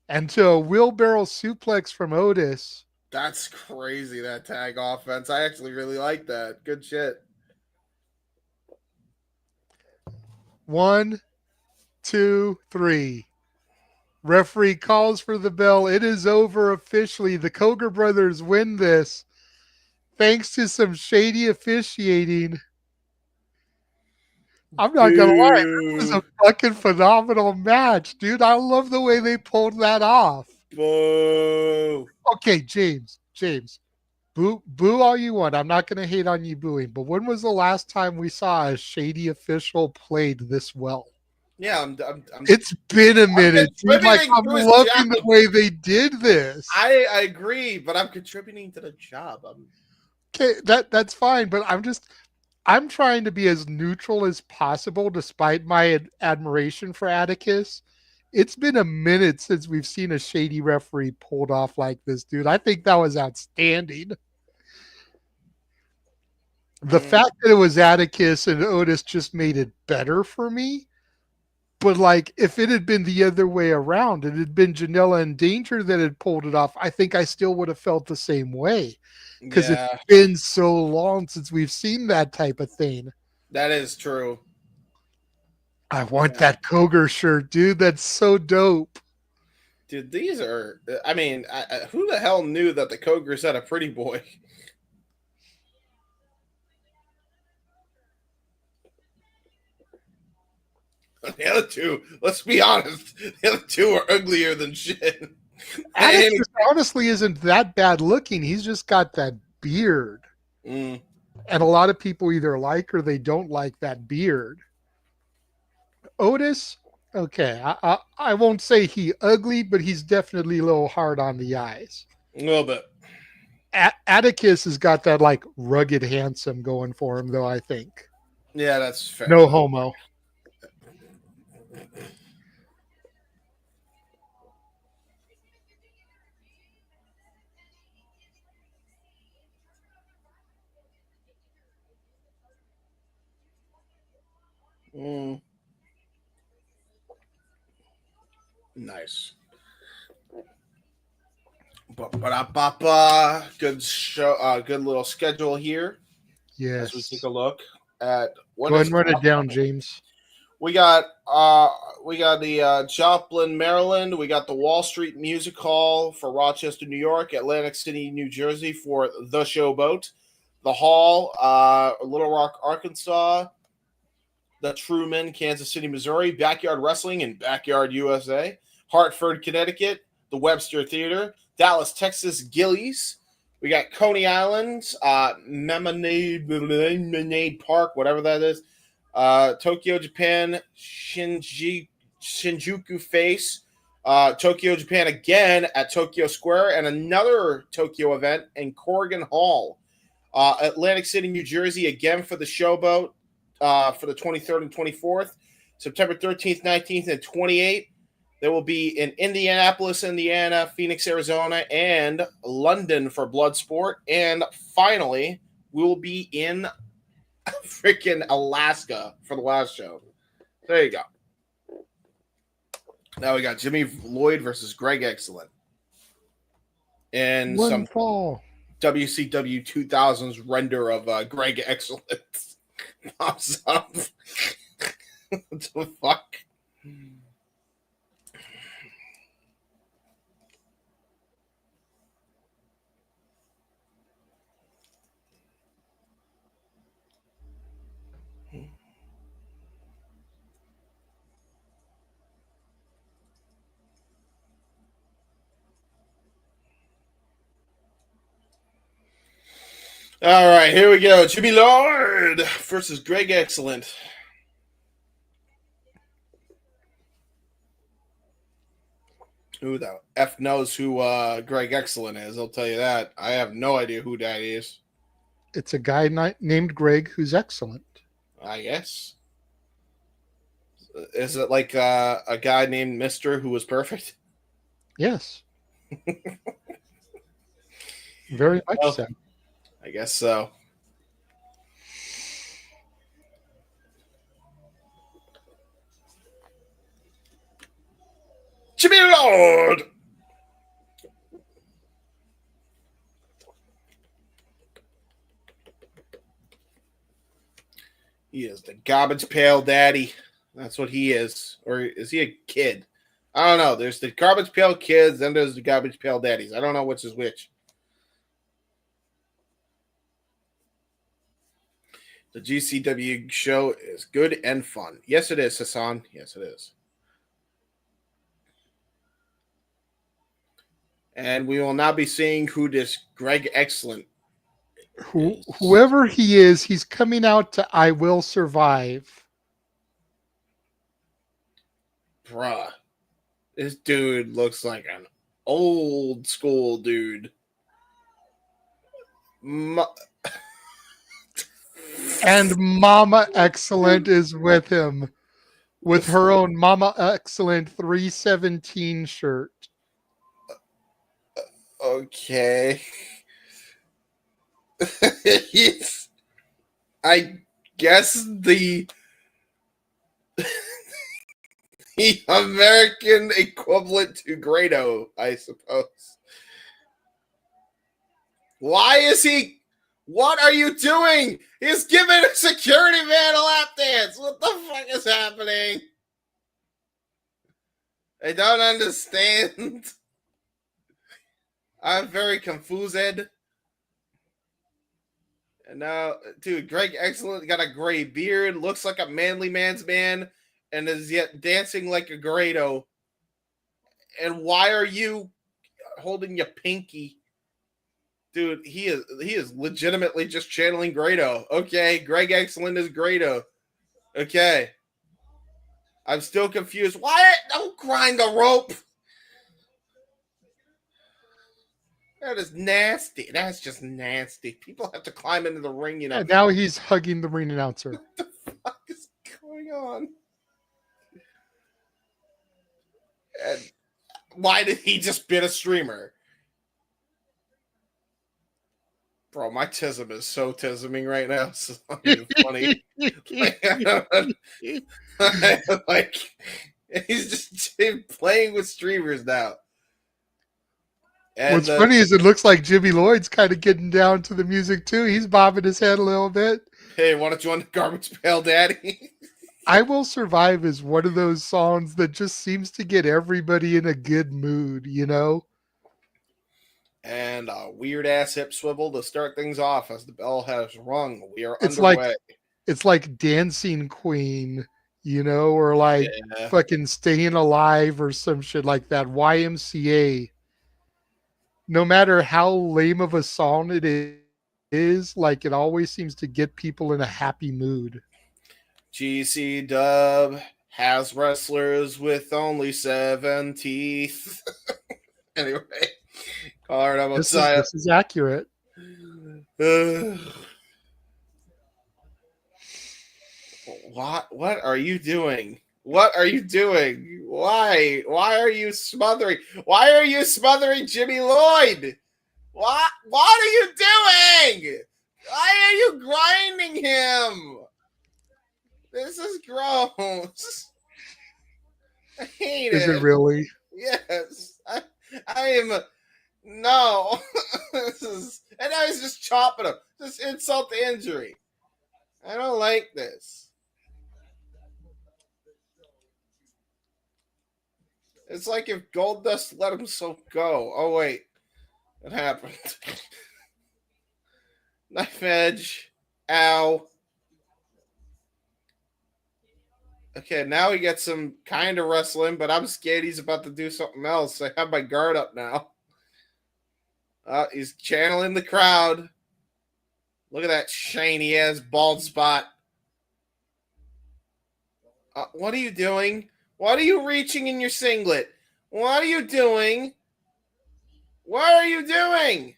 And to a wheelbarrow suplex from Otis. That's crazy, that tag offense. I actually really like that. Good shit. 1, 2, 3. Referee calls for the bell. It is over officially. The Cogar brothers win this thanks to some shady officiating. I'm not going to lie. This was a fucking phenomenal match, dude. I love the way they pulled that off. Boo. Okay, James. Boo all you want. I'm not going to hate on you booing. But when was the last time we saw a shady official played this well? Yeah, it's been a minute. Dude, like, I'm loving the way they did this. I agree, but I'm contributing to the job. Okay, that's fine, but I'm trying to be as neutral as possible despite my admiration for Atticus. It's been a minute since we've seen a shady referee pulled off like this, dude. I think that was outstanding. The fact that it was Atticus and Otis just made it better for me. But, like, if it had been the other way around, it had been Janela and Danger that had pulled it off, I think I still would have felt the same way. Because it's been so long since we've seen that type of thing. That is true. I want that Cogar shirt, dude. That's so dope. Dude, these are, I mean, who the hell knew that the Cogars had a pretty boy? The other two, let's be honest, the other two are uglier than shit. Atticus honestly isn't that bad looking. He's just got that beard. And a lot of people either like or they don't like that beard. Otis, okay, I won't say he ugly, but he's definitely a little hard on the eyes. A little bit. Atticus has got that, like, rugged handsome going for him, though, I think. Yeah, that's fair. No homo. Nice. Good show. Good little schedule here. Yes. As we take a look at what. Go ahead and run it down, James. We got the Joplin, Maryland. We got the Wall Street Music Hall for Rochester, New York. Atlantic City, New Jersey for the Showboat. The Hall, Little Rock, Arkansas. The Truman, Kansas City, Missouri. Backyard Wrestling in Backyard, USA. Hartford, Connecticut. The Webster Theater. Dallas, Texas, Gillies. We got Coney Island, Lemonade Park, whatever that is. Tokyo, Japan, Shinjuku Face. Tokyo, Japan again at Tokyo Square, and another Tokyo event in Corrigan Hall. Atlantic City, New Jersey again for the Showboat for the 23rd and 24th. September 13th, 19th, and 28th. They will be in Indianapolis, Indiana, Phoenix, Arizona, and London for Bloodsport. And finally, we will be in freaking Alaska for the last show. There you go. Now we got Jimmy Lloyd versus Greg Excellent. And some WCW 2000s render of Greg Excellent. Pops up. What the fuck? All right, here we go. Jimmy Lloyd versus Greg Excellent. Who the F knows who Greg Excellent is? I'll tell you that. I have no idea who that is. It's a guy named Greg who's excellent. I guess. Is it like a guy named Mr. who was perfect? Yes. Very much so. I guess so. Lord. He is the garbage pail daddy. That's what he is. Or is he a kid? I don't know. There's the garbage pail kids, then there's the garbage pail daddies. I don't know which is which. The GCW show is good and fun. Yes, it is, Hassan. Yes, it is. And we will now be seeing who this Greg Excellent is. Whoever he is, he's coming out to I Will Survive. Bruh. This dude looks like an old school dude. And Mama Excellent is with him with her own Mama Excellent 317 shirt. Okay. I guess the American equivalent to Grado, I suppose. Why is he? What are you doing? He's giving a security man a lap dance. What the fuck is happening? I don't understand. I'm very confused. And now, dude, Greg Excellent got a gray beard, looks like a manly man's man, and is yet dancing like a Grado. And why are you holding your pinky? Dude, he is legitimately just channeling Grado. Okay, Greg Excellent is Grado. Okay. I'm still confused. Why don't grind the rope? That is nasty. That's just nasty. People have to climb into the ring, you know. And now he's hugging the ring announcer. What the fuck is going on? And why did he just bid a streamer? Bro, my tism is so tisming right now. It's not even funny. Like, he's just playing with streamers now. And what's funny is it looks like Jimmy Lloyd's kind of getting down to the music too. He's bobbing his head a little bit. Hey, want to join the Garbage Pail Daddy? I Will Survive is one of those songs that just seems to get everybody in a good mood, you know? And a weird ass hip swivel to start things off as the bell has rung. We are underway. It's like Dancing Queen, you know, or like fucking Staying Alive or some shit like that. YMCA. No matter how lame of a song it is, like it always seems to get people in a happy mood. GC Dub has wrestlers with only 7 teeth. Anyway. This is accurate. What are you doing? What are you doing? Why are you smothering? Why are you smothering Jimmy Lloyd? What are you doing? Why are you grinding him? This is gross. I hate it. Is it really? Yes. I am. No. And now he's just chopping him. Just insult to injury. I don't like this. It's like if Goldust let him so go. Oh, wait. It happened. Knife edge. Ow. Okay, now he gets some kind of wrestling, but I'm scared he's about to do something else. I have my guard up now. He's channeling the crowd. Look at that shiny ass bald spot. What are you doing? What are you reaching in your singlet? What are you doing? What are you doing?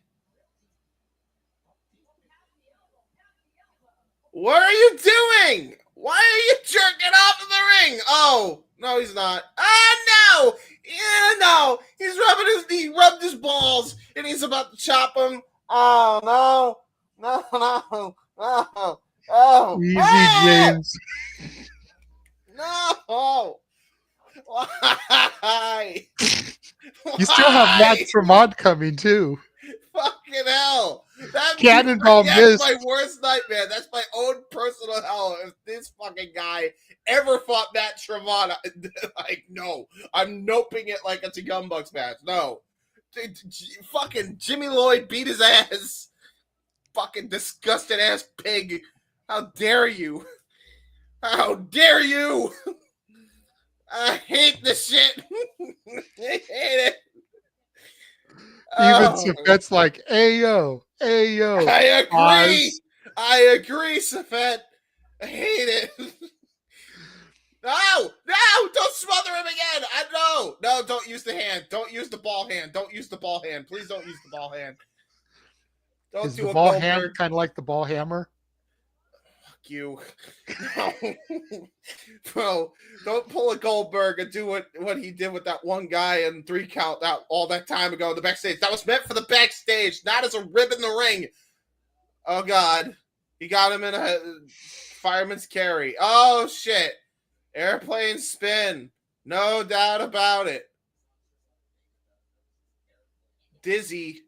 What are you doing? Why are you jerking off in the ring? Oh, no, he's not. No! Yeah, no! He rubbed his balls, and he's about to chop him. Oh, no. No. Oh. Easy, James. No! Why? You still have Matt Tremont coming too. Fucking hell. Cannonball That's my missed. worst nightmare. That's my own personal hell. If this fucking guy ever fought Matt Tremont, like, no. I'm noping it like it's a Gumbucks match. No. Fucking Jimmy Lloyd beat his ass. Fucking disgusted ass pig. How dare you? How dare you? I hate this shit. I hate it. Even Safet's like, ayo. I agree. Pause. I agree, Safet. I hate it. No, don't smother him again. No, don't use the hand. Don't use the ball hand. Don't use the ball hand. Please don't use the ball hand. Don't Is do the a ball Goldberg. hand kind of like the ball hammer? Fuck you. No. Bro, don't pull a Goldberg and do what he did with that one guy and 3 count all that time ago in the backstage. That was meant for the backstage, not as a rib in the ring. Oh, God. He got him in a fireman's carry. Oh, shit. Airplane spin. No doubt about it. Dizzy.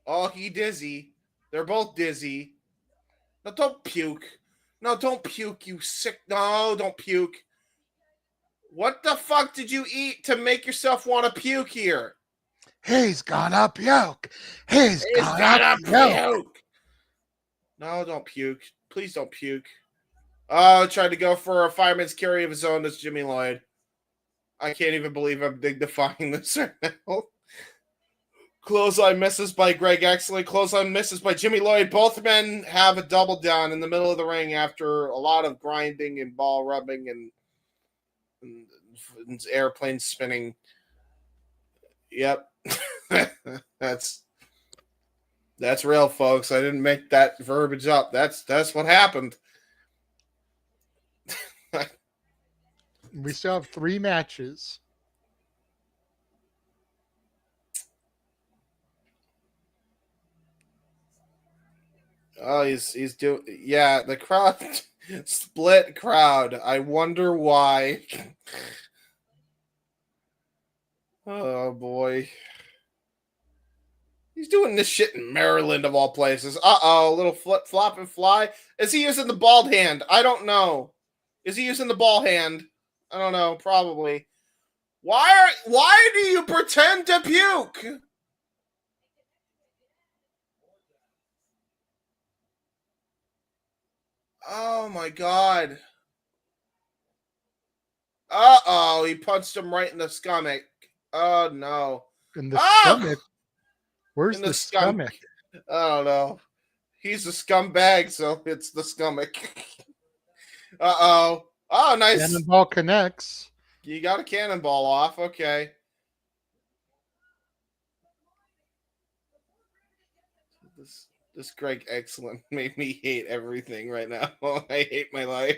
Oh, he dizzy. They're both dizzy. No, don't puke. No, don't puke, you sick. No, don't puke. What the fuck did you eat to make yourself want to puke here? He's gonna puke. He's gonna puke. No, don't puke. Please don't puke. Oh, tried to go for a fireman's carry of his own. That's Jimmy Lloyd. I can't even believe I'm dignifying this right now. Clothesline misses by Greg Excellent. Clothesline misses by Jimmy Lloyd. Both men have a double down in the middle of the ring after a lot of grinding and ball rubbing and airplane spinning. Yep. That's real, folks. I didn't make that verbiage up. That's what happened. We still have 3 matches. Oh, he's doing, yeah, the crowd split crowd. I wonder why. Oh boy. He's doing this shit in Maryland of all places. Uh-oh, a little flip flop and fly. Is he using the bald hand? I don't know. Is he using the ball hand? I don't know, probably. Why do you pretend to puke? Oh my god. Uh-oh, he punched him right in the stomach. Oh no. In the stomach? Where's the stomach? I don't know. He's a scumbag, so it's the stomach. Uh-oh. Oh, nice. Cannonball connects. You got a cannonball off. Okay. This Greg Excellent made me hate everything right now. I hate my life.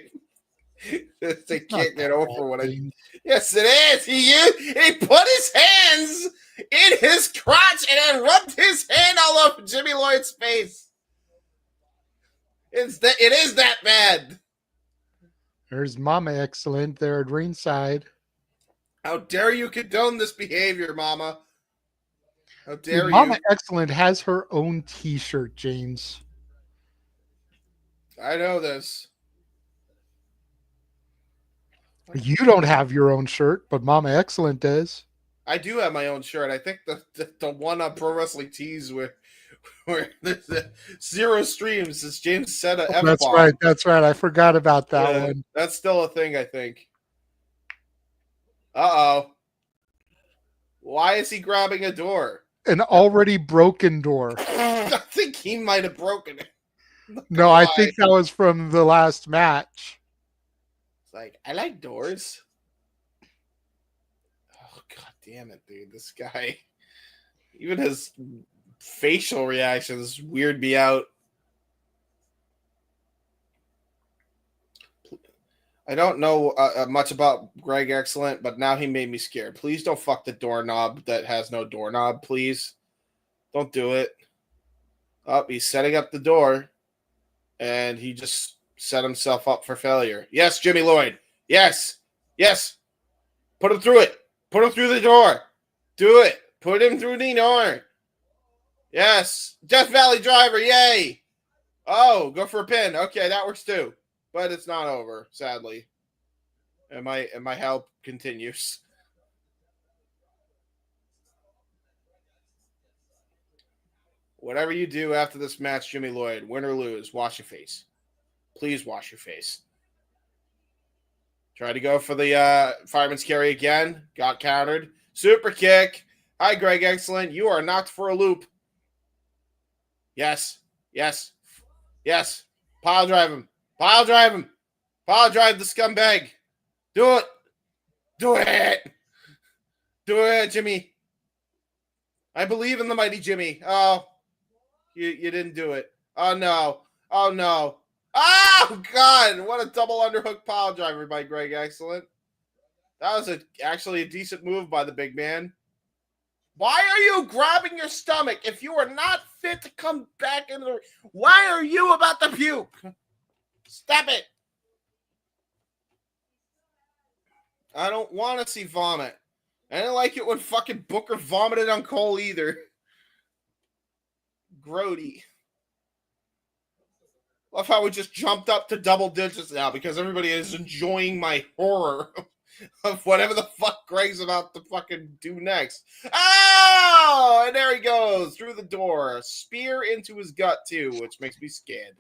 I can't get over what I. Yes, it is. He put his hands in his crotch and then rubbed his hand all over Jimmy Lloyd's face. It is that bad. There's Mama Excellent there at ringside. How dare you condone this behavior, Mama? How dare you? Mama Excellent has her own T-shirt, James. I know this. You don't have your own shirt, but Mama Excellent does. I do have my own shirt. I think the one on Pro Wrestling Tees where there's 0 streams, as James said. That's right. That's right. I forgot about that one. That's still a thing, I think. Uh-oh. Why is he grabbing a door? An already broken door. I think he might have broken it. No, I think that was from the last match. It's like, I like doors. Oh, god damn it, dude. This guy, even his facial reactions weird me out. I don't know much about Greg Excellent, but now he made me scared. Please don't fuck the doorknob that has no doorknob, please. Don't do it. Oh, he's setting up the door, and he just set himself up for failure. Yes, Jimmy Lloyd. Yes. Yes. Put him through it. Put him through the door. Do it. Put him through the door. Yes. Death Valley Driver. Yay. Oh, go for a pin. Okay, that works too. But it's not over, sadly. And my help continues. Whatever you do after this match, Jimmy Lloyd, win or lose, wash your face. Please wash your face. Try to go for the fireman's carry again. Got countered. Super kick. Hi, Greg. Excellent. You are knocked for a loop. Yes. Yes. Yes. Pile drive him. Pile drive him. Pile drive the scumbag. Do it. Do it. Do it, Jimmy. I believe in the mighty Jimmy. Oh, you didn't do it. Oh, no. Oh, no. Oh, God. What a double underhook pile driver by Greg. Excellent. That was actually a decent move by the big man. Why are you grabbing your stomach if you are not fit to come back into the... Why are you about to puke? Stop it. I don't want to see vomit. I didn't like it when fucking Booker vomited on Cole either. Grody. Love how we just jumped up to double digits now because everybody is enjoying my horror of whatever the fuck Greg's about to fucking do next. Oh! And there he goes through the door. A spear into his gut, too, which makes me scared.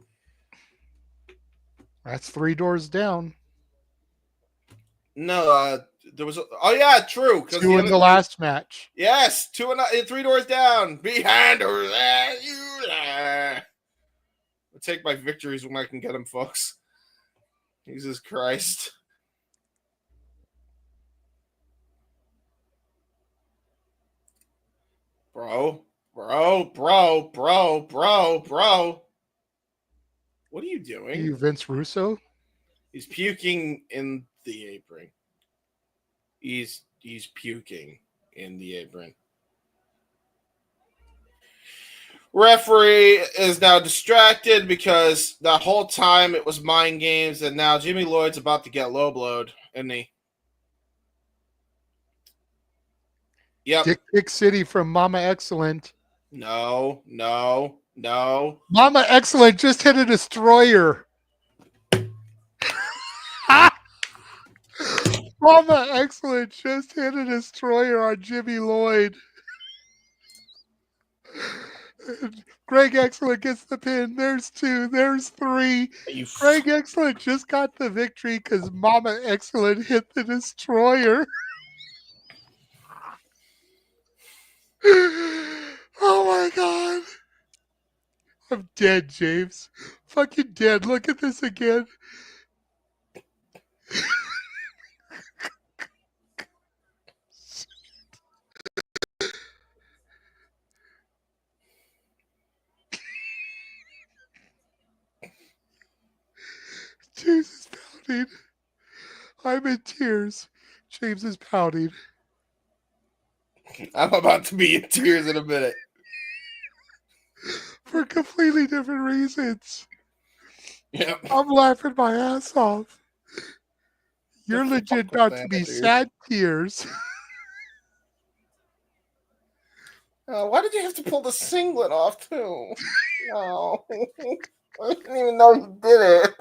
That's 3 doors down. No, there was... Oh, yeah, true. 2 in the last match. Yes, 3 doors down. Behind her. I'll take my victories when I can get them, folks. Jesus Christ. Bro. What are you doing? Are you Vince Russo? He's puking in the apron. He's puking in the apron. Referee is now distracted because the whole time it was mind games, and now Jimmy Lloyd's about to get low blowed, isn't he? Yep. Dick Pick City from Mama Excellent. No. Mama Excellent just hit a destroyer. Mama Excellent just hit a destroyer on Jimmy Lloyd. Greg Excellent gets the pin. There's 2. There's 3. Greg Excellent just got the victory because Mama Excellent hit the destroyer. Oh my God. I'm dead, James. Fucking dead. Look at this again. James is pouting. I'm in tears. James is pouting. I'm about to be in tears in a minute. For completely different reasons. Yep. I'm laughing my ass off. You're legit about to be sad tears. Why did you have to pull the singlet off, too? No. I didn't even know you did it.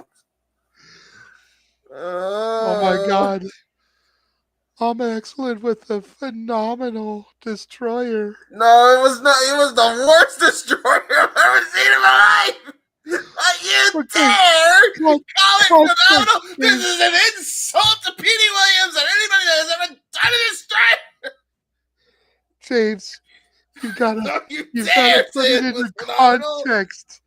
Oh my God. I'm excellent with a phenomenal destroyer. No, it was not. It was the worst destroyer I've ever seen in my life. You dare call it phenomenal? This is an insult to Petey Williams and anybody that has ever done a destroyer. James, you've got to put it into context.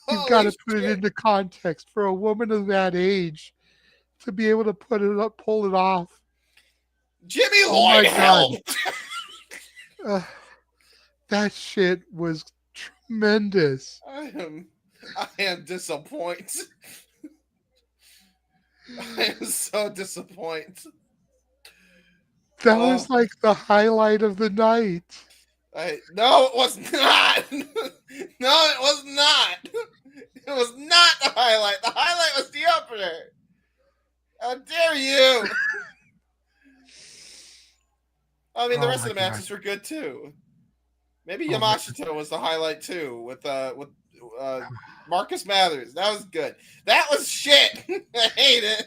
You've got to put it into context for a woman of that age to be able to pull it off. Jimmy Lloyd helped. That shit was tremendous. I am disappointed. I am so disappointed. That was like the highlight of the night. No, it was not. No, it was not. It was not the highlight. The highlight was the opener. How dare you? I mean, the Oh rest my of the God. matches were good too. Maybe Oh my Yamashita was the highlight too, with Marcus Mathers. That was good. That was shit. I hate it.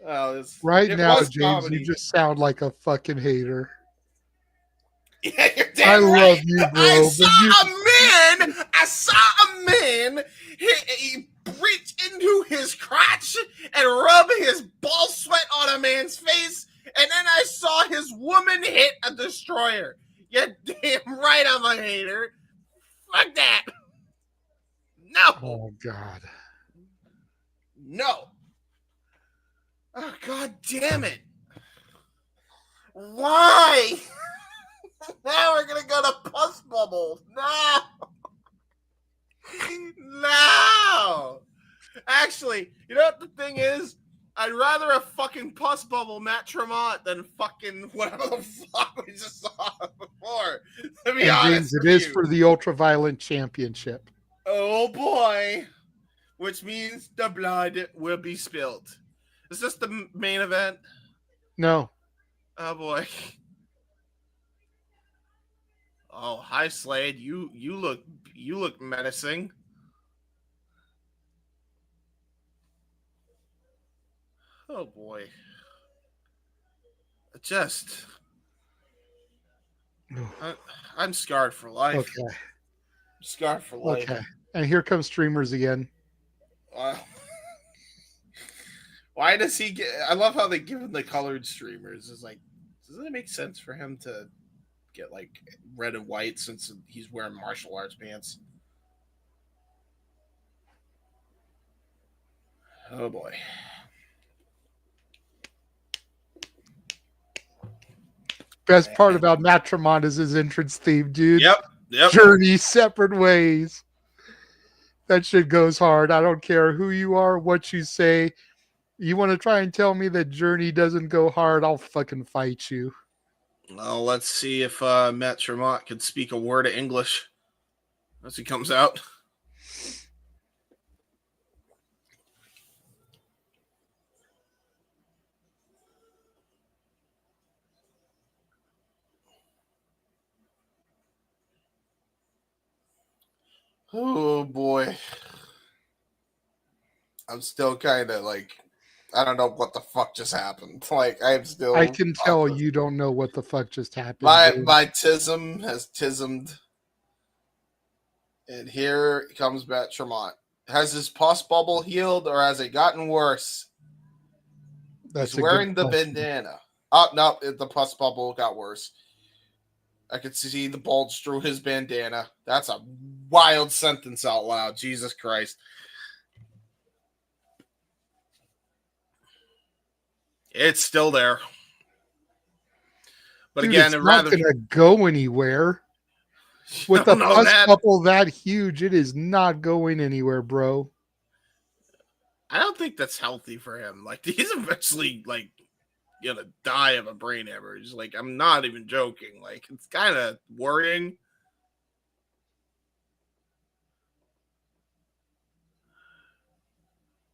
Oh, Right it now, was James, you comedy. just sound like a fucking hater. Yeah, you're I damn love right. you, bro, but you I saw a man. He reach into his crotch and rub his ball sweat on a man's face, and then I saw his woman hit a destroyer. You're damn right, I'm a hater. Fuck that. No, oh God. no. Oh, God damn it. Why? Now we're gonna go to Puss Bubble. No. No. Actually, you know what the thing is? I'd rather a fucking Puss Bubble Matt Tremont than fucking whatever the fuck we just saw before. To be And James, honest it with is you. for the Ultraviolent Championship. Oh boy. Which means the blood will be spilled. Is this the main event? No. Oh boy. Oh, hi Slade. You look menacing. Oh boy. Just I'm scarred for life. Okay. Scarred for life. Okay. And here comes streamers again. Why does he get? I love how they give him the colored streamers. It's like, doesn't it make sense for him to get like red and white since he's wearing martial arts pants? Oh boy. Best part about Matt Tremont is his entrance theme, dude. Yep. Journey separate ways. That shit goes hard. I don't care who you are, what you say. You want to try and tell me that Journey doesn't go hard, I'll fucking fight you. Well, let's see if Matt Tremont can speak a word of English as he comes out. Oh boy. I'm still kind of like, I don't know what the fuck just happened. Like, I'm still. I can tell you don't know what the fuck just happened. My tism has tismed. And here comes Matt Tremont. Has his pus bubble healed or has it gotten worse? He's wearing the bandana. Oh, no, the pus bubble got worse. I could see the bulge through his bandana. That's a wild sentence out loud. Jesus Christ. It's still there. But dude, again, it's not going to go anywhere. With a pus bubble that huge, it is not going anywhere, bro. I don't think that's healthy for him. Like, he's eventually, like, gonna die of a brain hemorrhage. Like, I'm not even joking. Like, it's kind of worrying.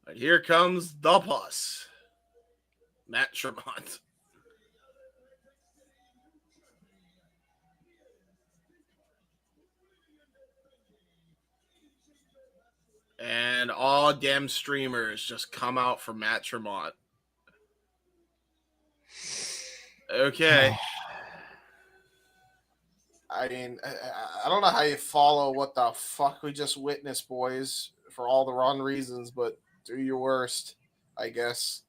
But here comes the pus. Matt Tremont. And all damn streamers just come out for Matt Tremont. Okay. I mean, I don't know how you follow what the fuck we just witnessed, boys, for all the wrong reasons, but do your worst, I guess.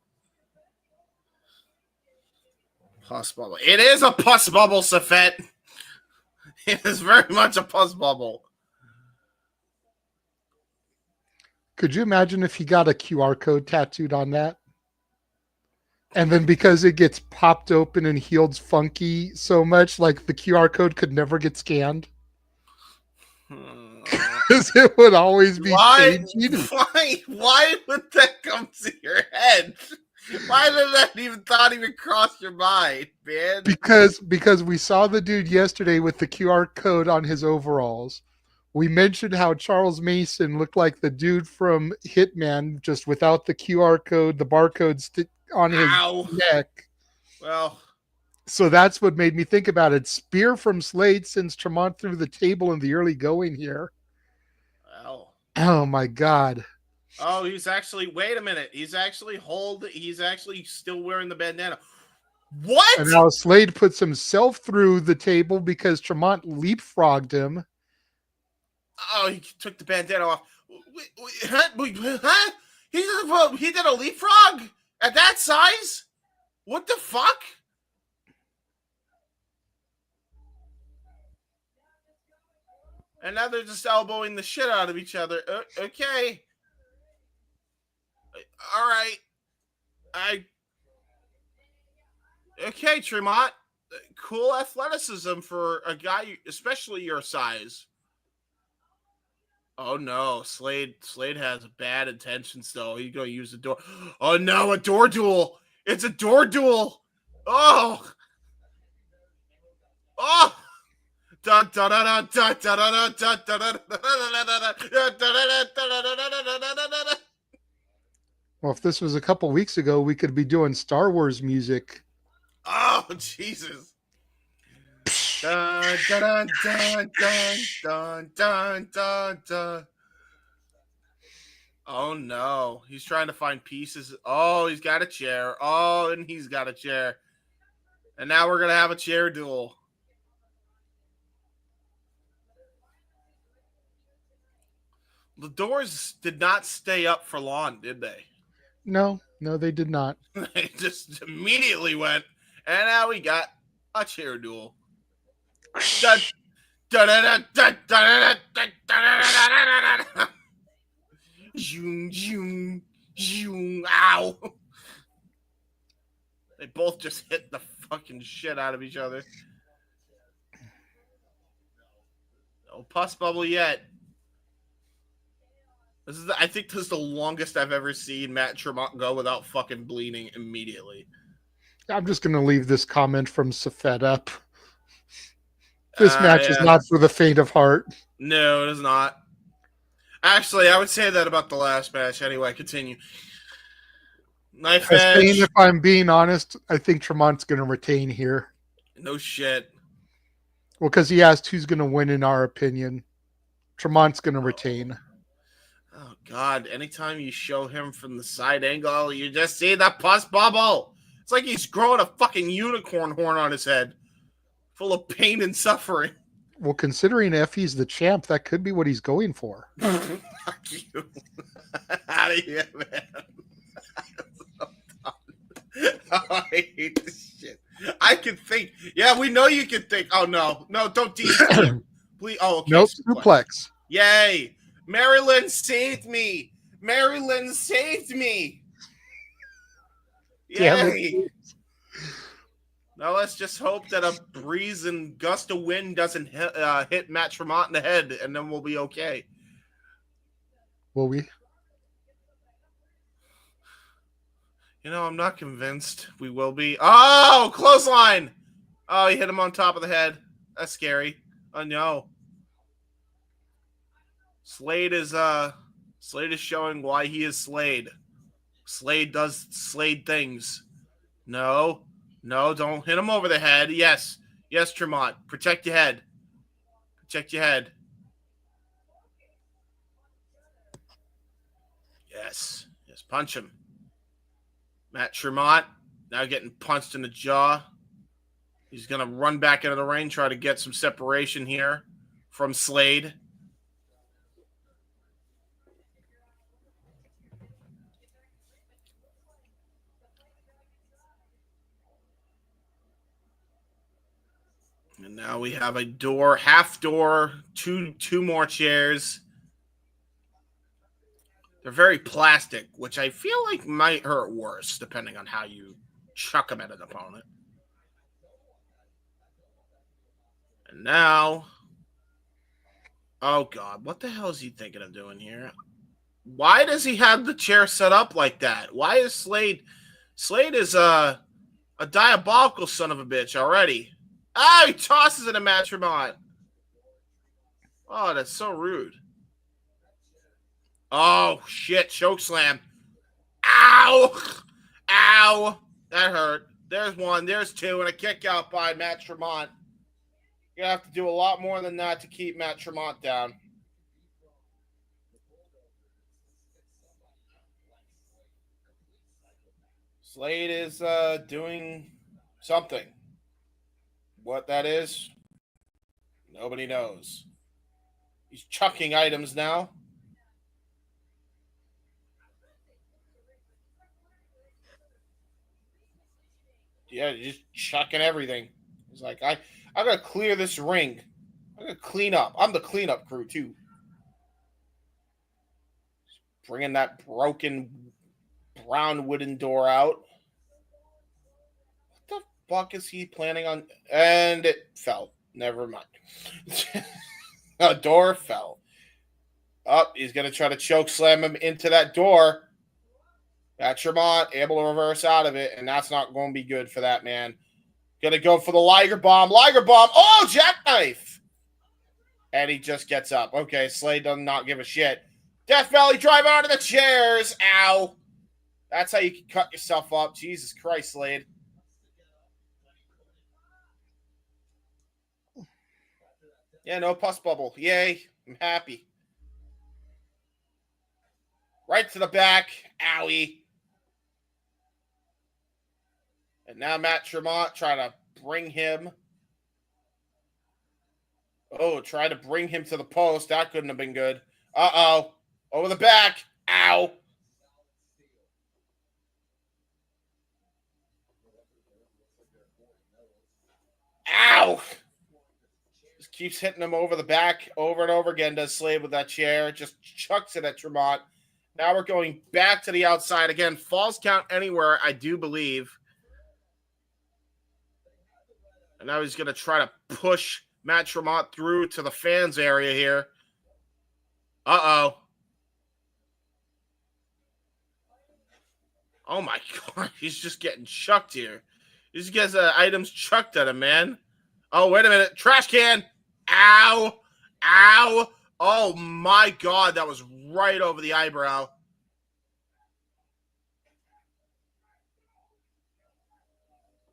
Pus bubble. It is a pus bubble, Safet. It is very much a pus bubble. Could you imagine if he got a QR code tattooed on that? And then because it gets popped open and healed funky so much, like the QR code could never get scanned? Because it would always be changing. Why would that come to your head? Why did that even cross your mind, man? Because we saw the dude yesterday with the QR code on his overalls. We mentioned how Charles Mason looked like the dude from Heb Man, just without the QR code, the barcode on his neck. Well, So that's what made me think about it. Spear from Slade sends Tremont through the table in the early going here. Well. Oh my God. Oh, he's actually. Wait a minute. He's actually still wearing the bandana. And What? now Slade puts himself through the table because Tremont leapfrogged him. Oh, he took the bandana off. Huh? He did a leapfrog at that size? What the fuck? And now they're just elbowing the shit out of each other. Okay. All right. Okay, Tremont. Cool athleticism for a guy, especially your size. Oh no, Slade has bad intentions though. He's gonna use the door. Oh no, a door duel! It's a door duel! Oh! Oh! Well, if this was a couple weeks ago, we could be doing Star Wars music. Oh Jesus. Dun, dun, dun, dun, dun, dun, dun, dun. Oh no, he's trying to find pieces. Oh, he's got a chair. Oh, and he's got a chair. And now we're gonna have a chair duel. The doors did not stay up for long, did they? No, they did not. They just immediately went, and now we got a chair duel. Dun, dun, dun, dun, dun, dun, dun, dun, zoom, zoom, zoom, ow. They both just hit the fucking shit out of each other. No pus bubble yet. I think this is the longest I've ever seen Matt Tremont go without fucking bleeding immediately. I'm just going to leave this comment from Safed up. This match is not for the faint of heart. No, it is not. Actually, I would say that about the last match. Anyway, continue. Knife edge. If I'm being honest, I think Tremont's going to retain here. No shit. Well, because he asked who's going to win in our opinion. Tremont's going to retain. Oh, God. Anytime you show him from the side angle, you just see the pus bubble. It's like he's growing a fucking unicorn horn on his head. Full of pain and suffering. Well, considering Effy's the champ, that could be what he's going for. Fuck you. Out of here, man. Oh, I hate this shit. I can think. Yeah, we know you can think. Oh, no. No, don't DQ him. Please. Oh, okay. Nope, suplex. Yay. Marilyn saved me. Marilyn saved me. Yay. Now let's just hope that a breeze and gust of wind doesn't hit Matt Tremont in the head, and then we'll be okay. Will we? You know, I'm not convinced we will be. Oh, clothesline! Oh, he hit him on top of the head. That's scary. Oh no. Slade is showing why he is Slade. Slade does Slade things. No, don't hit him over the head. Yes, Tremont. Protect your head. Protect your head. Yes, punch him. Matt Tremont now getting punched in the jaw. He's going to run back into the ring, try to get some separation here from Slade. And now we have a door, half door, two more chairs. They're very plastic, which I feel like might hurt worse, depending on how you chuck them at an opponent. And now, oh God, what the hell is he thinking of doing here? Why does he have the chair set up like that? Why is Slade is a diabolical son of a bitch already. Ah, he tosses it a Matt Tremont. Oh, that's so rude. Oh, shit. Choke slam. Ow. Ow. That hurt. There's one. There's two. And a kick out by Matt Tremont. You're going to have to do a lot more than that to keep Matt Tremont down. Slade is doing something. What that is, nobody knows. He's chucking items now. Yeah, just chucking everything. He's like, I gotta clear this ring. I gotta clean up. I'm the cleanup crew too. Bringing that broken brown wooden door out. What the fuck is he planning on? And it fell. Never mind. A door fell. He's gonna try to choke slam him into that door. That Tremont able to reverse out of it, and that's not going to be good for that man. Gonna go for the Liger Bomb. Liger Bomb. Oh, jackknife! And he just gets up. Okay, Slade does not give a shit. Death Valley drive out of the chairs. Ow. That's how you can cut yourself up. Jesus Christ, Slade. Yeah, no pus bubble. Yay. I'm happy. Right to the back. Owie. And now Matt Tremont trying to bring him. Oh, try to bring him to the post. That couldn't have been good. Uh-oh. Over the back. Ow. Ow. Just keeps hitting him over the back over and over again. Does Slade with that chair. Just chucks it at Tremont. Now we're going back to the outside. Again, falls count anywhere, I do believe. And now he's going to try to push Matt Tremont through to the fans area here. Uh-oh. Oh, my God. He's just getting chucked here. He just gets items chucked at him, man. Oh, wait a minute. Trash can. Ow. Ow. Oh, my God. That was right over the eyebrow.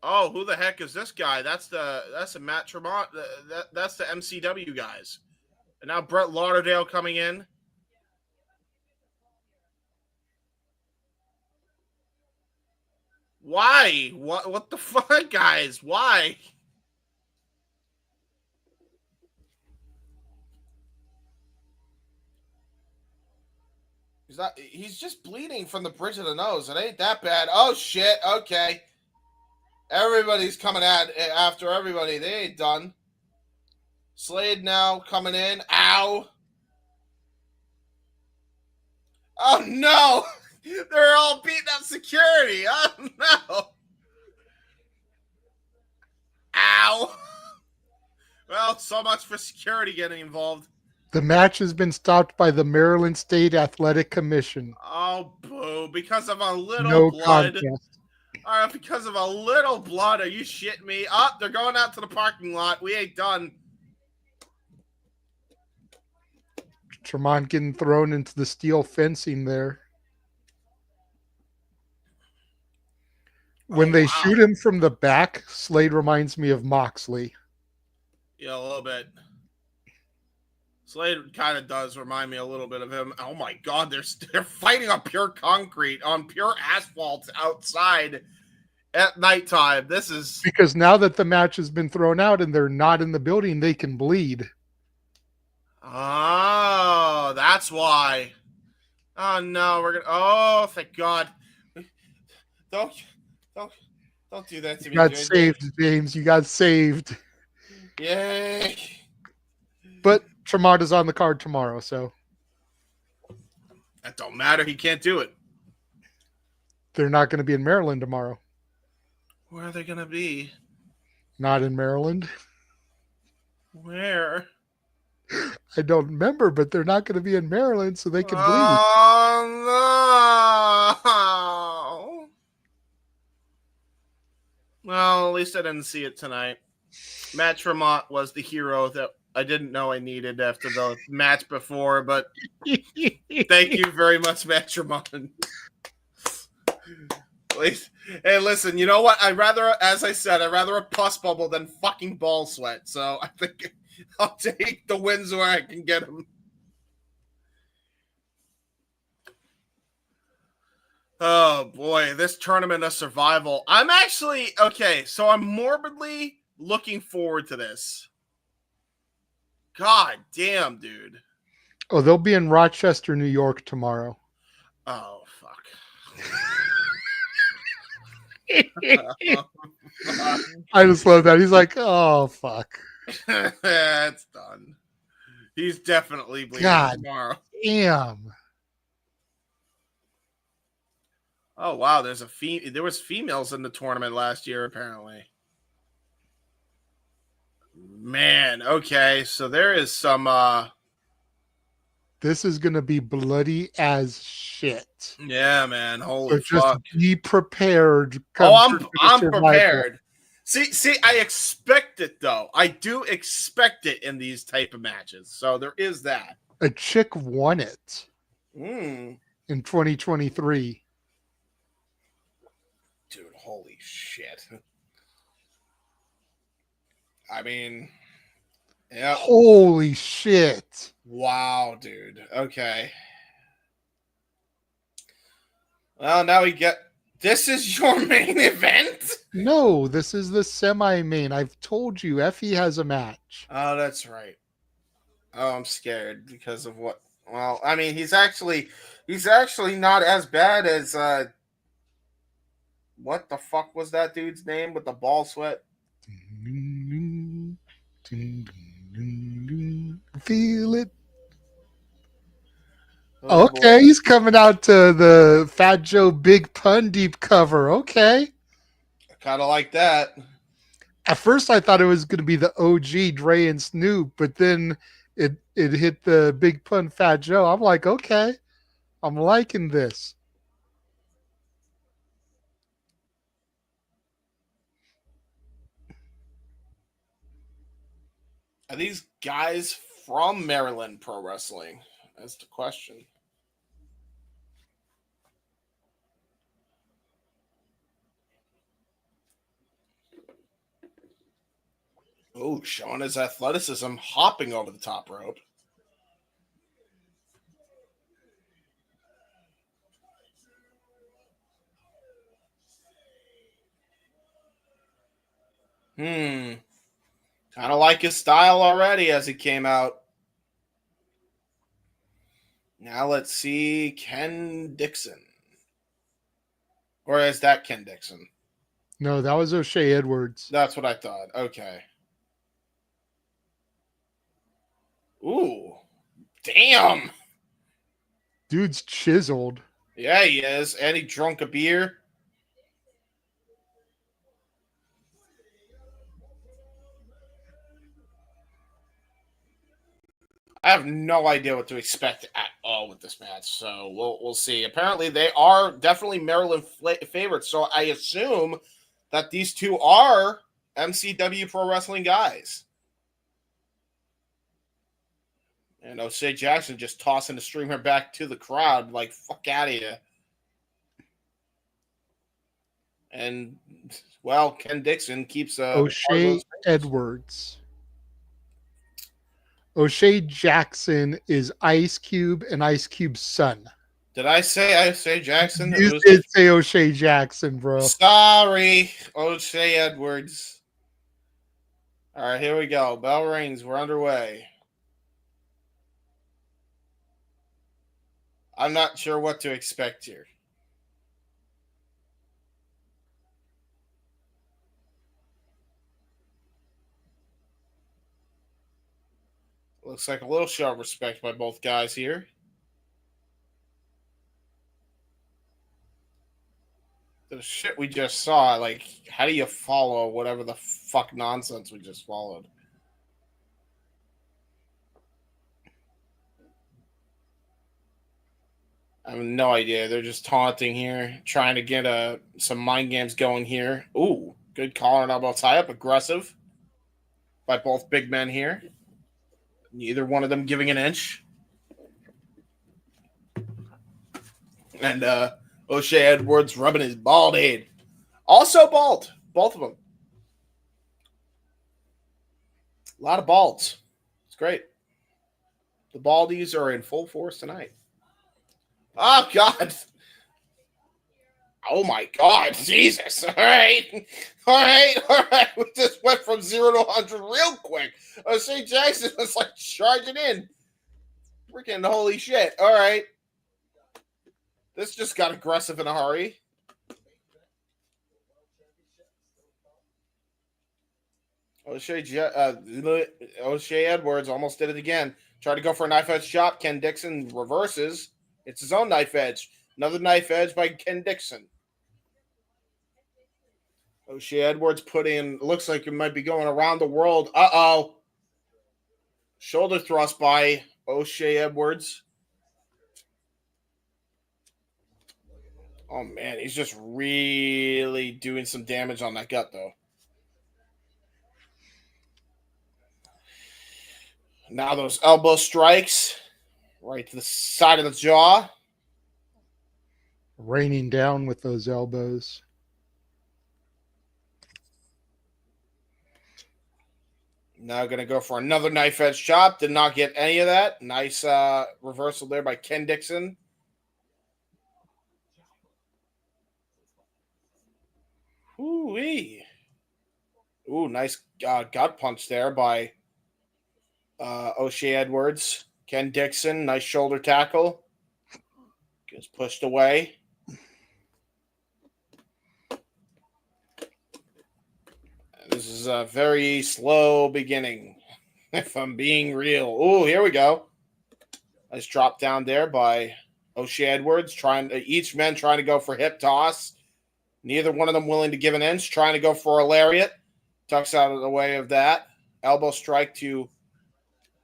Oh, who the heck is this guy? That's the Matt Tremont. That's the MCW guys. And now Brett Lauderdale coming in. Why? What the fuck, guys? Why? He's just bleeding from the bridge of the nose. It ain't that bad. Oh shit. Okay. Everybody's coming after everybody. They ain't done. Slade now coming in. Ow. Oh, no. They're all beating up security. Oh, no. Ow. Well, so much for security getting involved. The match has been stopped by the Maryland State Athletic Commission. Oh, boo. Because of a little blood. Contest. All right, because of a little blood. Are you shitting me? Oh, they're going out to the parking lot. We ain't done. Tremont getting thrown into the steel fencing there. When they shoot him from the back, Slade reminds me of Moxley. Yeah, a little bit. Slade kind of does remind me a little bit of him. Oh my God, they're fighting on pure concrete, on pure asphalt outside at nighttime. This is because now that the match has been thrown out and they're not in the building, they can bleed. Oh, that's why. Oh no, we're gonna. Oh, thank God! Don't do that to me. You got saved, James. You got saved. Yay! But Tremont is on the card tomorrow, so that don't matter. He can't do it. They're not going to be in Maryland tomorrow. Where are they going to be? Not in Maryland. Where? I don't remember, but they're not going to be in Maryland, so they can bleed. Oh, no. Well, at least I didn't see it tonight. Matt Tremont was the hero that I didn't know I needed after the match before, but thank you very much, Matt Tremont. Hey, listen, you know what? As I said, I'd rather a pus bubble than fucking ball sweat. So I think I'll take the wins where I can get them. Oh boy, this tournament of survival. I'm actually okay. So I'm morbidly looking forward to this. God damn, dude. Oh, they'll be in Rochester, New York tomorrow. Oh fuck. I just love that. He's like, oh fuck. It's done. He's definitely bleeding God tomorrow. damn. Oh wow, there was females in the tournament last year apparently. Man, okay, so there is some This is gonna be bloody as shit. yeah, man, holy So just fuck. be prepared. Oh, I'm survival. prepared. See, I expect it though. I do expect it in these type of matches. So there is that. A chick won it Mm. in 2023. Dude, holy shit. I mean, yeah. Holy shit. Wow, dude. Okay. Well, now we get. This is your main event? No, this is the semi-main. I've told you, Effy has a match. Oh, that's right. Oh, I'm scared because of what. Well, I mean, he's actually not as bad as what the fuck was that dude's name with the ball sweat? Feel it. Oh, Okay, boy. he's coming out to the Fat Joe Big Pun Deep cover. Okay. I kind of like that. At first, I thought it was going to be the OG Dre and Snoop, but then it hit the Big Pun Fat Joe. I'm like, okay, I'm liking this. Are these guys from Maryland Pro Wrestling? That's the question. Oh, showing his athleticism, hopping over the top rope. Kind of like his style already as he came out. Now let's see Ken Dixon. Or is that Ken Dixon? No, that was O'Shea Edwards. That's what I thought. Okay. Ooh. Damn. Dude's chiseled. Yeah, he is. And he drunk a beer. I have no idea what to expect at all with this match, so we'll see. Apparently, they are definitely Maryland favorites, so I assume that these two are MCW Pro Wrestling guys. And O'Shea Jackson just tossing the streamer back to the crowd, like, fuck out of here. And, well, Ken Dixon keeps O'Shea Edwards. O'Shea Jackson is Ice Cube and Ice Cube's son. Did I say O'Shea Jackson? You did say O'Shea Jackson, bro. Sorry, O'Shea Edwards. All right, here we go. Bell rings. We're underway. I'm not sure what to expect here. Looks like a little show of respect by both guys here. The shit we just saw, like, how do you follow whatever the fuck nonsense we just followed? I have no idea. They're just taunting here, trying to get some mind games going here. Ooh, good collar and elbow tie up, aggressive by both big men here. Neither one of them giving an inch. And O'Shea Edwards rubbing his bald head. Also bald. Both of them. A lot of balds. It's great. The baldies are in full force tonight. Oh, God. Oh, my God. Jesus. All right. We just went from 0 to 100 real quick. O'Shea Jackson was like charging in. Freaking holy shit. All right. This just got aggressive in a hurry. O'Shea Edwards almost did it again. Tried to go for a knife edge chop. Ken Dixon reverses. It's his own knife edge. Another knife edge by Ken Dixon. O'Shea Edwards put in, looks like it might be going around the world. Uh-oh. Shoulder thrust by O'Shea Edwards. Oh, man, he's just really doing some damage on that gut, though. Now those elbow strikes right to the side of the jaw. Raining down with those elbows. Now going to go for another knife edge chop. Did not get any of that. Nice reversal there by Ken Dixon. Ooh-wee. Ooh, nice gut punch there by O'Shea Edwards. Ken Dixon, nice shoulder tackle. Gets pushed away. This is a very slow beginning, if I'm being real. Oh, here we go. Nice drop down there by O'Shea Edwards. Each man trying to go for hip toss. Neither one of them willing to give an inch. Trying to go for a lariat. Tucks out of the way of that. Elbow strike to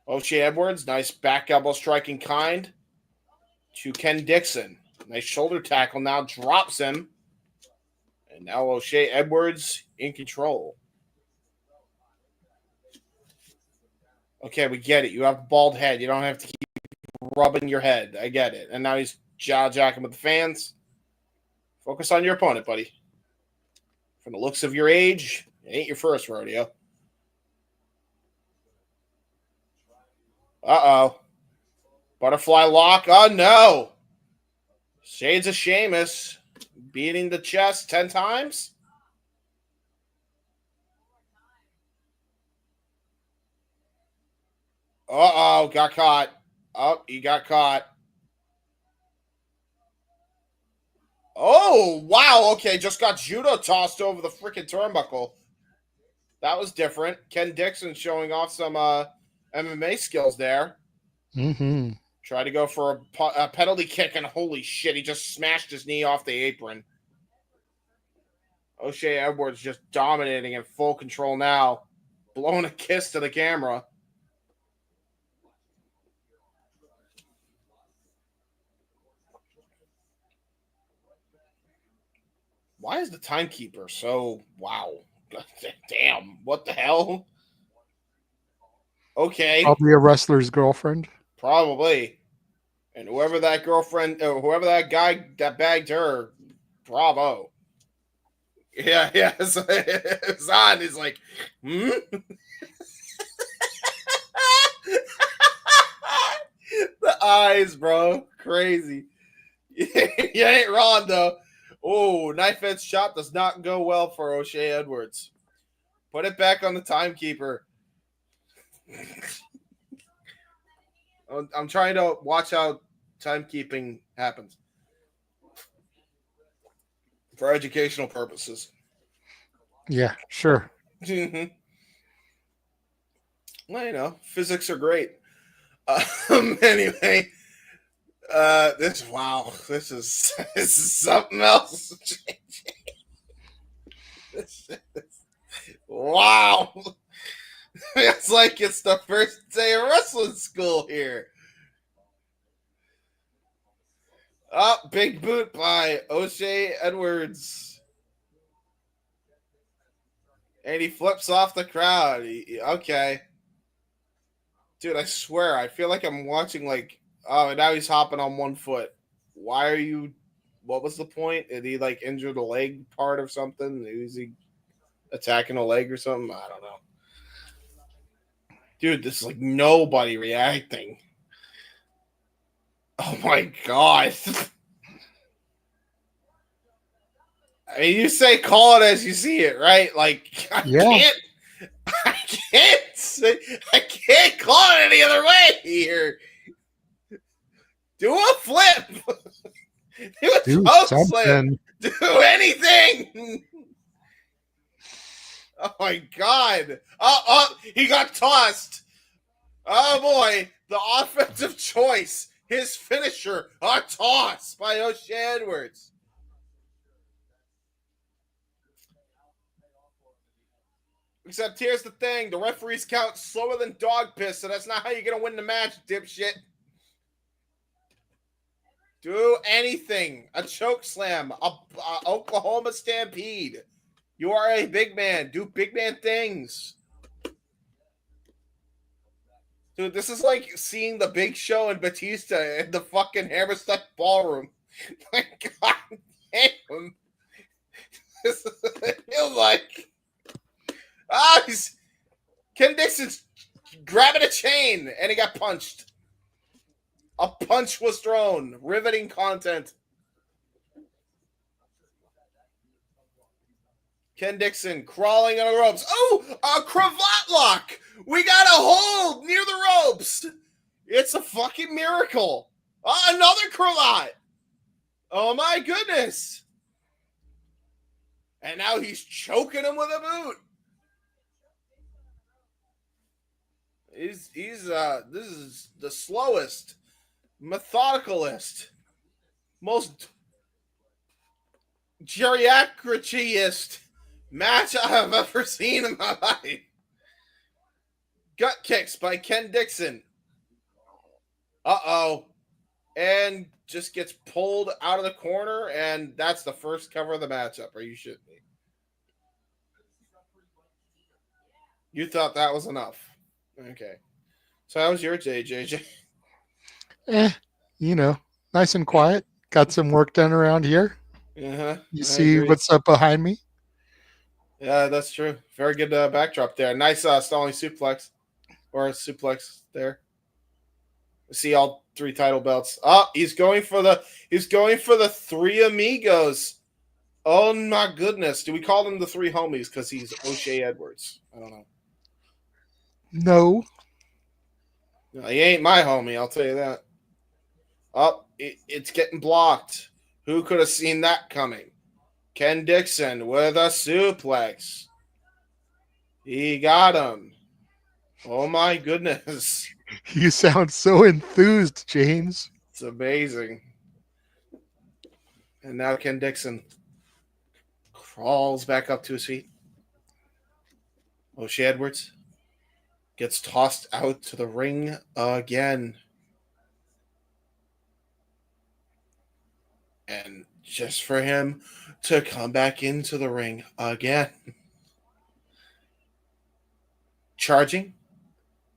O'Shea Edwards. Nice back elbow striking kind to Ken Dixon. Nice shoulder tackle now. Drops him. And now O'Shea Edwards in control. Okay, we get it. You have a bald head. You don't have to keep rubbing your head. I get it. And now he's jaw-jacking with the fans. Focus on your opponent, buddy. From the looks of your age, it ain't your first rodeo. Uh-oh. Butterfly lock. Oh, no. Shades of Sheamus beating the chest 10 times. Uh-oh. Got caught. Oh, he got caught. Oh, wow. Okay, just got judo tossed over the freaking turnbuckle. That was different. Ken Dixon showing off some MMA skills there. Mm-hmm. Tried to go for a penalty kick, and holy shit, he just smashed his knee off the apron. O'Shea Edwards just dominating in full control now. Blowing a kiss to the camera. Why is the timekeeper so... Wow. Damn. What the hell? Okay. Probably a wrestler's girlfriend. Probably. And whoever that girlfriend... whoever that guy that bagged her, bravo. Yeah. It's on. He's like, hmm? The eyes, bro. Crazy. You ain't wrong, though. Oh, knife edge chop does not go well for O'Shea Edwards. Put it back on the timekeeper. I'm trying to watch how timekeeping happens for educational purposes. Yeah, sure. Well, you know, physics are great. Anyway, this is something else. Wow. It's like it's the first day of wrestling school here. Oh, big boot by O'Shea Edwards. And he flips off the crowd. Okay. Dude, I swear, I feel like I'm watching like, oh, now he's hopping on one foot. Why are you what was the point? Did he like injure the leg part or something? Was he attacking a leg or something? I don't know. Dude, this is like nobody reacting. Oh my god. I mean, you say call it as you see it, right? Like I can't call it any other way here. Do a flip. Do a choke slam. Do anything. Oh my god. He got tossed. Oh boy. The offensive choice. His finisher. A toss by O'Shea Edwards. Except here's the thing. The referees count slower than dog piss, so that's not how you're going to win the match, dipshit. Do anything. A choke slam. A Oklahoma Stampede. You are a big man. Do big man things. Dude, this is like seeing the Big Show and Batista in the fucking Hammerstein Ballroom. My god damn. It feels like... Ken Dixon's grabbing a chain, and he got punched. A punch was thrown. Riveting content. Ken Dixon crawling on the ropes. Oh, a cravat lock. We got a hold near the ropes. It's a fucking miracle. Another cravat. Oh my goodness. And now he's choking him with a boot. This is the slowest, methodicalist, most geriatriciest match I have ever seen in my life. Gut kicks by Ken Dixon. And just gets pulled out of the corner, and that's the first cover of the matchup. Are you shitting me? You thought that was enough. Okay. So how was your day, JJ? Nice and quiet. Got some work done around here. Uh-huh. You see what's up behind me? Yeah, that's true. Very good backdrop there. Nice stalling suplex. Or a suplex there. See all three title belts. He's going for the three amigos. Oh my goodness. Do we call them the three homies because he's O'Shea Edwards? I don't know. No, he ain't my homie, I'll tell you that. It's getting blocked. Who could have seen that coming? Ken Dixon with a suplex. He got him. Oh my goodness. You sound so enthused, James. It's amazing. And now Ken Dixon crawls back up to his feet. O'Shea Edwards gets tossed out to the ring again. And just for him to come back into the ring again. Charging.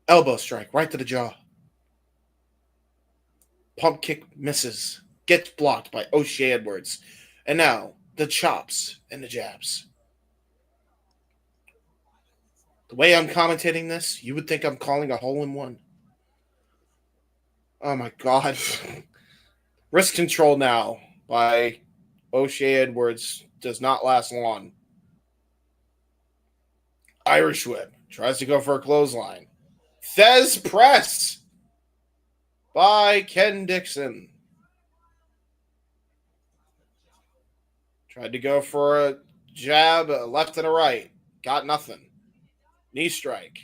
Elbow strike right to the jaw. Pump kick misses. Gets blocked by O'Shea Edwards. And now the chops and the jabs. The way I'm commentating this, you would think I'm calling a hole-in-one. Oh my god. Wrist control now by O'Shea Edwards does not last long. Irish whip. Tries to go for a clothesline. Thez press by Ken Dixon. Tried to go for a jab, left and a right. Got nothing. Knee strike.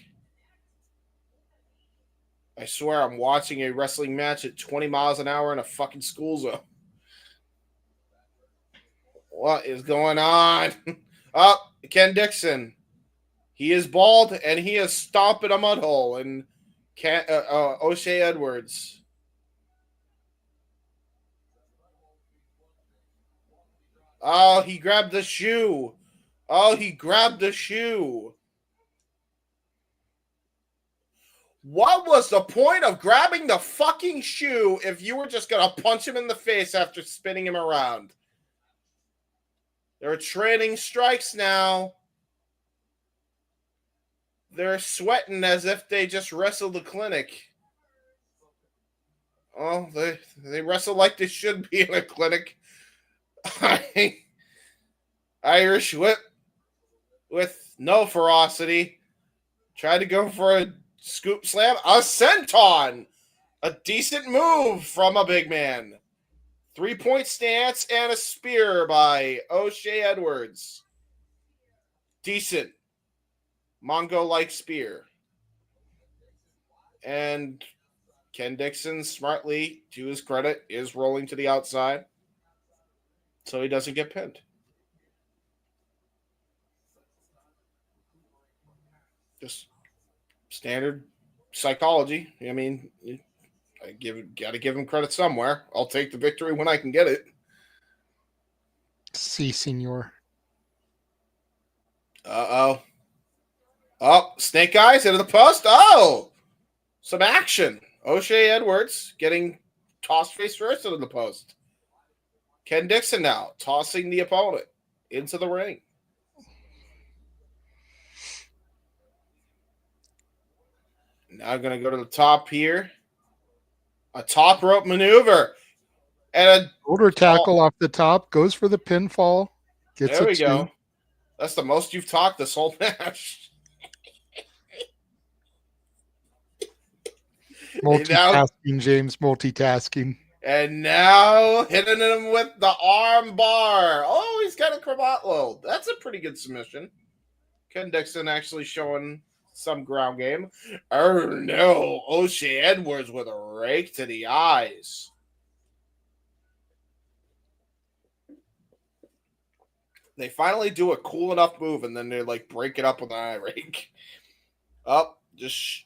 I swear I'm watching a wrestling match at 20 miles an hour in a fucking school zone. What is going on? Ken Dixon. He is bald and he is stomping a mud hole. And O'Shea Edwards. Oh, he grabbed the shoe. What was the point of grabbing the fucking shoe if you were just going to punch him in the face after spinning him around? They're trading strikes now. They're sweating as if they just wrestled the clinic. Oh, they wrestle like they should be in a clinic. Irish whip with no ferocity. Tried to go for a scoop slam. A senton. A decent move from a big man. 3-point stance and a spear by O'Shea Edwards. Decent. Mongo-like spear. And Ken Dixon, smartly, to his credit, is rolling to the outside so he doesn't get pinned. Just standard psychology. I mean, gotta give him credit somewhere. I'll take the victory when I can get it. Si, senor. Uh-oh. Oh, Snake Eyes into the post. Oh! Some action. O'Shea Edwards getting tossed face first into the post. Ken Dixon now tossing the opponent into the ring. Now I'm going to go to the top here. A top rope maneuver. And a shoulder tackle off the top. Goes for the pinfall. Gets there we two. go. That's the most you've talked this whole match. Multitasking, James. Multitasking. And now hitting him with the arm bar. Oh, he's got a cravat. That's a pretty good submission. Ken Dixon actually showing some ground game. Oh, no. O'Shea Edwards with a rake to the eyes. They finally do a cool enough move, and then they like break it up with an eye rake. Up, just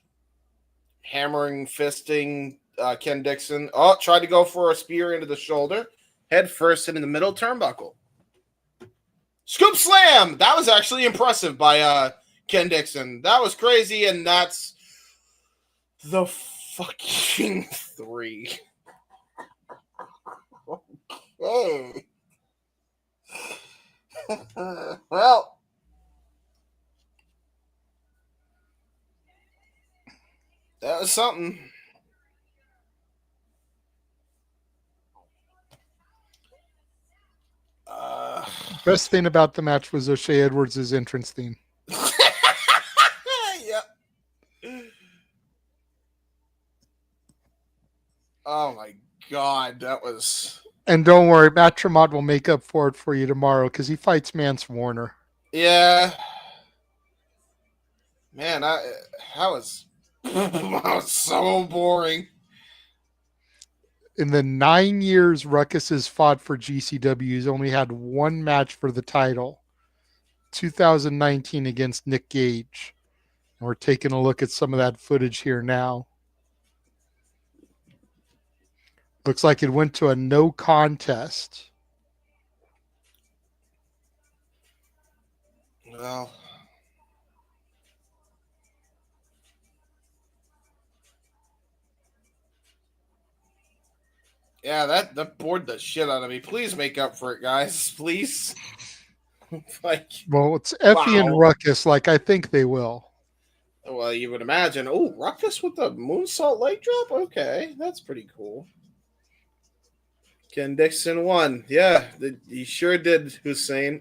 hammering, fisting Ken Dixon. Oh, tried to go for a spear into the shoulder. Head first into the middle turnbuckle. Scoop slam! That was actually impressive by Ken Dixon. That was crazy, and that's the fucking 3. Okay. Well, that was something. Best thing about the match was O'Shea Edwards' entrance theme. Yep. Oh my God, that was. And don't worry, Matt Tremont will make up for it for you tomorrow because he fights Mance Warner. Yeah. Man, that was so boring. In the 9 years Ruckus has fought for GCW, he's only had one match for the title. 2019 against Nick Gage. And we're taking a look at some of that footage here now. Looks like it went to a no contest. Well, yeah, that bored the shit out of me. Please make up for it, guys. Please. Well, it's Effy and Ruckus, like I think they will. Well, you would imagine. Oh, Ruckus with the moonsault leg drop? Okay, that's pretty cool. Ken Dixon won. Yeah, he sure did, Hussein.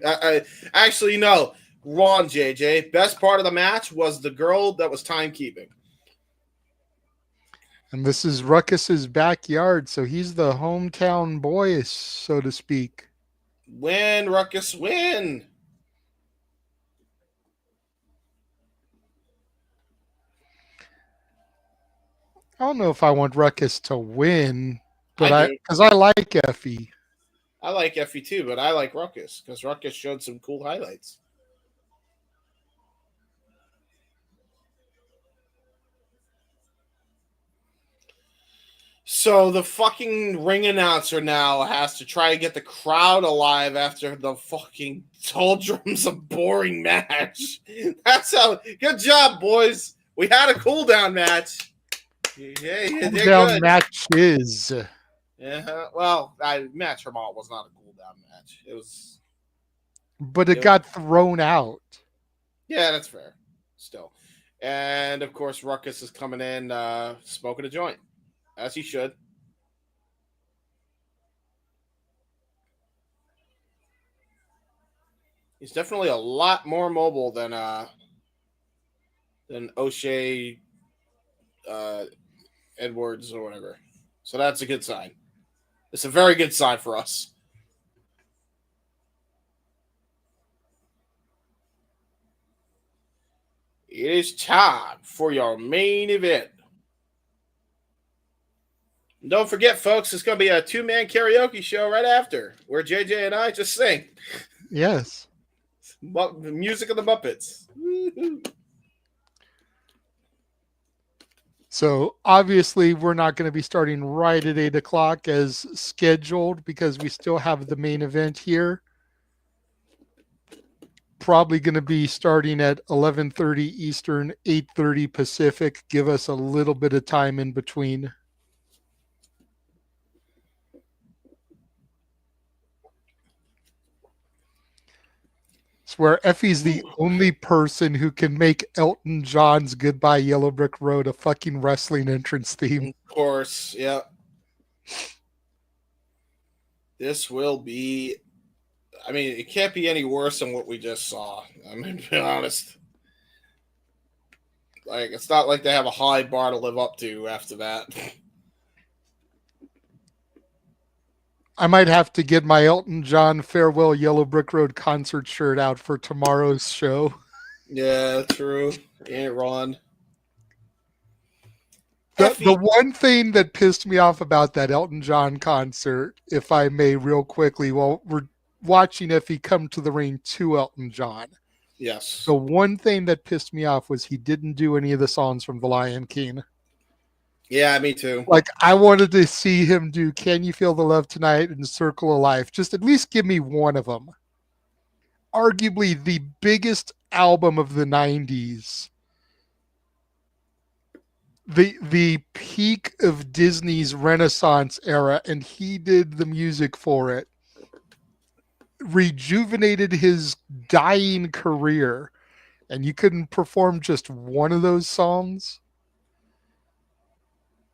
Actually, no. Wrong, JJ. Best part of the match was the girl that was timekeeping. And this is Ruckus's backyard, so he's the hometown boy, so to speak. Win, Ruckus, win! I don't know if I want Ruckus to win, but because I like Effy. I like Effy too, but I like Ruckus because Ruckus showed some cool highlights. So the fucking ring announcer now has to try to get the crowd alive after the fucking doldrums of boring match. That's how. Good job, boys. We had a cool down match. Yeah, Cool they're down good. matches. Yeah, well, match Tremont was not a cool down match. But it It was got thrown out. yeah, that's fair. Still, and of course, Ruckus is coming in, smoking a joint, as he should. He's definitely a lot more mobile than O'Shea, uh, Edwards, or whatever. So that's a good sign. It's a very good sign for us. It is time for your main event. And don't forget, folks, it's going to be a 2-man karaoke show right after, where JJ and I just sing. Yes. Music of the Muppets. So obviously we're not going to be starting right at 8 o'clock as scheduled because we still have the main event here. Probably going to be starting at 11:30 Eastern, 8:30 Pacific. Give us a little bit of time in between. Swear Effy's the only person who can make Elton John's Goodbye Yellow Brick Road a fucking wrestling entrance theme. Of course, yeah. This will be. I mean, it can't be any worse than what we just saw. I mean, to be honest. Like, it's not like they have a high bar to live up to after that. I might have to get my Elton John Farewell Yellow Brick Road concert shirt out for tomorrow's show. Yeah, true. Ain't wrong. The one thing that pissed me off about that Elton John concert, if I may, real quickly, while we're watching Effy come to the ring to Elton John. Yes. The one thing that pissed me off was he didn't do any of the songs from The Lion King. Yeah, me too. Like, I wanted to see him do Can You Feel the Love Tonight and Circle of Life. Just at least give me one of them. Arguably the biggest album of the 90s. The peak of Disney's Renaissance era, and he did the music for it. Rejuvenated his dying career, and you couldn't perform just one of those songs.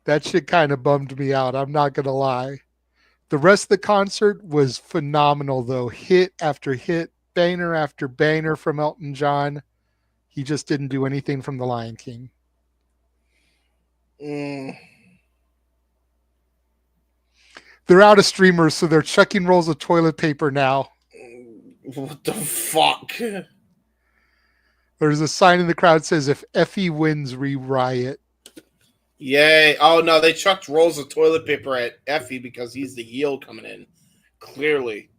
That shit kind of bummed me out. I'm not gonna lie. The rest of the concert was phenomenal, though. Hit after hit, banger after banger from Elton John. He just didn't do anything from The Lion King. They're out of streamers, so they're chucking rolls of toilet paper now. What the fuck? There's a sign in the crowd that says, if Effy wins, re-riot. Yay. Oh, no, they chucked rolls of toilet paper at Effy because he's the heel coming in. Clearly.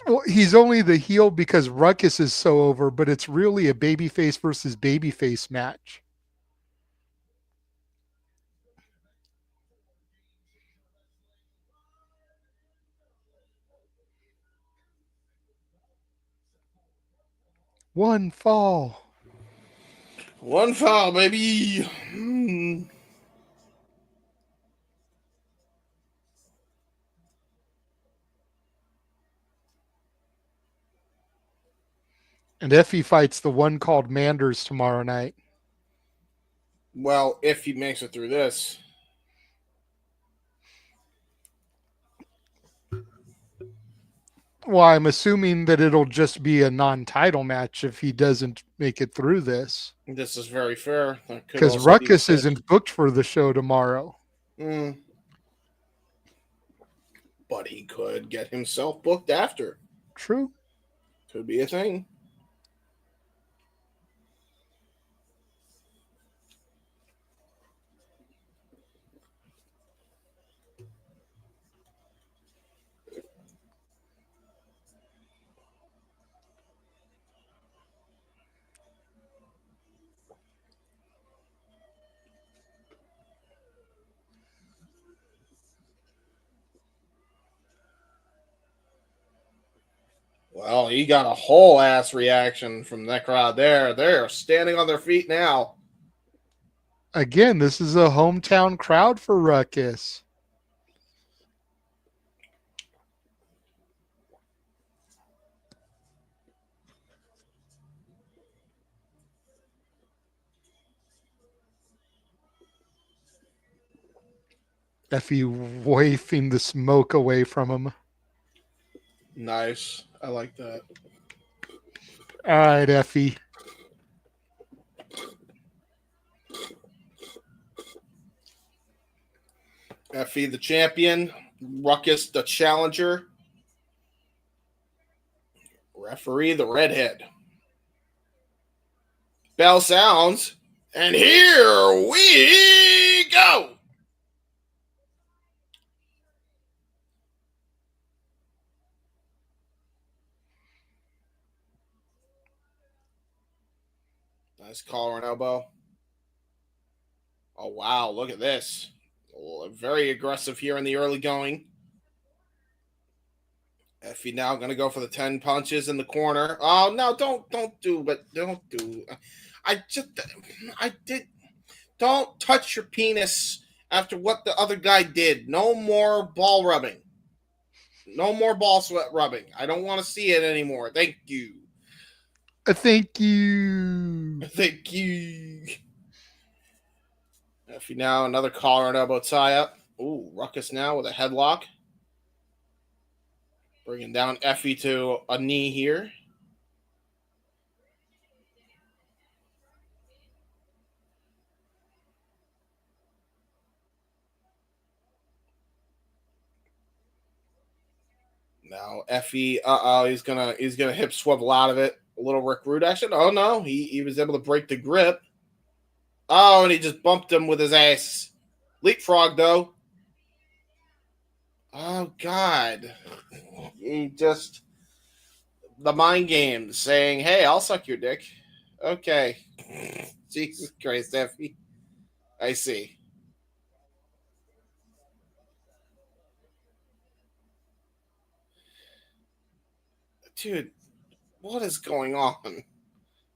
Well, he's only the heel because Ruckus is so over, but it's really a babyface versus babyface match. One fall. One fall, baby. And Effy fights the one called Manders tomorrow night. Well, if he makes it through this. Well, I'm assuming that it'll just be a non-title match if he doesn't make it through this. This is very fair. Because Ruckus isn't booked for the show tomorrow. But he could get himself booked after. True. Could be a thing. Well, he got a whole ass reaction from that crowd there. They're standing on their feet now. Again, this is a hometown crowd for Ruckus. Effy wafting the smoke away from him. Nice. I like that. All right, Effy. Effy the champion. Ruckus the challenger. Referee the redhead. Bell sounds. And here we go. Nice collar and elbow. Oh, wow. Look at this. Very aggressive here in the early going. Effy now going to go for the 10 punches in the corner. Oh, no, don't do. Don't touch your penis after what the other guy did. No more ball rubbing. No more ball sweat rubbing. I don't want to see it anymore. Thank you. Thank you. Thank you. Effy now, another collar and elbow tie up. Ooh, Ruckus now with a headlock. Bringing down Effy to a knee here. Now Effy, he's gonna hip swivel out of it. A little Rick Rude action. Oh no, he was able to break the grip. Oh, and he just bumped him with his ass. Leapfrog though. Oh God. He just the mind games saying, hey, I'll suck your dick. Okay. Jesus Christ, Effy. I see. Dude, what is going on?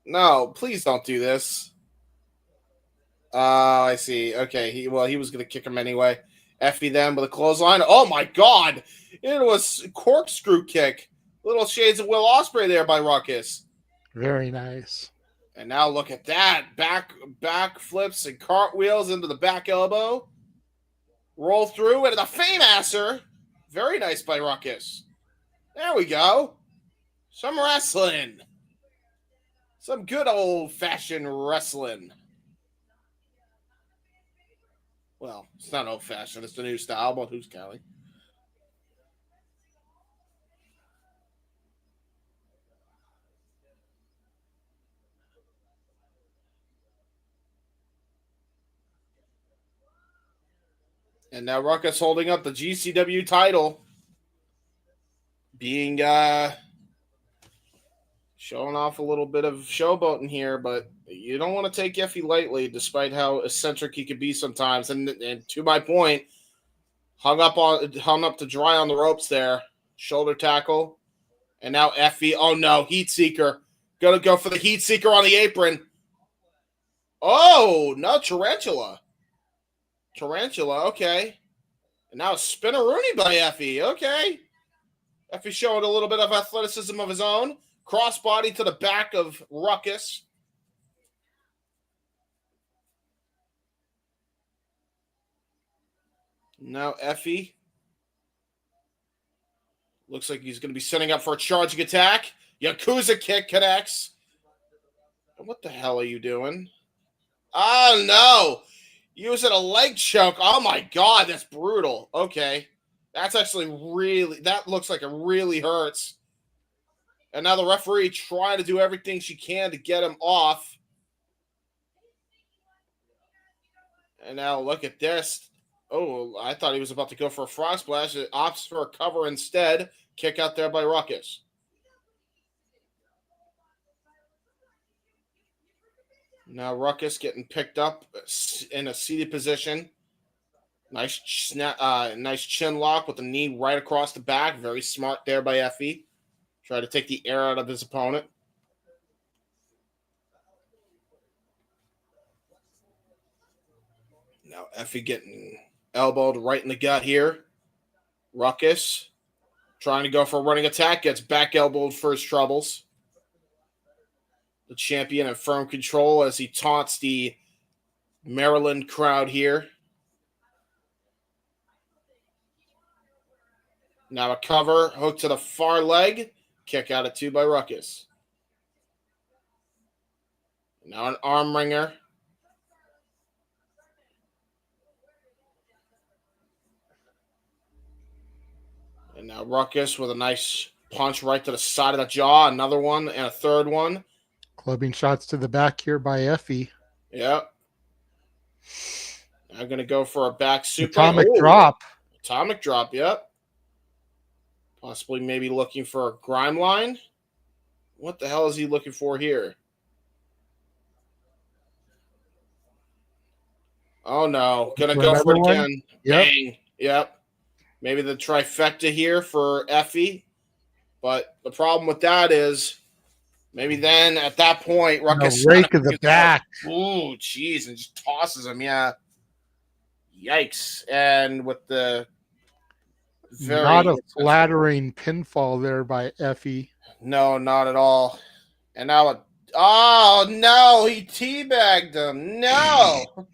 No, please don't do this. I see. Okay, he was gonna kick him anyway. Effy then with a clothesline. Oh my God! It was corkscrew kick. Little shades of Will Ospreay there by Ruckus. Very nice. And now look at that. Back flips and cartwheels into the back elbow. Roll through into the Fameasser. Very nice by Ruckus. There we go. Some wrestling. Some good old-fashioned wrestling. Well, it's not old-fashioned. It's the new style, but who's counting? And now Ruckus holding up the GCW title. Being, showing off a little bit of showboating here, but you don't want to take Effy lightly, despite how eccentric he could be sometimes. And to my point, hung up to dry on the ropes there. Shoulder tackle. And now Effy. Oh no, Heat Seeker. Gonna go for the Heat Seeker on the apron. Oh, no, Tarantula. Okay. And now Spinneroonie by Effy. Okay. Effy showing a little bit of athleticism of his own. Crossbody to the back of Ruckus. Now Effy. Looks like he's going to be setting up for a charging attack. Yakuza kick connects. What the hell are you doing? Oh, no. Using a leg choke. Oh, my God. That's brutal. Okay. That's actually really, that looks like it really hurts. And now the referee trying to do everything she can to get him off. And now look at this. Oh, I thought he was about to go for a frog splash. It opts for a cover instead. Kick out there by Ruckus. Now Ruckus getting picked up in a seated position. Nice chin lock with the knee right across the back. Very smart there by Effy. Try to take the air out of his opponent. Now Effy getting elbowed right in the gut here. Ruckus trying to go for a running attack, gets back elbowed for his troubles. The champion in firm control as he taunts the Maryland crowd here. Now a cover, hook to the far leg, kick out at 2 by Ruckus. Now an arm wringer. And now Ruckus with a nice punch right to the side of the jaw. Another one and a third one. Clubbing shots to the back here by Effy. Yep. Now going to go for a back super. Atomic drop. Atomic drop, yep. Possibly maybe looking for a grime line. What the hell is he looking for here? Oh, no. Going to go for it again. Yep. Bang. Yep. Maybe the trifecta here for Effy. But the problem with that is maybe then at that point, Ruckus rake of the back. Oh, jeez. And just tosses him. Yeah. Yikes. And with the not a flattering pinfall there by Effy. No, not at all. And now, oh, no. He teabagged him. No.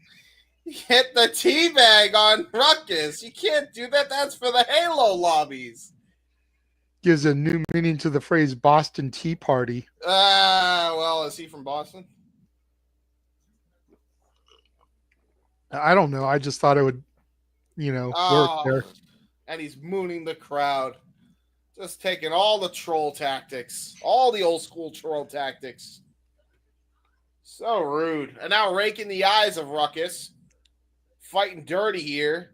He hit the teabag on Ruckus. You can't do that. That's for the Halo lobbies. Gives a new meaning to the phrase Boston Tea Party. Well, is he from Boston? I don't know. I just thought it would, work there. And he's mooning the crowd. Just taking all the troll tactics. All the old school troll tactics. So rude. And now raking the eyes of Ruckus. Fighting dirty here.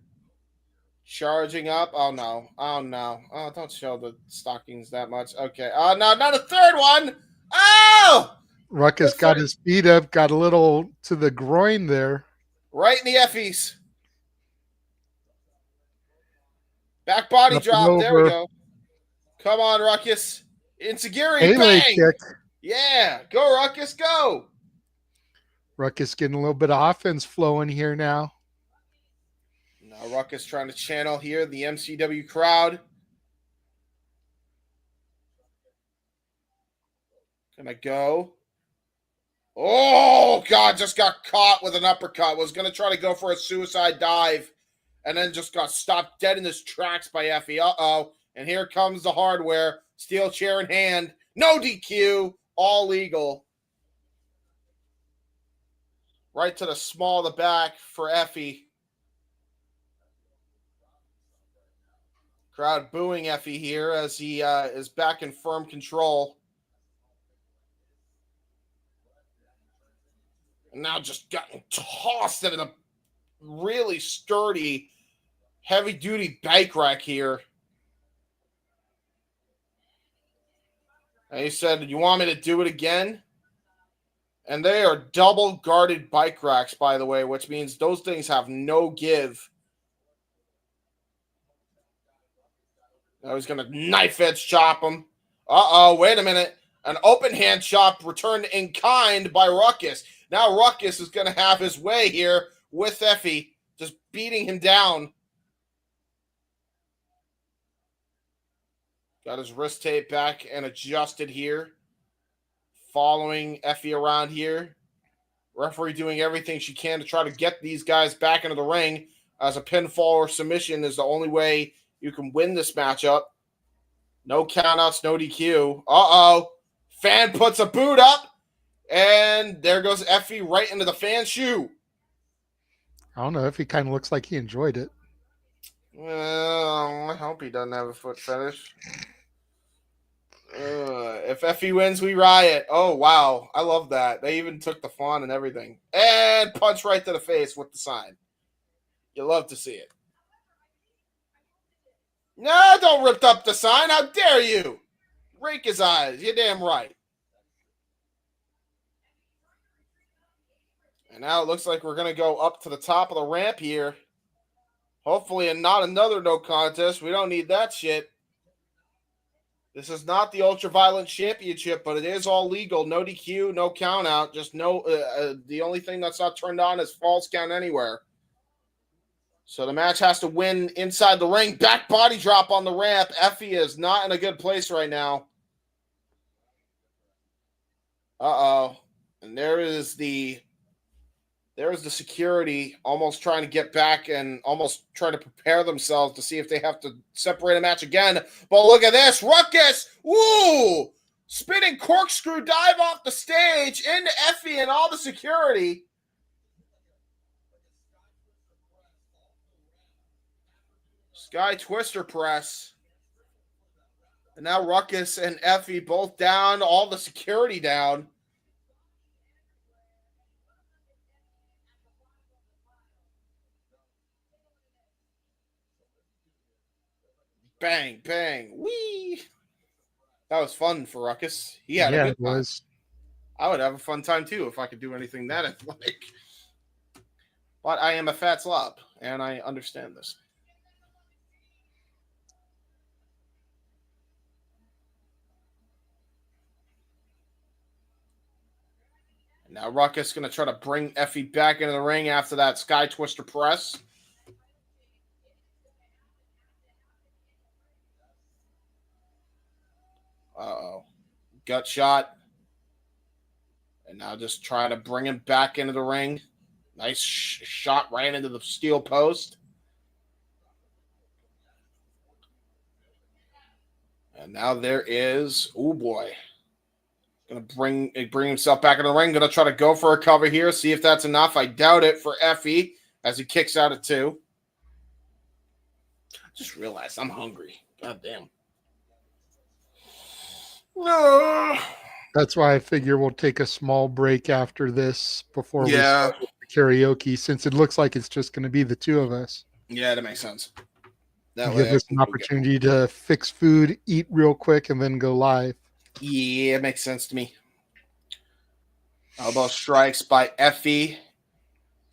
Charging up. Oh, no. Oh, no. Oh, don't show the stockings that much. Okay. Oh, no, not a third one. Oh! Ruckus got his feet up. Got a little to the groin there. Right in the Effys. Back body Up drop. There we go. Come on, Ruckus. Insecurity. Bang! Kick. Yeah. Go, Ruckus. Go. Ruckus getting a little bit of offense flowing here now. Now Ruckus trying to channel here the MCW crowd. Gonna go. Oh, God, just got caught with an uppercut. Was going to try to go for a suicide dive and then just got stopped dead in his tracks by Effy. Uh-oh. And here comes the hardware. Steel chair in hand. No DQ. All legal. Right to the small of the back for Effy. Crowd booing Effy here as he is back in firm control. And now just gotten tossed in a really sturdy, heavy-duty bike rack here. And he said, you want me to do it again? And they are double-guarded bike racks, by the way, which means those things have no give. Now he's going to knife-edge chop him. Uh-oh, wait a minute. An open hand chop returned in kind by Ruckus. Now Ruckus is going to have his way here with Effy, just beating him down. Got his wrist tape back and adjusted here. Following Effy around here. Referee doing everything she can to try to get these guys back into the ring, as a pinfall or submission is the only way you can win this matchup. No countouts, no DQ. Uh-oh. Fan puts a boot up. And there goes Effy right into the fan shoe. I don't know if he kind of looks like he enjoyed it. Well, I hope he doesn't have a foot fetish. If Effy wins, we riot. Oh, wow. I love that. They even took the font and everything. And punch right to the face with the sign. You love to see it. No, don't rip up the sign. How dare you? Rake his eyes. You're damn right. And now it looks like we're going to go up to the top of the ramp here. Hopefully, and not another no contest. We don't need that shit. This is not the Ultraviolent Championship, but it is all legal. No DQ, no count out. Just no. The only thing that's not turned on is false count anywhere. So the match has to win inside the ring. Back body drop on the ramp. Effy is not in a good place right now. Uh-oh. And there is the security almost trying to get back and almost trying to prepare themselves to see if they have to separate a match again. But look at this. Ruckus. Woo! Spinning corkscrew dive off the stage into Effy and all the security. Sky Twister press. And now Ruckus and Effy both down, all the security down. Bang, bang, wee. That was fun for Ruckus. He had a good time. I would have a fun time too if I could do anything that athletic. But I am a fat slob, and I understand this. Now Ruckus is going to try to bring Effy back into the ring after that Sky Twister press. Uh-oh. Gut shot. And now just try to bring him back into the ring. Nice shot right into the steel post. And now there is, oh boy. Gonna bring himself back into the ring. Gonna try to go for a cover here. See if that's enough. I doubt it for Effy as he kicks out at 2. Just realized I'm hungry. God damn. That's why I figure we'll take a small break after this before we start with the karaoke, since it looks like it's just going to be the two of us. Yeah, that makes sense. That give us an opportunity to fix food, eat real quick, and then go live. Yeah, it makes sense to me. Elbow strikes by Effy.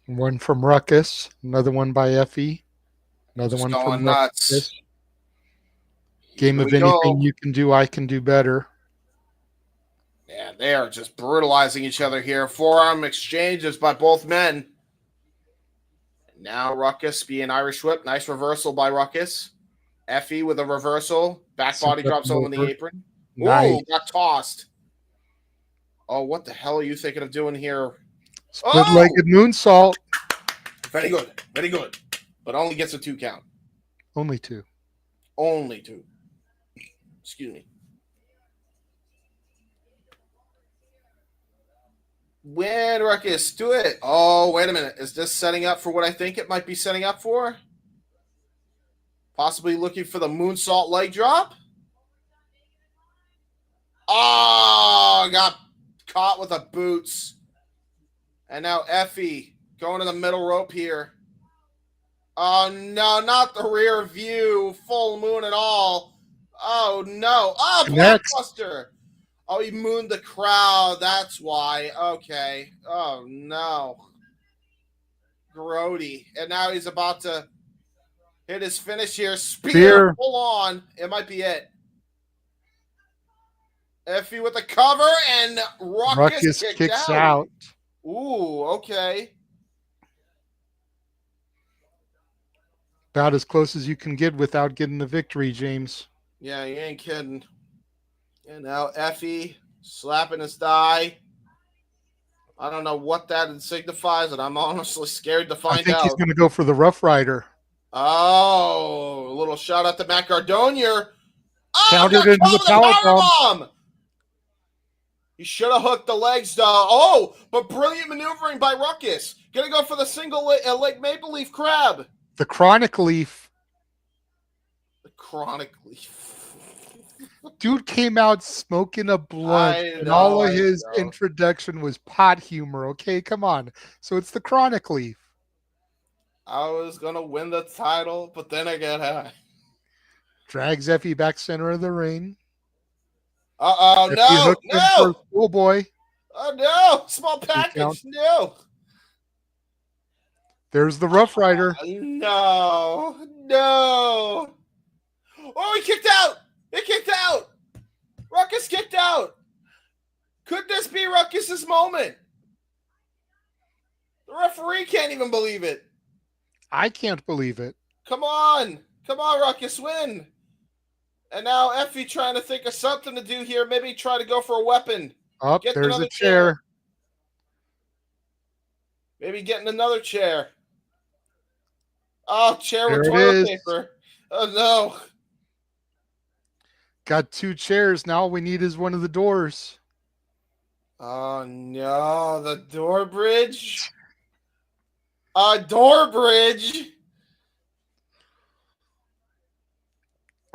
One from Ruckus. Another one by Effy. Another Just one from nuts. Ruckus. Game of anything you can do, I can do better. Yeah, they are just brutalizing each other here. Forearm exchanges by both men. Now Ruckus being Irish whip. Nice reversal by Ruckus. Effy with a reversal. Back body drops over the apron. Nice. Ooh, got tossed. Oh, what the hell are you thinking of doing here? Split-legged moonsault. Very good. Very good. But only gets a 2 count. Only 2. Only 2. Excuse me. Win, Ruckus. Do it. Oh, wait a minute. Is this setting up for what I think it might be setting up for? Possibly looking for the moonsault leg drop? Oh, got caught with the boots. And now Effy going to the middle rope here. Oh, no, not the rear view. Full moon and all. Oh, no. Oh, Blackbuster. Oh, he mooned the crowd. That's why. Okay. Oh, no. Grody. And now he's about to hit his finish here. Spear. Full on. It might be it. Effy with the cover, and Ruckus kicks out. Ooh, okay. About as close as you can get without getting the victory, James. Yeah, you ain't kidding. And now Effy slapping his thigh. I don't know what that signifies, and I'm honestly scared to find out. I think he's going to go for the Rough Rider. Oh, a little shout out to Matt Gardonier. Oh, countered into the power bomb. He should have hooked the legs, though. Oh, but brilliant maneuvering by Ruckus. Gonna go for the single leg maple leaf crab. The chronic leaf. The chronic leaf. Dude came out smoking a blunt, and all of his introduction was pot humor. Okay, come on. So it's the chronic leaf. I was gonna win the title, but then I got high. Drags Effy back center of the ring. No! Oh boy! Oh no! Small package! No! There's the Rough Rider. No! Oh, he kicked out! He kicked out! Ruckus kicked out! Could this be Ruckus's moment? The referee can't even believe it. I can't believe it. Come on, Ruckus, win. And now Effy trying to think of something to do here. Maybe try to go for a weapon. Oh, Get there's a another chair. chair. Maybe getting another chair. Oh, chair There with it toilet is. paper. Oh, no. Got 2 chairs. Now all we need is one of the doors. Oh, no. The door bridge. A door bridge.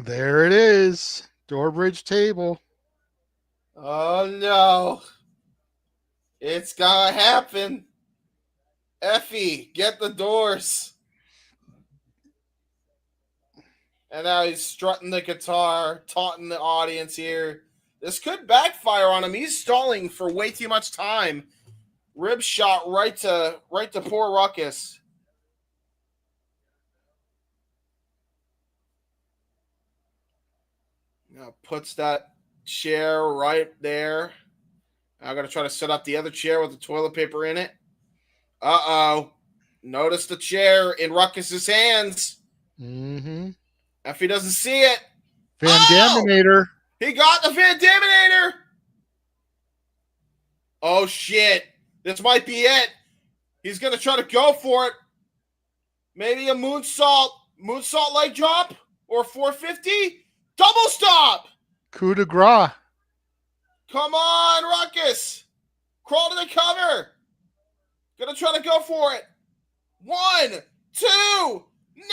There it is. Door bridge table. Oh, no. It's gonna happen. Effy, get the doors. And now he's strutting the guitar, taunting the audience here. This could backfire on him. He's stalling for way too much time. Rib shot right to poor Ruckus. Now puts that chair right there. I'm going to try to set up the other chair with the toilet paper in it. Uh-oh. Notice the chair in Ruckus's hands. Mm-hmm. If he doesn't see it. Van Daminator. He got the Van Daminator. Oh, shit. This might be it. He's going to try to go for it. Maybe a moonsault leg drop or 450. Double stop. Coup de grace. Come on, Ruckus. Crawl to the cover. Gonna try to go for it. 1, 2.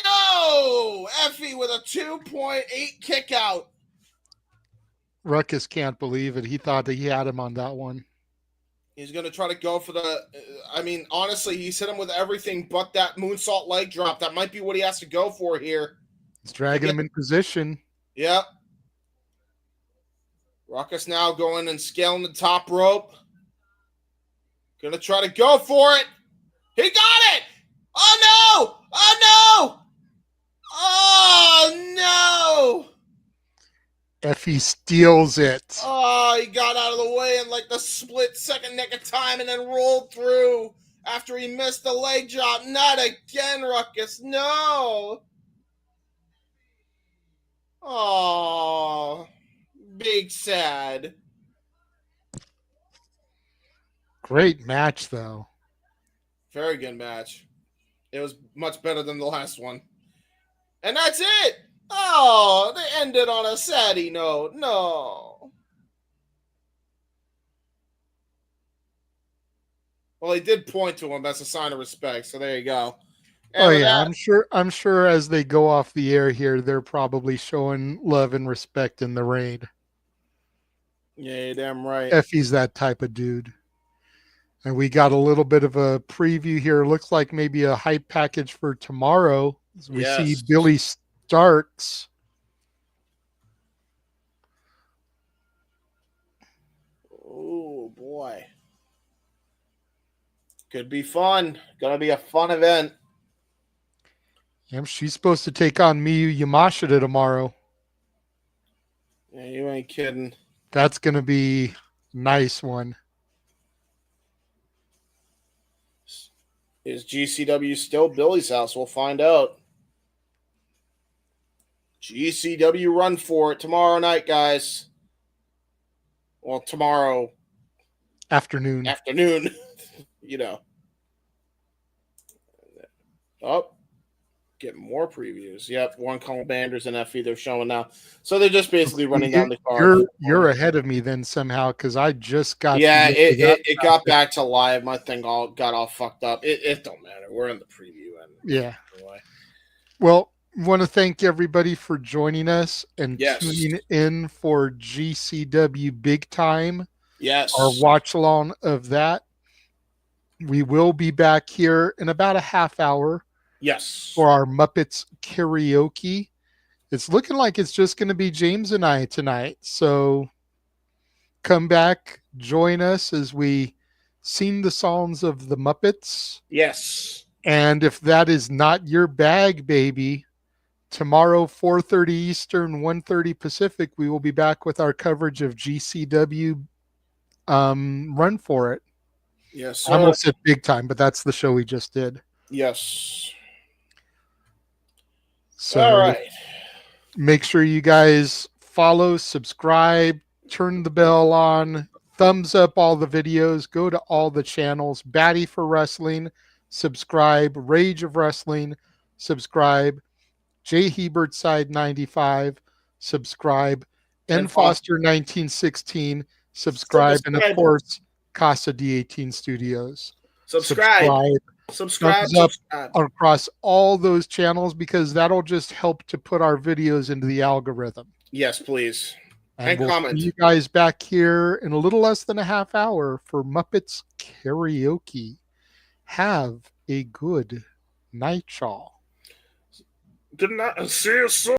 No. Effy with a 2.8 kick out. Ruckus can't believe it. He thought that he had him on that one. He's going to try to go for the... honestly, he's hit him with everything but that moonsault leg drop. That might be what he has to go for here. He's dragging him in position. Yep. Ruckus now going and scaling the top rope. Going to try to go for it. He got it! Oh, no! Oh, no! Oh, no! Effy steals it. Oh, he got out of the way in like the split second nick of time and then rolled through after he missed the leg drop. Not again, Ruckus. No. Oh, big sad. Great match, though. Very good match. It was much better than the last one. And that's it. Oh, they ended on a saddy note. No. Well, he did point to him. That's a sign of respect. So there you go. And yeah, I'm sure as they go off the air here, they're probably showing love and respect in the raid. Yeah, you're damn right. Effy's that type of dude. And we got a little bit of a preview here. Looks like maybe a hype package for tomorrow. As we see Billy Starks. Oh, boy. Could be fun. Gonna be a fun event. Yeah, she's supposed to take on Miyu Yamashita tomorrow. Yeah, you ain't kidding. That's gonna be a nice one. Is GCW still Billy's house? We'll find out. GCW run for it tomorrow night, guys. Well, tomorrow afternoon. You know. Oh, get more previews. Yep, one call Manders and Effy they're showing now. So they're just basically running down the card. You're ahead of me then somehow because I just got. Yeah, it got back to live. My thing got all fucked up. It don't matter. We're in the preview. Yeah. Anyway. Well, want to thank everybody for joining us and tuning in for GCW Big Time. Yes. Our watch along of that. We will be back here in about a half hour. Yes. For our Muppets karaoke. It's looking like it's just going to be James and I tonight. So come back, join us as we sing the songs of the Muppets. Yes. And if that is not your bag, baby, tomorrow, 4:30 Eastern, 1:30 Pacific, we will be back with our coverage of GCW Run For It. Yes, I almost said Big Time, but that's the show we just did. Yes. All So right. make sure you guys follow, subscribe, turn the bell on, thumbs up all the videos, go to all the channels, Batty for Wrestling, subscribe, Rage of Wrestling, subscribe, J Hebert Side 95, subscribe, N And Foster. Foster 1916, subscribe, and of Subscribe. course, Casa D18 Studios. Subscribe. Thumbs up across all those channels because that'll just help to put our videos into the algorithm. Yes, please. And we'll comment. see you guys back here in a little less than a half hour for Muppets Karaoke. Have a good night, y'all. Good night. See you soon.